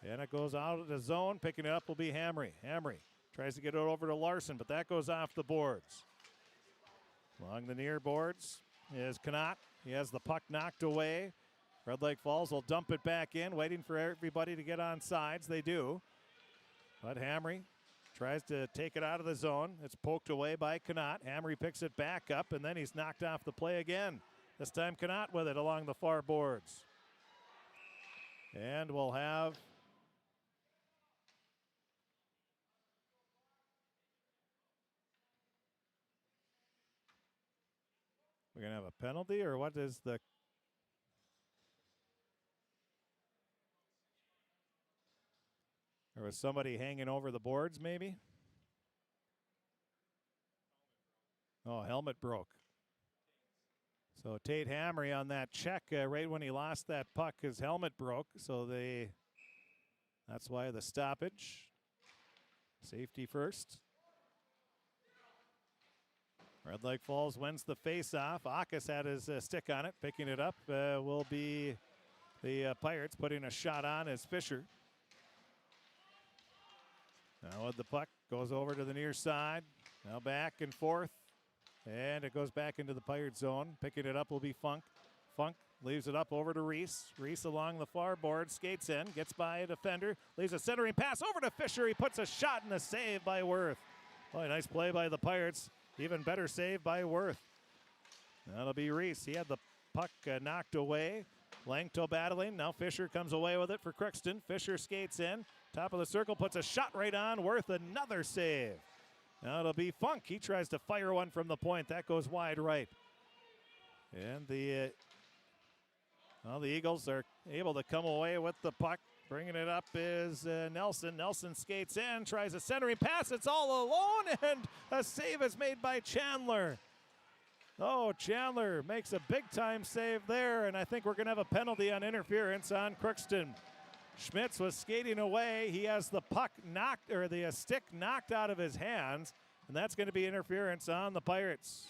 And it goes out of the zone. Picking it up will be Hamry. Hamry tries to get it over to Larson, but that goes off the boards. Along the near boards is Connaught. He has the puck knocked away. Red Lake Falls will dump it back in, waiting for everybody to get on sides. They do. But Hamry tries to take it out of the zone. It's poked away by Connaught. Hamry picks it back up, and then he's knocked off the play again. This time Connaught with it along the far boards. And we'll have we're going to have a penalty, or what is the... There was somebody hanging over the boards, maybe. Oh, helmet broke. So Tate Hamry on that check right when he lost that puck, his helmet broke. So that's why the stoppage. Safety first. Red Lake Falls wins the face-off. Akas had his stick on it. Picking it up will be the Pirates, putting a shot on as Fisher. Now with the puck, goes over to the near side. Now back and forth. And it goes back into the Pirate zone. Picking it up will be Funk. Funk leaves it up over to Reese. Reese along the far board, skates in, gets by a defender, leaves a centering pass over to Fisher. He puts a shot and a save by Worth. Boy, nice play by the Pirates. Even better save by Worth. That'll be Reese. He had the puck knocked away. Langto battling. Now Fisher comes away with it for Crookston. Fisher skates in. Top of the circle, puts a shot right on. Worth, another save. Now it'll be Funk. He tries to fire one from the point. That goes wide right. And the Eagles are able to come away with the puck. Bringing it up is Nelson. Nelson skates in, tries a centering pass. It's all alone, and a save is made by Chandler. Oh, Chandler makes a big-time save there, and I think we're going to have a penalty on interference on Crookston. Schmitz was skating away. He has the puck knocked, or the stick knocked out of his hands, and that's going to be interference on the Pirates.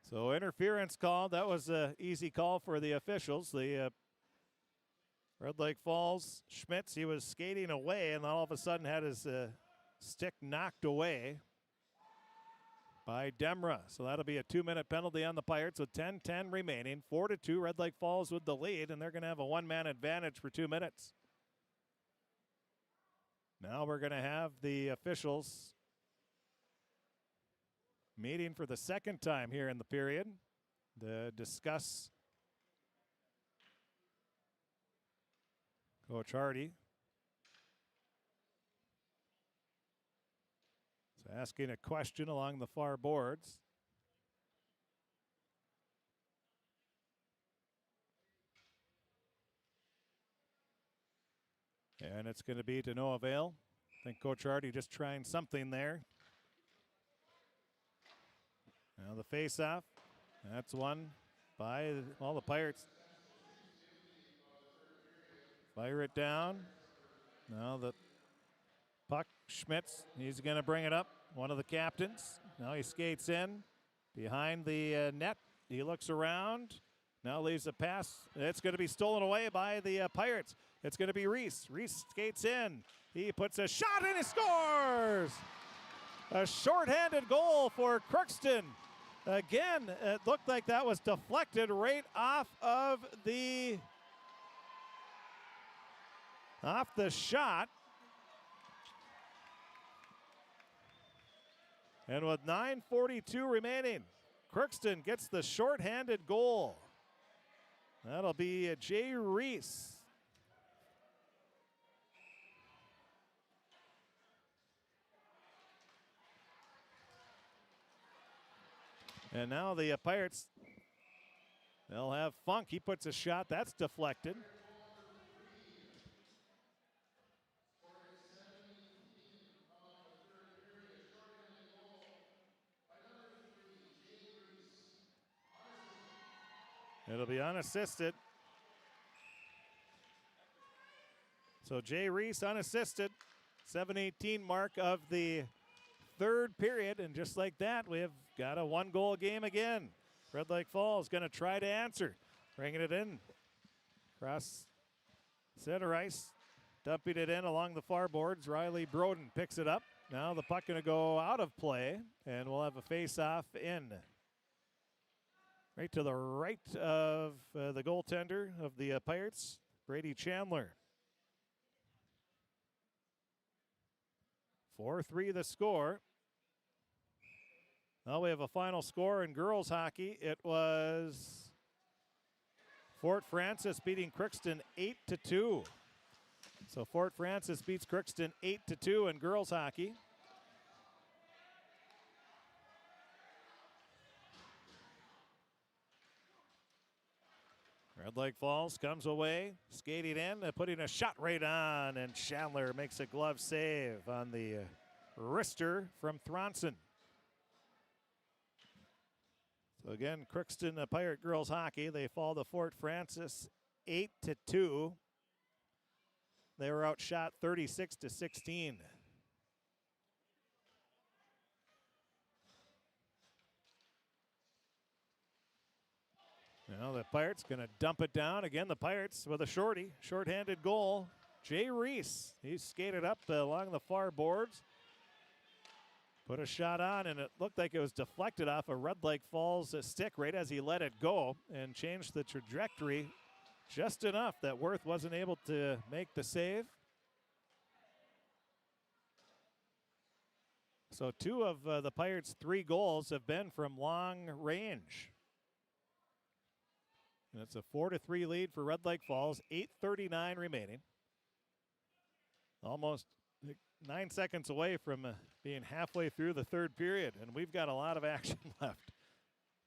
So interference called. That was an easy call for the officials. The Red Lake Falls, Schmitz, he was skating away and all of a sudden had his stick knocked away by Demra. So that'll be a 2-minute penalty on the Pirates with 10:10 remaining. 4-2, Red Lake Falls with the lead, and they're going to have a one-man advantage for 2 minutes. Now we're going to have the officials meeting for the second time here in the period to discuss Coach Hardy. So asking a question along the far boards. And it's going to be to no avail. I think Coach Hardy just trying something there. Now the face-off. That's won by all the Pirates. Fire it down. Now the puck, Schmitz, he's going to bring it up. One of the captains. Now he skates in behind the net. He looks around. Now leaves a pass. It's going to be stolen away by the Pirates. It's going to be Reese. Reese skates in. He puts a shot and he scores! A shorthanded goal for Crookston. Again, it looked like that was deflected right off the shot. And with 9:42 remaining, Crookston gets the shorthanded goal. That'll be Jay Reese. And now the Pirates, they'll have Funk. He puts a shot. That's deflected. It'll be unassisted. So Jay Reese unassisted. 7:18 mark of the third period. And just like that, we have got a one-goal game again. Red Lake Falls going to try to answer. Bringing it in. Cross center ice. Dumping it in along the far boards. Riley Broden picks it up. Now the puck going to go out of play. And we'll have a face-off in. Right to the right of the goaltender of the Pirates, Brady Chandler. 4-3 the score. Now we have a final score in girls hockey. It was Fort Francis beating Crookston 8-2. So Fort Francis beats Crookston 8-2 in girls hockey. Red Lake Falls comes away, skating in, putting a shot right on, and Chandler makes a glove save on the wrister from Thronson. So again, Crookston Pirate Girls Hockey, they fall to Fort Francis 8-2. They were outshot 36-16. Now the Pirates going to dump it down. Again, the Pirates with a short-handed goal. Jay Reese, he skated up along the far boards. Put a shot on, and it looked like it was deflected off a Red Lake Falls stick right as he let it go and changed the trajectory just enough that Worth wasn't able to make the save. So 2 of the Pirates' 3 goals have been from long range. And it's a 4-3 lead for Red Lake Falls, 8:39 remaining. Almost 9 seconds away from being halfway through the third period, and we've got a lot of action left.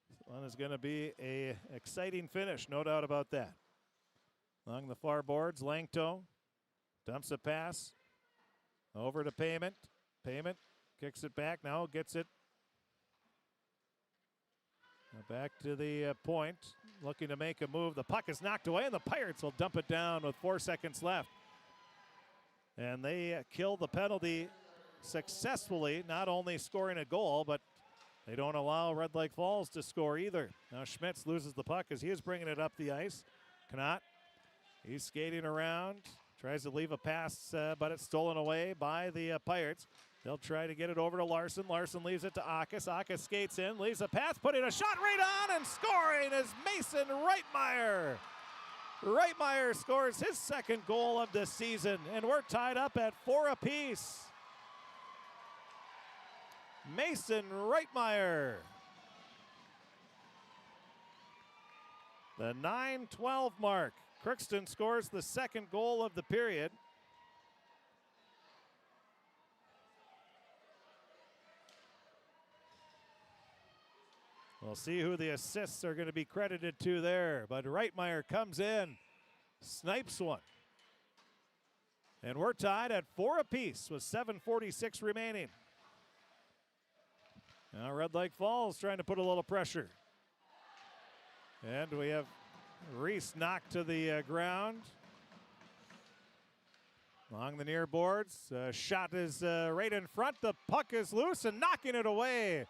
This one is going to be an exciting finish, no doubt about that. Along the far boards, Langto dumps a pass over to Payment. Payment kicks it back, now gets it back to the point, looking to make a move. The puck is knocked away, and the Pirates will dump it down with 4 seconds left. And they kill the penalty successfully, not only scoring a goal, but they don't allow Red Lake Falls to score either. Now Schmitz loses the puck as he is bringing it up the ice. Knott, he's skating around, tries to leave a pass, but it's stolen away by the Pirates. They'll try to get it over to Larson. Larson leaves it to Akis. Akis skates in, leaves a pass, putting a shot right on, and scoring is Mason Reitmeyer. Reitmeyer scores his 2nd goal of the season, and we're tied up at 4 apiece. Mason Reitmeyer. The 9:12 mark. Crookston scores the 2nd goal of the period. We'll see who the assists are going to be credited to there, but Reitmeyer comes in, snipes one. And we're tied at 4 apiece with 7:46 remaining. Now Red Lake Falls trying to put a little pressure. And we have Reese knocked to the ground. Along the near boards, shot is right in front. The puck is loose, and knocking it away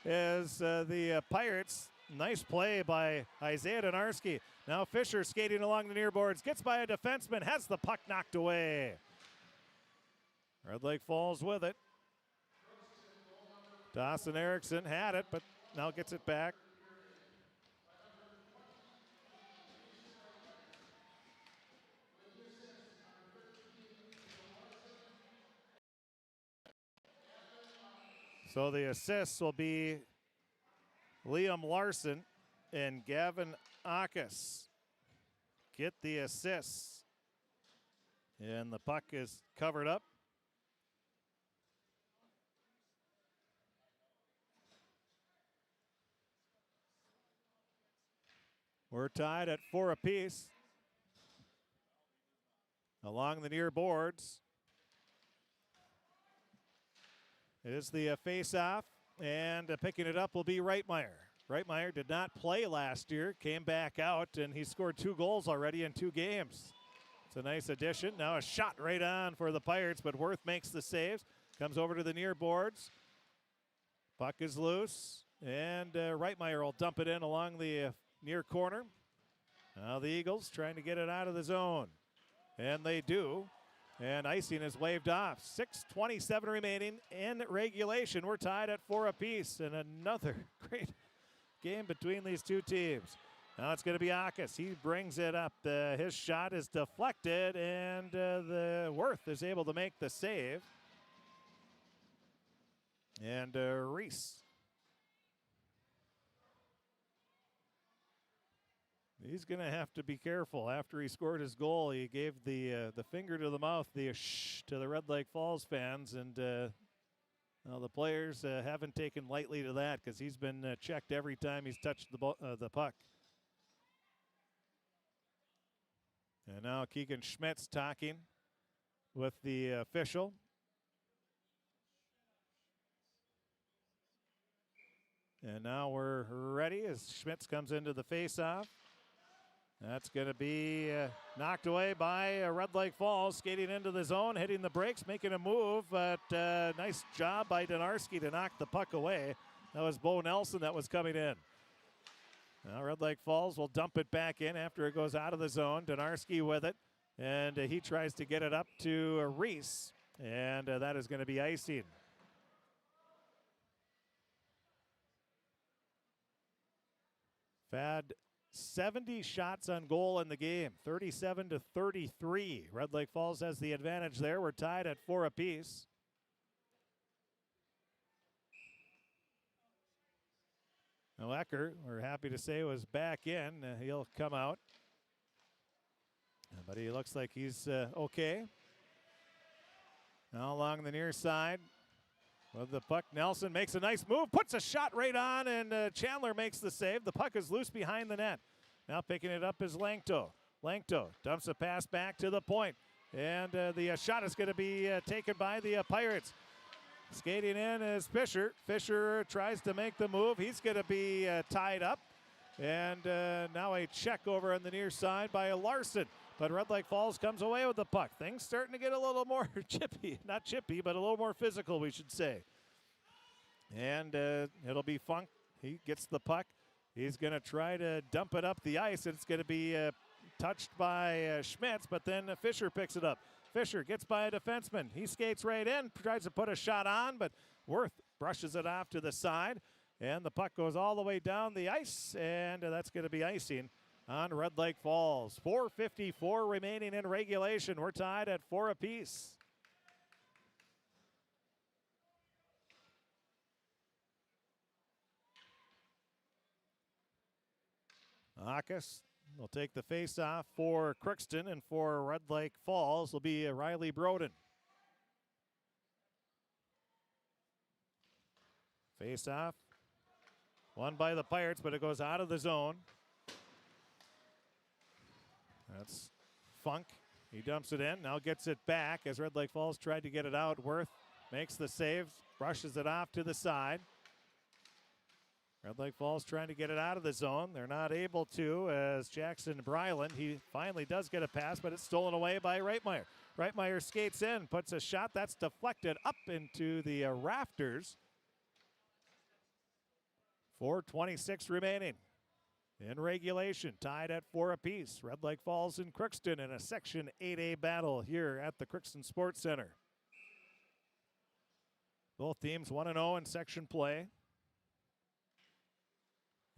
is the Pirates. Nice play by Isaiah Donarski. Now Fisher skating along the near boards, gets by a defenseman, has the puck knocked away. Red Lake Falls with it. Dawson Erickson had it, but now gets it back. So the assists will be Liam Larson and Gavin Akis get the assists. And the puck is covered up. We're tied at 4 apiece. Along the near boards is the face-off, and picking it up will be Reitmeyer. Reitmeyer did not play last year, came back out, and he scored 2 goals already in 2 games. It's a nice addition. Now a shot right on for the Pirates, but Worth makes the saves. Comes over to the near boards. Puck is loose, and Reitmeyer will dump it in along the near corner. Now the Eagles trying to get it out of the zone, and they do. And icing is waved off. 6:27 remaining in regulation. We're tied at 4 apiece, and another great game between these two teams. Now it's going to be Akis. He brings it up. His shot is deflected, and the Worth is able to make the save. And Reese. He's going to have to be careful. After he scored his goal, he gave the finger to the mouth, the shh to the Red Lake Falls fans, and well, the players haven't taken lightly to that because he's been checked every time he's touched the puck. And now Keegan Schmitz talking with the official. And now we're ready as Schmitz comes into the face-off. That's going to be knocked away by Red Lake Falls, skating into the zone, hitting the brakes, making a move. But nice job by Donarski to knock the puck away. That was Bo Nelson that was coming in. Now Red Lake Falls will dump it back in after it goes out of the zone. Donarski with it, and he tries to get it up to Reese, and that is going to be icing. Fad 70 shots on goal in the game, 37-33. Red Lake Falls has the advantage there. We're tied at 4 apiece. Now Ecker, we're happy to say, was back in. He'll come out. But he looks like he's okay. Now along the near side with the puck, Nelson makes a nice move, puts a shot right on, and Chandler makes the save. The puck is loose behind the net. Now picking it up is Langto. Langto dumps a pass back to the point, and the shot is going to be taken by the Pirates. Skating in is Fisher. Fisher tries to make the move. He's going to be tied up, and now a check over on the near side by Larson. But Red Lake Falls comes away with the puck. Things starting to get a little more chippy. Not chippy, but a little more physical, we should say. And it'll be Funk. He gets the puck. He's going to try to dump it up the ice. It's going to be touched by Schmitz, but then Fisher picks it up. Fisher gets by a defenseman. He skates right in, tries to put a shot on, but Worth brushes it off to the side. And the puck goes all the way down the ice, and that's going to be icing on Red Lake Falls. 4:54 remaining in regulation. We're tied at 4 apiece. Akas will take the face-off for Crookston, and for Red Lake Falls will be Riley Broden. Face-off won by the Pirates, but it goes out of the zone. That's Funk. He dumps it in, now gets it back as Red Lake Falls tried to get it out. Worth makes the save, brushes it off to the side. Red Lake Falls trying to get it out of the zone. They're not able to as Jackson Bryland, he finally does get a pass, but it's stolen away by Reitmeyer. Reitmeyer skates in, puts a shot that's deflected up into the rafters. 4:26 remaining in regulation, tied at 4 apiece. Red Lake Falls and Crookston in a Section 8A battle here at the Crookston Sports Center. Both teams 1-0 in section play.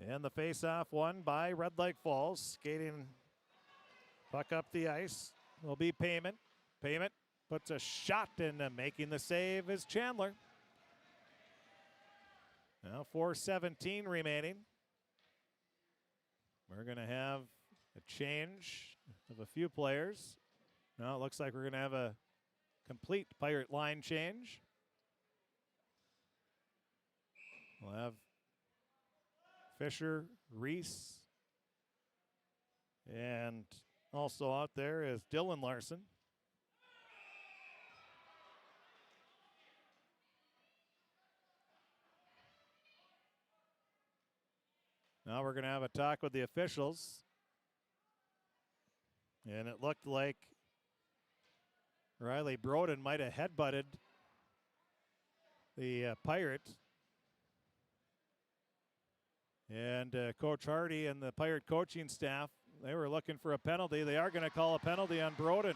And the face-off won by Red Lake Falls. Skating puck up the ice will be Payment. Payment puts a shot in, making the save is Chandler. Now 4:17 remaining. We're going to have a change of a few players. Now it looks like we're going to have a complete Pirate line change. We'll have Fisher, Reese, and also out there is Dylan Larson. Now we're going to have a talk with the officials. And it looked like Riley Broden might have headbutted the Pirate. And Coach Hardy and the Pirate coaching staff, they were looking for a penalty. They are going to call a penalty on Broden.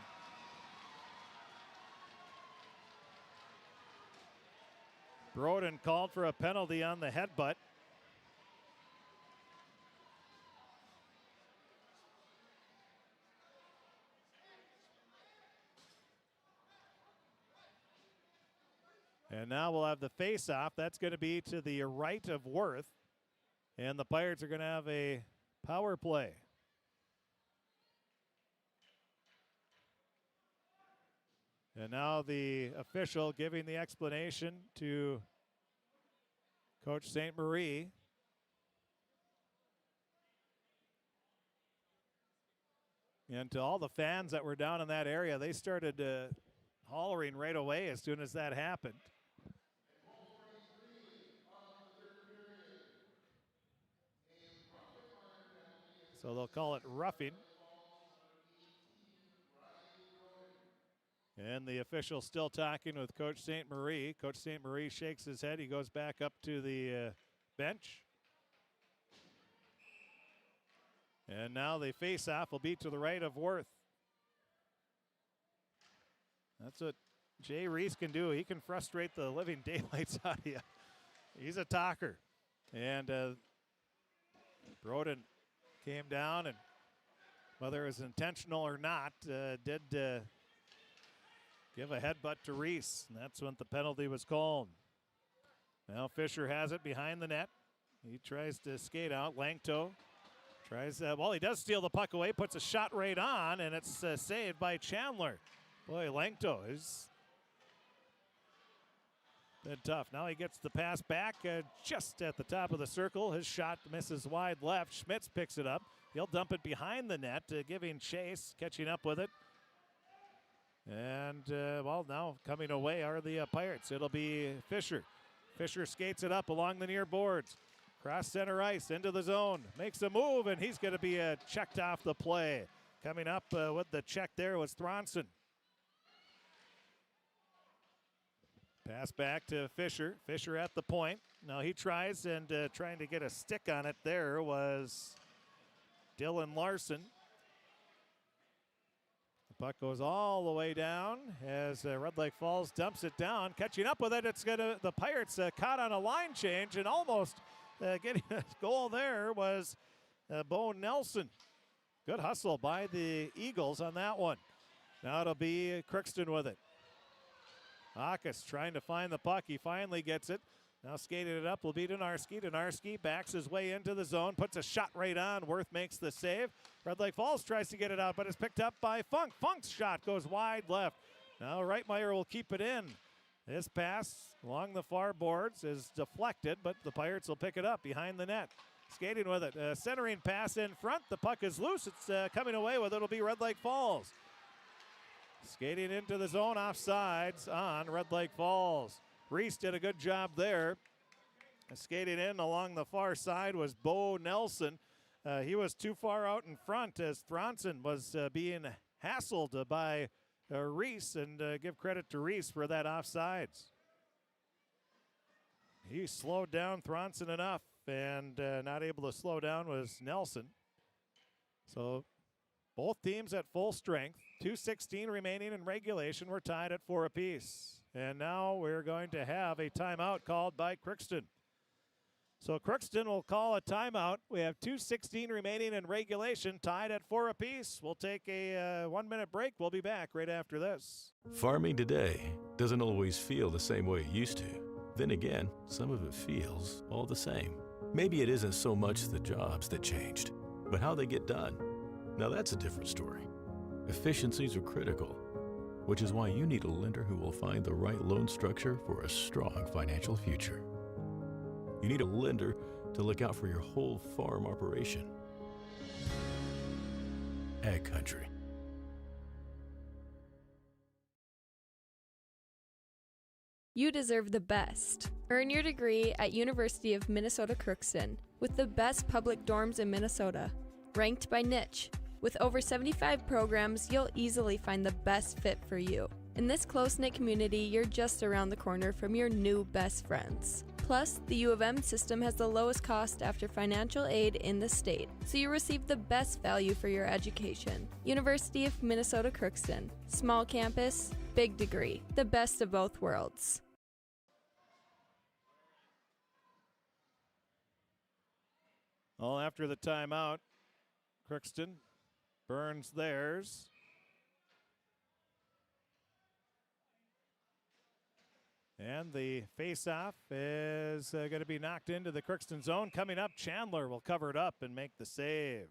Broden called for a penalty on the headbutt. And now we'll have the face-off. That's going to be to the right of Worth. And the Pirates are going to have a power play. And now the official giving the explanation to Coach St. Marie. And to all the fans that were down in that area, they started hollering right away as soon as that happened. So they'll call it roughing. And the official still talking with Coach St. Marie. Coach St. Marie shakes his head. He goes back up to the bench. And now the face-off will be to the right of Worth. That's what Jay Reese can do. He can frustrate the living daylights out of you. He's a talker. And Broden came down, and whether it was intentional or not, did give a headbutt to Reese. And that's when the penalty was called. Now Fisher has it behind the net. He tries to skate out. Langto tries, he does steal the puck away, puts a shot right on, and it's saved by Chandler. Boy, Langto is been tough. Now he gets the pass back just at the top of the circle. His shot misses wide left. Schmitz picks it up. He'll dump it behind the net, giving chase, catching up with it. And, now coming away are the Pirates. It'll be Fisher. Fisher skates it up along the near boards. Cross center ice into the zone. Makes a move, and he's going to be checked off the play. Coming up with the check there was Thronson. Pass back to Fisher. Fisher at the point. Now he tries, and trying to get a stick on it there was Dylan Larson. The puck goes all the way down as Red Lake Falls dumps it down. Catching up with it, the Pirates caught on a line change, and almost getting a goal there was Bo Nelson. Good hustle by the Eagles on that one. Now it'll be Crookston with it. Akas trying to find the puck. He finally gets it. Now skating it up will be Donarski. Donarski backs his way into the zone, puts a shot right on. Worth makes the save. Red Lake Falls tries to get it out, but it's picked up by Funk. Funk's shot goes wide left. Now Reitmeyer will keep it in. This pass along the far boards is deflected, but the Pirates will pick it up behind the net. Skating with it. Centering pass in front. The puck is loose. It's coming away with it. It'll be Red Lake Falls. Skating into the zone, offsides on Red Lake Falls. Reese did a good job there. Skating in along the far side was Bo Nelson. He was too far out in front as Thronson was being hassled by Reese, and give credit to Reese for that offsides. He slowed down Thronson enough, and not able to slow down was Nelson. So both teams at full strength. 2:16 remaining in regulation. We're tied at 4 apiece. And now we're going to have a timeout called by Crookston. So Crookston will call a timeout. We have 2:16 remaining in regulation, tied at 4 apiece. We'll take a 1-minute break. We'll be back right after this. Farming today doesn't always feel the same way it used to. Then again, some of it feels all the same. Maybe it isn't so much the jobs that changed, but how they get done. Now that's a different story. Efficiencies are critical, which is why you need a lender who will find the right loan structure for a strong financial future. You need a lender to look out for your whole farm operation. Ag Country. You deserve the best. Earn your degree at University of Minnesota Crookston with the best public dorms in Minnesota, ranked by niche. With over 75 programs, you'll easily find the best fit for you. In this close-knit community, you're just around the corner from your new best friends. Plus, the U of M system has the lowest cost after financial aid in the state, so you receive the best value for your education. University of Minnesota Crookston. Small campus, big degree. The best of both worlds. Well, after the timeout, Crookston burns theirs. And the face-off is going to be knocked into the Crookston zone. Coming up, Chandler will cover it up and make the save.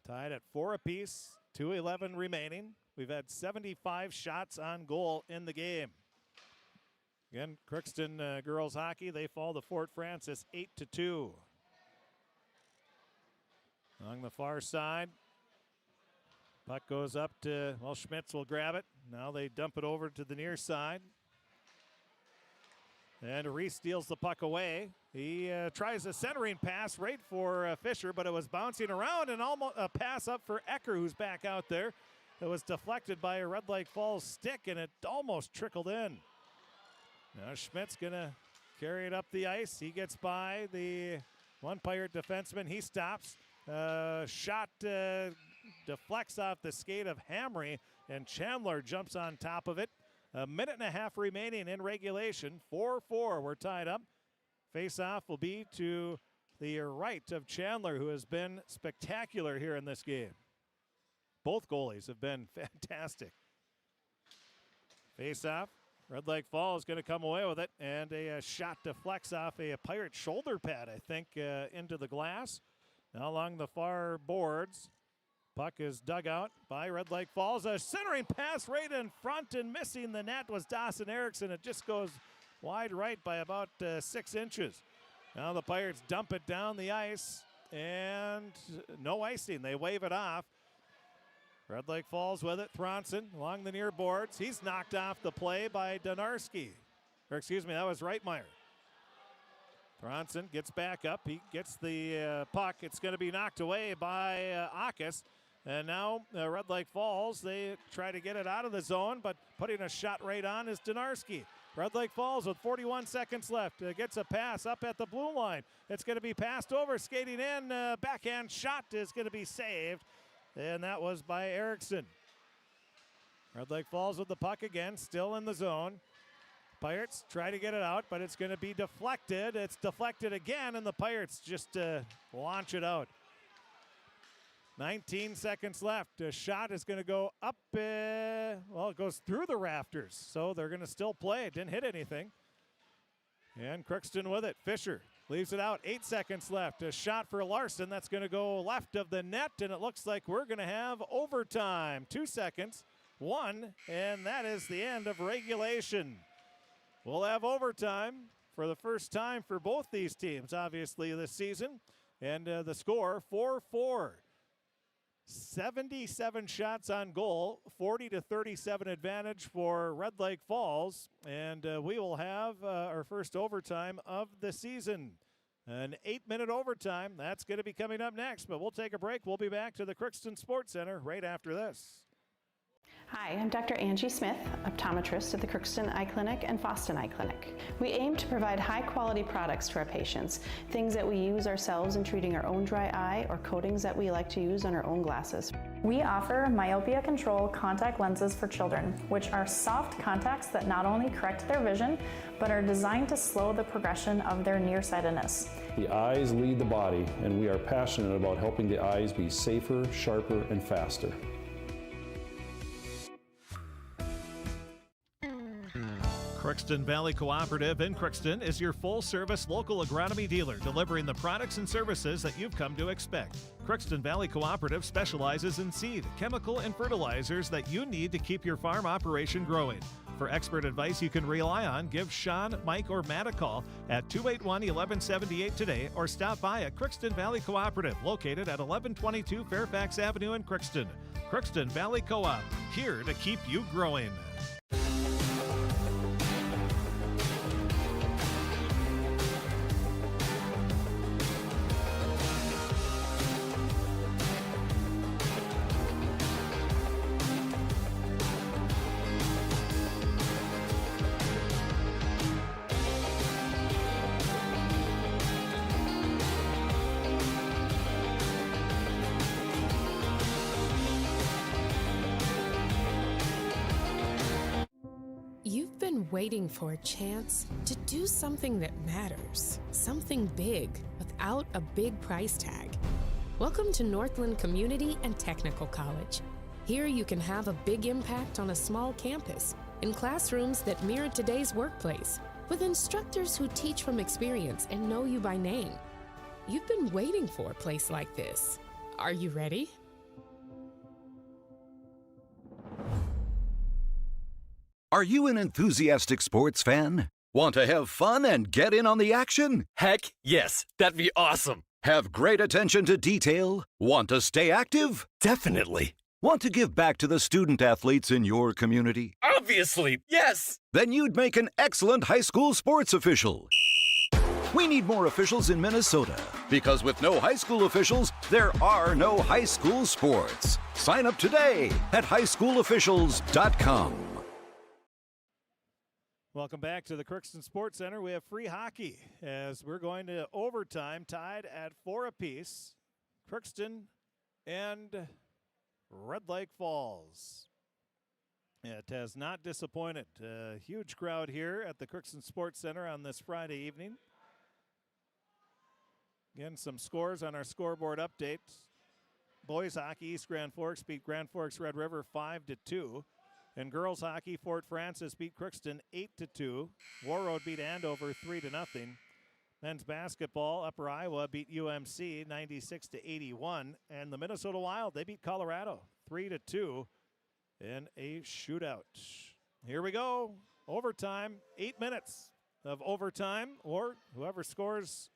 Tied at 4 apiece, 2:11 remaining. We've had 75 shots on goal in the game. Again, Crookston girls hockey, they fall to Fort Francis 8-2. Along the far side, puck goes up to, well, Schmitz will grab it. Now they dump it over to the near side. And Reese steals the puck away. He tries a centering pass right for Fisher, but it was bouncing around, and almost a pass up for Ecker, who's back out there. It was deflected by a Red Lake Falls stick, and it almost trickled in. Now Schmidt's going to carry it up the ice. He gets by the one Pirate defenseman. He stops. Shot deflects off the skate of Hamry, and Chandler jumps on top of it. A minute and a half remaining in regulation. 4-4, we're tied up. Face-off will be to the right of Chandler, who has been spectacular here in this game. Both goalies have been fantastic. Face-off. Red Lake Falls is going to come away with it, and a shot deflects off a Pirate shoulder pad, I think, into the glass. Now along the far boards. Puck is dug out by Red Lake Falls. A centering pass right in front, and missing the net was Dawson Erickson. It just goes wide right by about 6 inches. Now the Pirates dump it down the ice, and no icing. They wave it off. Red Lake Falls with it. Thronson along the near boards. He's knocked off the play by Donarski. Or excuse me, that was Reitmeyer. Thronson gets back up. He gets the puck. It's going to be knocked away by Akis. And now Red Lake Falls, they try to get it out of the zone, but putting a shot right on is Donarski. Red Lake Falls with 41 seconds left. Gets a pass up at the blue line. It's going to be passed over, skating in. Backhand shot is going to be saved. And that was by Erickson. Red Lake Falls with the puck again, still in the zone. Pirates try to get it out, but it's going to be deflected. It's deflected again, and the Pirates just launch it out. 19 seconds left. A shot is going to go up. Well, it goes through the rafters, so they're going to still play. It didn't hit anything. And Crookston with it. Fisher leaves it out. 8 seconds left. A shot for Larson. That's going to go left of the net, and it looks like we're going to have overtime. 2 seconds. 1, and that is the end of regulation. We'll have overtime for the first time for both these teams, obviously, this season. And the score, 4-4. 77 shots on goal, 40-37 advantage for Red Lake Falls. And we will have our first overtime of the season. An 8-minute overtime. That's going to be coming up next. But we'll take a break. We'll be back to the Crookston Sports Center right after this. Hi, I'm Dr. Angie Smith, optometrist at the Crookston Eye Clinic and Foston Eye Clinic. We aim to provide high-quality products to our patients, things that we use ourselves in treating our own dry eye or coatings that we like to use on our own glasses. We offer myopia control contact lenses for children, which are soft contacts that not only correct their vision, but are designed to slow the progression of their nearsightedness. The eyes lead the body, and we are passionate about helping the eyes be safer, sharper, and faster. Crookston Valley Cooperative in Crookston is your full-service local agronomy dealer, delivering the products and services that you've come to expect. Crookston Valley Cooperative specializes in seed, chemical, and fertilizers that you need to keep your farm operation growing. For expert advice you can rely on, give Sean, Mike, or Matt a call at 281-1178 today, or stop by at Crookston Valley Cooperative, located at 1122 Fairfax Avenue in Crookston. Crookston Valley Co-op, here to keep you growing. Waiting for a chance to do something that matters, something big without a big price tag. Welcome to Northland Community and Technical College. Here you can have a big impact on a small campus, in classrooms that mirror today's workplace, with instructors who teach from experience and know you by name. You've been waiting for a place like this. Are you ready? Are you an enthusiastic sports fan? Want to have fun and get in on the action? Heck yes, that'd be awesome. Have great attention to detail? Want to stay active? Definitely. Want to give back to the student athletes in your community? Obviously, yes. Then you'd make an excellent high school sports official. We need more officials in Minnesota because with no high school officials, there are no high school sports. Sign up today at highschoolofficials.com. Welcome back to the Crookston Sports Center. We have free hockey as we're going to overtime, tied at 4 apiece. Crookston and Red Lake Falls. It has not disappointed. A huge crowd here at the Crookston Sports Center on this Friday evening. Again, some scores on our scoreboard update. Boys hockey, East Grand Forks beat Grand Forks Red River 5-2. And girls hockey, Fort Francis beat Crookston 8-2. Warroad beat Andover 3-0. Men's basketball, Upper Iowa beat UMC 96-81. And the Minnesota Wild, they beat Colorado 3-2 in a shootout. Here we go. Overtime, 8 minutes of overtime, or whoever scores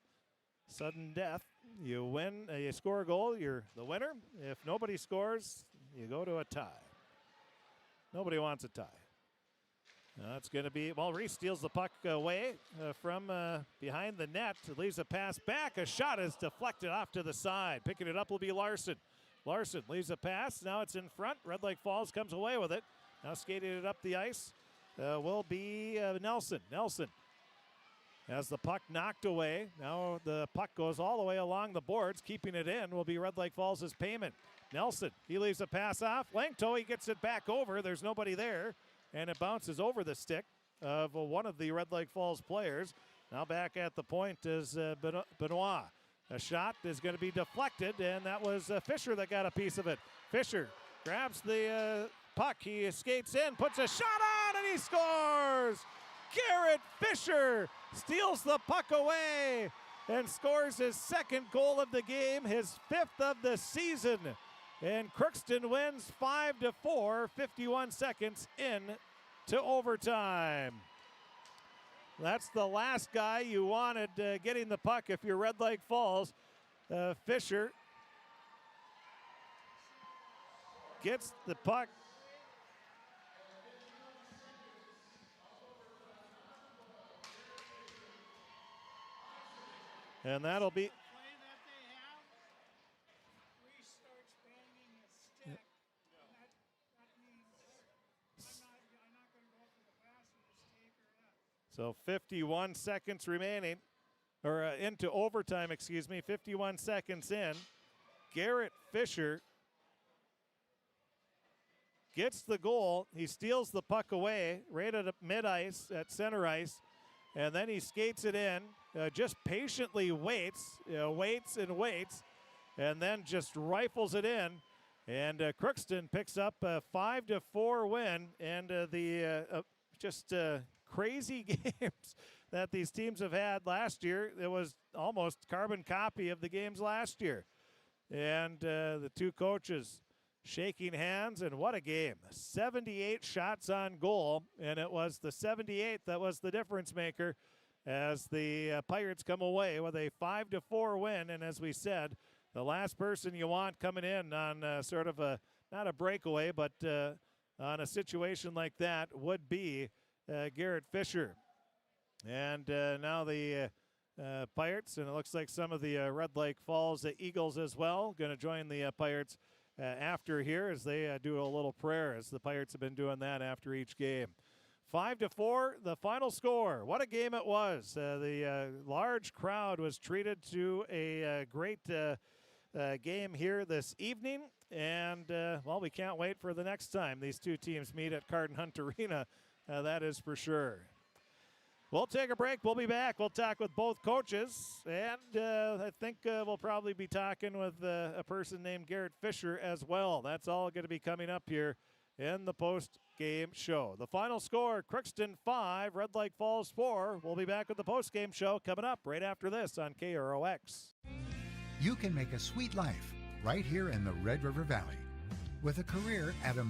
sudden death, you win, you score a goal, you're the winner. If nobody scores, you go to a tie. Nobody wants a tie. It's going to be, well, Reese steals the puck away from behind the net. Leaves a pass back. A shot is deflected off to the side. Picking it up will be Larson. Larson leaves a pass. Now it's in front. Red Lake Falls comes away with it. Now skating it up the ice will be Nelson. Nelson has the puck knocked away. Now the puck goes all the way along the boards. Keeping it in will be Red Lake Falls' Payment. Nelson, he leaves a pass off. Langto, he gets it back over. There's nobody there. And it bounces over the stick of one of the Red Lake Falls players. Now back at the point is Benoit. A shot is going to be deflected, and that was Fisher that got a piece of it. Fisher grabs the puck. He skates in, puts a shot on, and he scores! Garrett Fisher steals the puck away and scores his second goal of the game, his 5th of the season. And Crookston wins 5-4, 51 seconds in to overtime. That's the last guy you wanted getting the puck if you're Red Lake Falls. Fisher gets the puck. And that'll be... So 51 seconds remaining, or into overtime, 51 seconds in. Garrett Fisher gets the goal. He steals the puck away right at mid-ice, at center ice, and then he skates it in, just patiently waits, waits and waits, and then just rifles it in. And Crookston picks up a 5-4 win, and crazy games that these teams have had last year. It was almost carbon copy of the games last year. And the two coaches shaking hands, and what a game. 78 shots on goal, and it was the 78 that was the difference maker as the Pirates come away with a 5-4 win. And as we said, the last person you want coming in on sort of a, not a breakaway, but on a situation like that would be Garrett Fisher. And now the Pirates, and it looks like some of the Red Lake Falls Eagles as well, going to join the Pirates after here as they do a little prayer, as the Pirates have been doing that after each game. 5-4, the final score. What a game it was. The large crowd was treated to a great game here this evening. And, well, we can't wait for the next time these two teams meet at Carden Hunt Arena. That is for sure. We'll take a break. We'll be back. We'll talk with both coaches. And I think we'll probably be talking with a person named Garrett Fisher as well. That's all going to be coming up here in the post-game show. The final score, Crookston 5, Red Lake Falls 4. We'll be back with the post-game show coming up right after this on KROX. You can make a sweet life right here in the Red River Valley with a career at American.